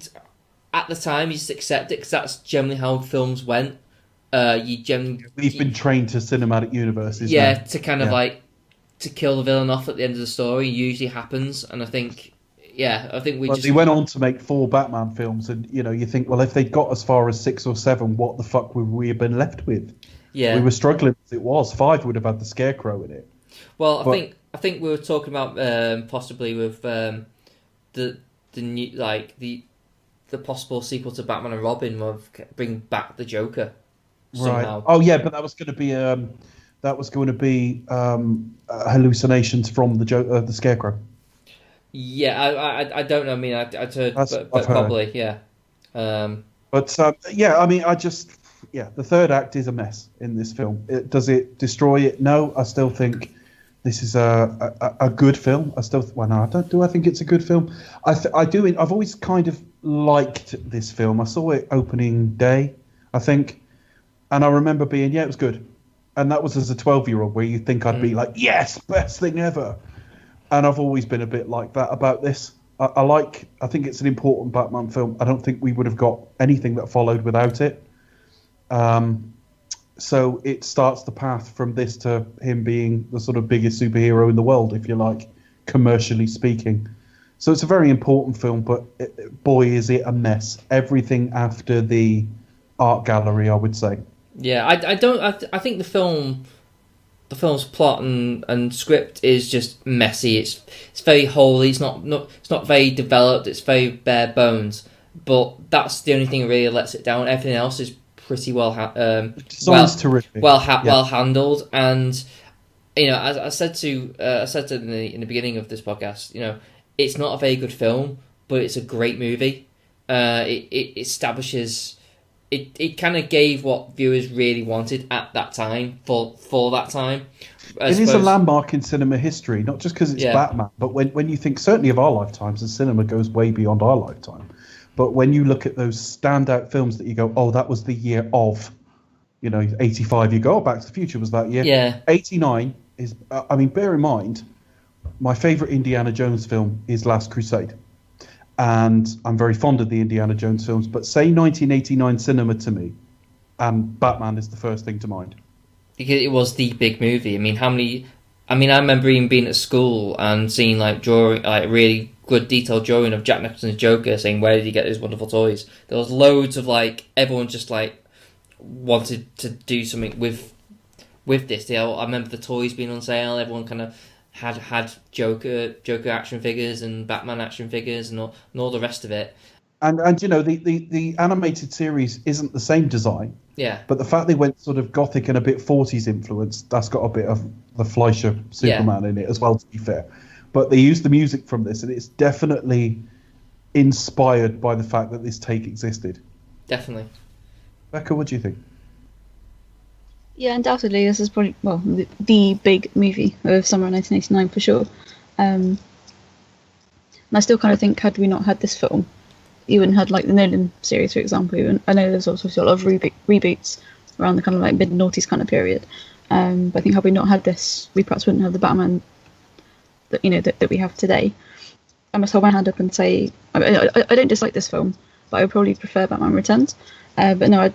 at the time, you just accept it, because that's generally how films went. We've been trained to cinematic universes. Yeah, now. to kind of like to kill the villain off at the end of the story usually happens, and I think they went on to make 4 Batman films, and you think, well, if they'd got as far as 6 or 7, what the fuck would we have been left with? Yeah, we were struggling as it was. 5 would have had the Scarecrow in it. Well, I think we were talking about possibly with the new, like the possible sequel to Batman and Robin of bring back the Joker. Somehow. Right. Oh yeah, but that was going to be hallucinations from the Scarecrow. Yeah, I don't know. I mean, I'd heard, but I've probably heard. Yeah. Yeah, I mean, the third act is a mess in this film. Does it destroy it? No, I still think this is a good film. I don't. Do I think it's a good film? I do. I've always kind of liked this film. I saw it opening day, I think. And I remember being, it was good. And that was as a 12-year-old, where you think I'd be like, yes, best thing ever. And I've always been a bit like that about this. I think it's an important Batman film. I don't think we would have got anything that followed without it. So it starts the path from this to him being the sort of biggest superhero in the world, if you like, commercially speaking. So it's a very important film, but boy, is it a mess. Everything after the art gallery, I would say. Yeah, I think the film's plot and script is just messy. It's very holey. It's not very developed. It's very bare bones. But that's the only thing that really lets it down. Everything else is pretty well design's terrific. Well handled. And as I said in the beginning of this podcast, it's not a very good film, but it's a great movie. It establishes, it kind of gave what viewers really wanted at that time for that time. It is a landmark in cinema history, not just because it's Batman, but when you think certainly of our lifetimes, and cinema goes way beyond our lifetime. But when you look at those standout films that you go, oh, that was the year of, 85, you go, oh, Back to the Future was that year. Yeah. 89 is, bear in mind, my favourite Indiana Jones film is Last Crusade. And I'm very fond of the Indiana Jones films, but say 1989 cinema to me, and Batman is the first thing to mind. It was the big movie. I remember even being at school and seeing really good detailed drawing of Jack Nicholson's Joker, saying where did he get those wonderful toys. There was loads of everyone just wanted to do something with this. I remember the toys being on sale. Everyone kind of had Joker action figures and Batman action figures and all the rest of it. And the animated series isn't the same design. Yeah. But the fact they went sort of gothic and a bit 40s influence, that's got a bit of the Fleischer Superman in it as well, to be fair. But they used the music from this, and it's definitely inspired by the fact that this take existed. Definitely. Becca, what do you think? Yeah, undoubtedly, this is probably the big movie of summer 1989 for sure. And I still kind of think, had we not had this film, you wouldn't have the Nolan series, for example. I know there's also a lot of reboots around the kind of mid-noughties kind of period. But I think had we not had this, we perhaps wouldn't have the Batman that we have today. I must hold my hand up and say I don't dislike this film, but I would probably prefer Batman Returns. But no, I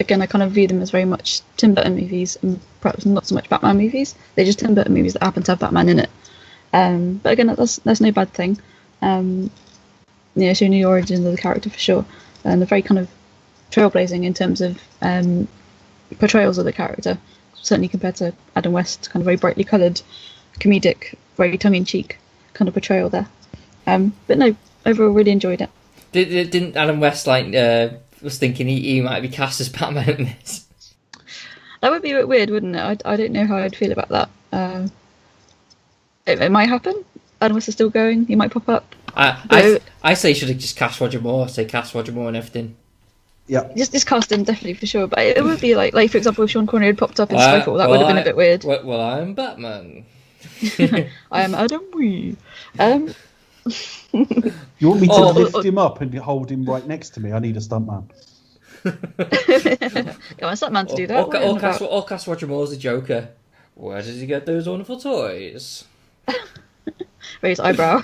kind of view them as very much Tim Burton movies and perhaps not so much Batman movies. They're just Tim Burton movies that happen to have Batman in it. But again, that's no bad thing. Showing the origins of the character for sure, and they're very kind of trailblazing in terms of portrayals of the character. Certainly compared to Adam West's kind of very brightly coloured, comedic, very tongue-in-cheek kind of portrayal there. But no, overall, really enjoyed it. Didn't Adam West was thinking he might be cast as Batman in this? That would be a bit weird, wouldn't it? I don't know how I'd feel about that. It might happen. Adam West is still going. He might pop up. I say you should have just cast Roger Moore. Say cast Roger Moore and everything. Yeah. Just cast him definitely for sure. But it would be like for example, if Sean Connery had popped up in Skyfall, that would have been a bit weird. Well, I'm Batman. I am Adam Wee. You want me to lift him up and hold him right next to me? I need a stuntman. Come on, stuntman to do that. Or cast Roger Moore as the Joker. Where does he get those wonderful toys? Raise eyebrow.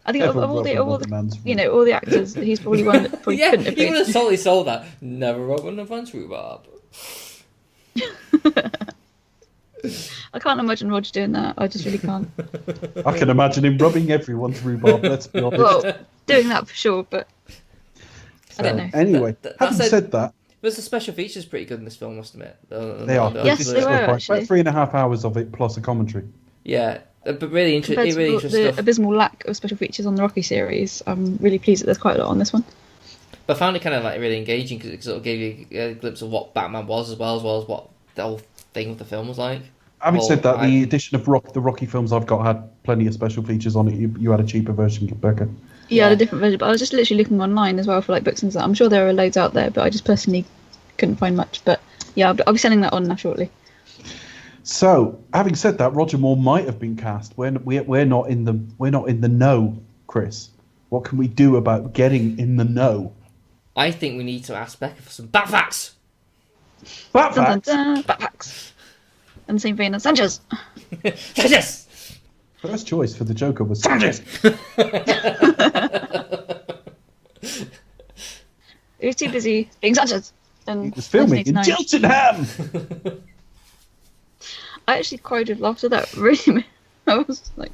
I think of all the actors, he's probably one that probably couldn't have been. He would have totally sold that. Never rubbing a punch rhubarb. I can't imagine Roger doing that. I just really can't. I can imagine him rubbing everyone's rhubarb, let's be honest. Well, doing that for sure, but I don't know. Anyway, having said that... But the special features pretty good in this film, I must admit. They are. Yes, they were, actually. About 3.5 hours of it, plus a commentary. Yeah, but really interesting the stuff. Abysmal lack of special features on the Rocky series, I'm really pleased that there's quite a lot on this one. But I found it kind of really engaging because it sort of gave you a glimpse of what Batman was as well as what the whole thing with the film was like. Having said that, the edition of the Rocky films I've got had plenty of special features on it. You had a cheaper version, Becca. Yeah, I had a different version, but I was just literally looking online as well for books and stuff. I'm sure there are loads out there, but I just personally couldn't find much. But yeah, I'll be sending that on now shortly. So, having said that, Roger Moore might have been cast. We're not in the know, Chris. What can we do about getting in the know? I think we need to ask Becca for some bat facts. Bat facts. Dun, dun, dun, bat facts. In the same vein as Sanchez. Sanchez. First choice for the Joker was Sanchez. He was too busy being Sanchez. He was filming in Cheltenham. I actually cried with laughter. That really, I was like,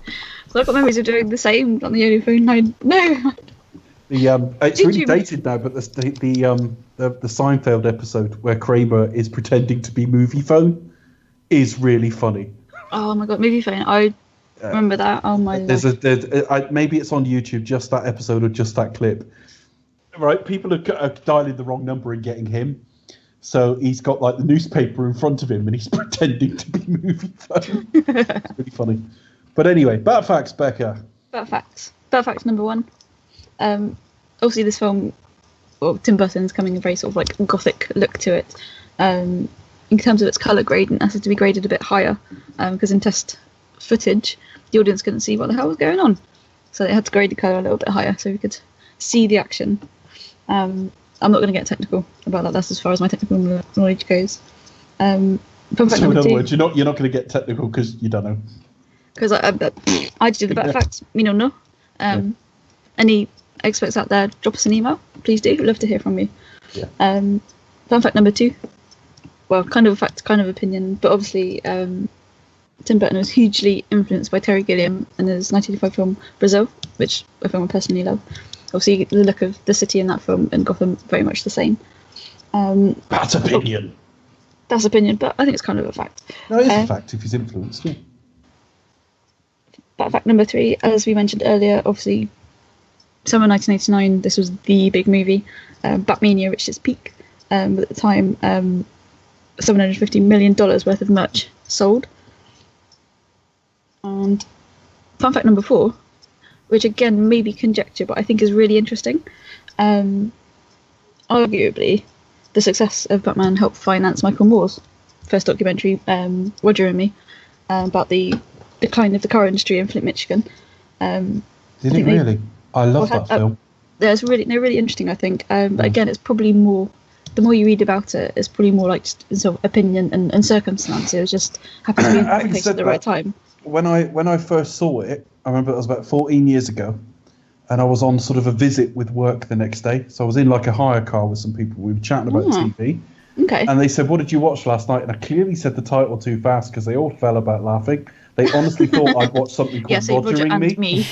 so I've got memories of doing the same on the only phone. No. It's really dated now, but the Seinfeld episode where Kramer is pretending to be movie phone is really funny. Oh my god, movie phone! I remember that. Oh my. Maybe it's on YouTube. Just that episode or just that clip. Right, people are dialing the wrong number and getting him. So he's got like the newspaper in front of him and he's pretending to be movie phone. It's really funny. But anyway, Bat Facts, Becca. Bat Facts. Bat Facts number 1. Obviously this film, well, Tim Burton's coming a very sort of like gothic look to it. In terms of its colour grade, it has to be graded a bit higher because in test footage, the audience couldn't see what the hell was going on. So they had to grade the colour a little bit higher so we could see the action. I'm not going to get technical about that. That's as far as my technical knowledge goes. Fun fact So in number other 2. words, you're not going to get technical because you don't know. Because I just do the Bat Facts. Me no. Any experts out there, drop us an email. Please do. We'd love to hear from you. Yeah. Fun fact number 2. Well, kind of a fact, kind of opinion, but obviously Tim Burton was hugely influenced by Terry Gilliam and his 1985 film Brazil, which a film I personally love. Obviously, the look of the city in that film and Gotham very much the same. That's opinion. That's opinion, but I think it's kind of a fact. No, it is a fact if he's influenced. Yeah. But fact number 3, as we mentioned earlier, obviously, summer 1989, this was the big movie, bat-mania reached its peak. At the time, $750 million worth of merch sold. And fun fact number 4, which again may be conjecture, but I think is really interesting. Arguably, the success of Batman helped finance Michael Moore's first documentary, Roger and Me, about the decline of the car industry in Flint, Michigan. Did it really? I love that film. They're really interesting, I think. But again, it's probably more. The more you read about it, it's probably more like just sort of opinion and circumstance. It was just happened to be in the right place at the right time. When I first saw it, I remember it was about 14 years ago, and I was on sort of a visit with work the next day. So I was in like a hire car with some people. We were chatting about TV. Okay. And they said, "What did you watch last night?" And I clearly said the title too fast because they all fell about laughing. They honestly thought I'd watched something called Roger and Me.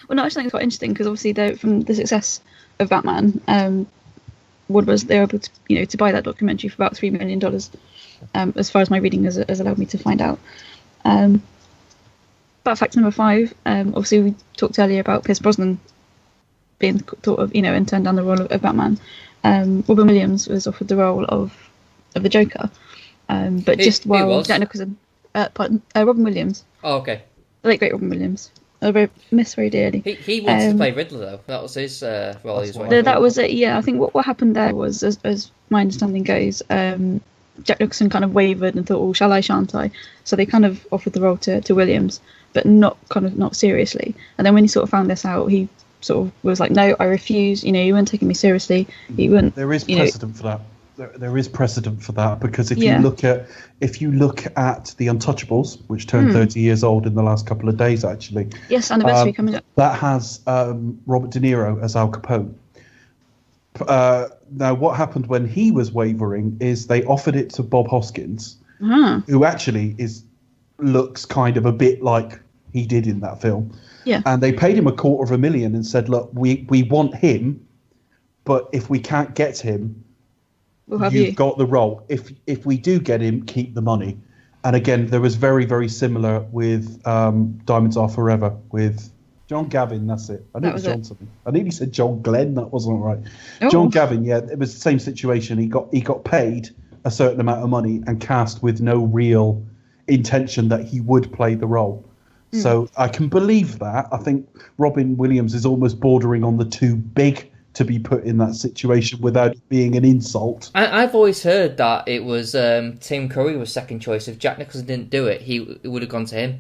Well, no, I just think it's quite interesting because obviously from the success of Batman, what was they were able to to buy that documentary for about $3 million. As far as my reading has allowed me to find out. But fact number 5, obviously we talked earlier about Pierce Brosnan being thought of, and turned down the role of Batman. Robin Williams was offered the role of the Joker, but just while Jack Nicholson, Robin Williams. Oh, okay. The late great Robin Williams. I miss very dearly. He wanted to play Riddler though. That was his role. That was it. Yeah, I think what happened there was, as my understanding goes, Jack Nicholson kind of wavered and thought, "Oh, shall I, shan't I?" So they kind of offered the role to Williams, but not seriously. And then when he sort of found this out, he sort of was like, "No, I refuse. You weren't taking me seriously. You weren't." There is precedent for that. There is precedent for that because if you look at the Untouchables, which turned 30 years old in the last couple of days, actually. Yes, anniversary coming up. That has Robert De Niro as Al Capone. Now, what happened when he was wavering is they offered it to Bob Hoskins, who actually looks kind of a bit like he did in that film. Yeah. And they paid him $250,000 and said, "Look, we want him, but if we can't get him, you've got the role. If we do get him, keep the money." And again, there was very, very similar with Diamonds Are Forever with John Gavin. That's it. I knew it was John something. I nearly said John Glenn. That wasn't right. Oh. John Gavin. Yeah, it was the same situation. He got paid a certain amount of money and cast with no real intention that he would play the role. So I can believe that. I think Robin Williams is almost bordering on the too big to be put in that situation without it being an insult. I've always heard that it was Tim Curry was second choice. If Jack Nicholson didn't do it, it would have gone to him.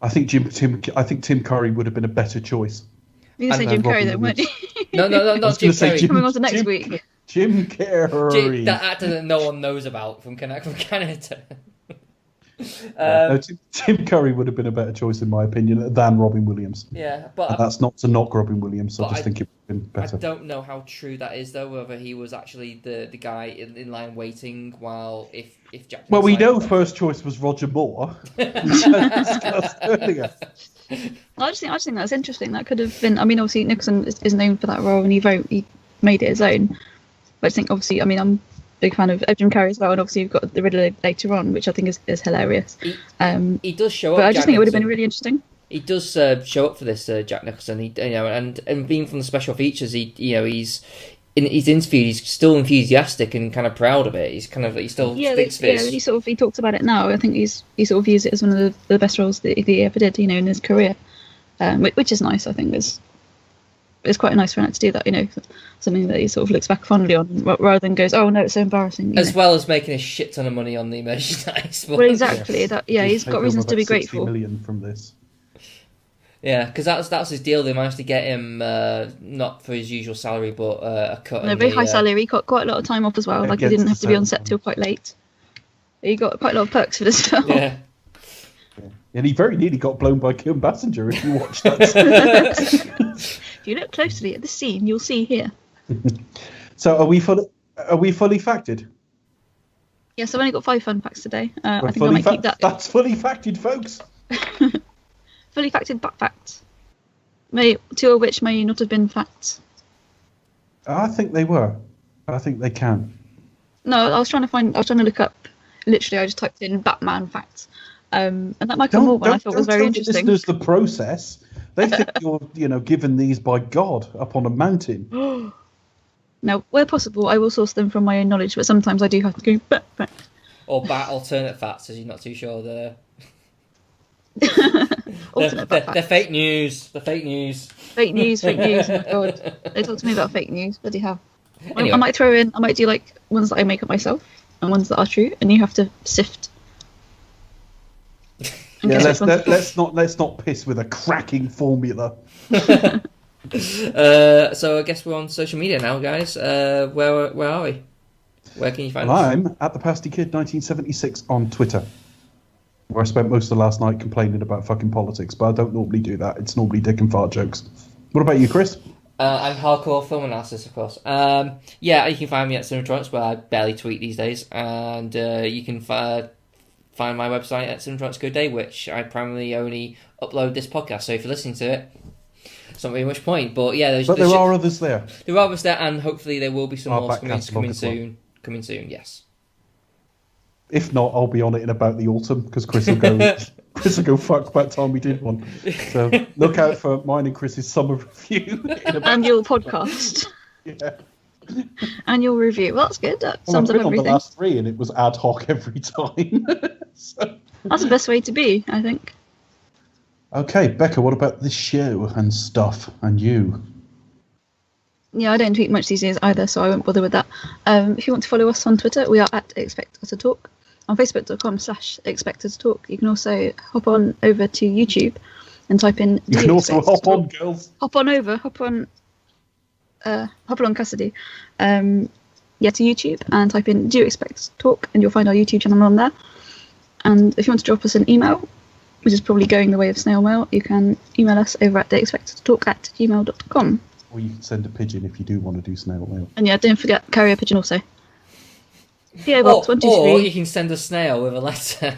I think Tim Curry would have been a better choice. You can say Jim Carrey though, weren't you? No, not Jim Carrey. Coming on to next week. Jim Carrey. That actor that no one knows about from Canada. No, Tim Curry would have been a better choice, in my opinion, than Robin Williams. Yeah, but and that's not to knock Robin Williams. I just think it would have been better. I don't know how true that is, though. Whether he was actually the guy in line waiting while if Jack. Well, we know first choice was Roger Moore, which I discussed earlier. I just think that's interesting. That could have been. I mean, obviously Nicholson is known for that role, and he made it his own. But I think obviously, I mean, I'm big fan of Jim Carrey as well, and obviously you've got the Riddler later on, which I think is hilarious. He does show up, but I just think it would have been really interesting. He does show up for this Jack Nicholson. And being from the special features, he's in his interview, he's still enthusiastic and kind of proud of it. He still thinks of it. He talks about it now. I think he sort of views it as one of the best roles that he ever did, in his career, which is nice. I think it's quite nice for an actor to do that, something that he sort of looks back fondly on, rather than goes, oh no, it's so embarrassing. As well as making a shit ton of money on the merchandise. Well, exactly. Yes. He's got reasons to be grateful. 60 million from this. Yeah, because that was his deal. They managed to get him not for his usual salary, but a cut. No, very high salary. He got quite a lot of time off as well. Like he didn't have to be on set till quite late. He got quite a lot of perks for this film. Yeah. And he very nearly got blown by Kim Basinger if you watch that. If you look closely at the scene, you'll see here. So are we fully facted? Yes, I've only got 5 fun facts today. I think I might keep that. That's fully facted, folks. Fully facted bat facts. 2 of which may not have been facts. I think they were. I think they can. No, I was trying to look up. Literally, I just typed in Batman facts. And that Michael Moore one I thought was very interesting. Listeners, the process. They think you're, given these by God up on a mountain. Now, where possible, I will source them from my own knowledge, but sometimes I do have to go. Or bat alternate facts, as you're not too sure there. They're fake news. The fake news. Fake news. Oh my God, they talk to me about fake news. Bloody hell. Anyway. I might do like ones that I make up myself and ones that are true, and you have to sift. Yeah, let's not piss with a cracking formula. So I guess we're on social media now, guys. Where are we? Where can you find us? I'm at the Pasty Kid 1976 on Twitter, where I spent most of the last night complaining about fucking politics, but I don't normally do that. It's normally dick and fart jokes. What about you, Chris? I'm hardcore film analysis, of course. Yeah, you can find me at Cinetronics, where I barely tweet these days, and you can find my website at Cinetronics Good Day, which I primarily only upload this podcast. So if you're listening to it, it's not really much point. But yeah, there are others there. There are others there, and hopefully there will be some more coming soon. Coming soon, yes. If not, I'll be on it in about the autumn because Chris will go fuck by the time we did one. So look out for mine and Chris's summer review. Annual podcast. Yeah. Annual review. Well, that's good. That sums up I've been everything. on the last 3 and it was ad hoc every time. So. That's the best way to be, I think. Okay, Becca, what about this show and stuff and you? Yeah, I don't tweet much these days either, so I won't bother with that. If you want to follow us on Twitter, we are at ExpectUsToTalk. On Facebook.com/ExpectUsToTalk. You can also hop on over to YouTube and type in... You can also hop on, girls. Hop on Cassidy. To YouTube and type in Do You Expect Talk, and you'll find our YouTube channel on there. And if you want to drop us an email, which is probably going the way of snail mail, you can email us over at theexpectedtalk@gmail.com. Or you can send a pigeon if you do want to do snail mail. And yeah, don't forget carrier pigeon also. PO Box 123. Or you can send a snail with a letter.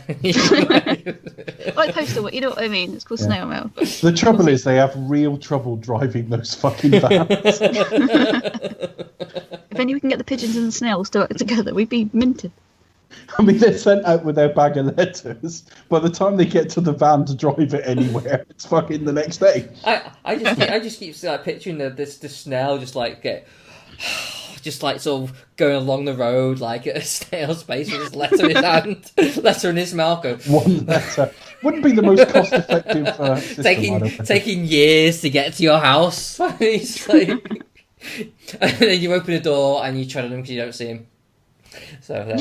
Like postal, you know what I mean? It's called snail mail. The trouble is they have real trouble driving those fucking vans. If only we can get the pigeons and the snails to work together, we'd be minted. I mean, they're sent out with their bag of letters. By the time they get to the van to drive it anywhere, it's fucking the next day. I just keep picturing this snail just sort of going along the road like at a snail's pace with his letter in his hand, letter in his mouth. One letter wouldn't be the most cost-effective system. Taking years to get to your house. It's like, and then you open the door and you tread on him because you don't see him. So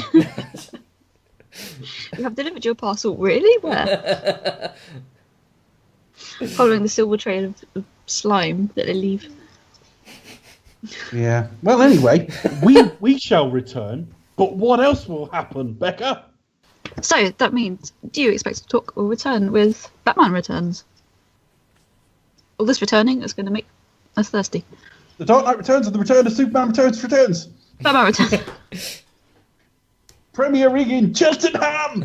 You have delivered your parcel, really? Where? Following the silver trail of slime that they leave. Yeah. Well, anyway, we shall return. But what else will happen, Becca? So that means, Do You Expect to Talk will return with Batman Returns. All this returning is going to make us thirsty. The Dark Knight Returns and the Return of Superman Returns. Batman Returns. Premiering in Cheltenham.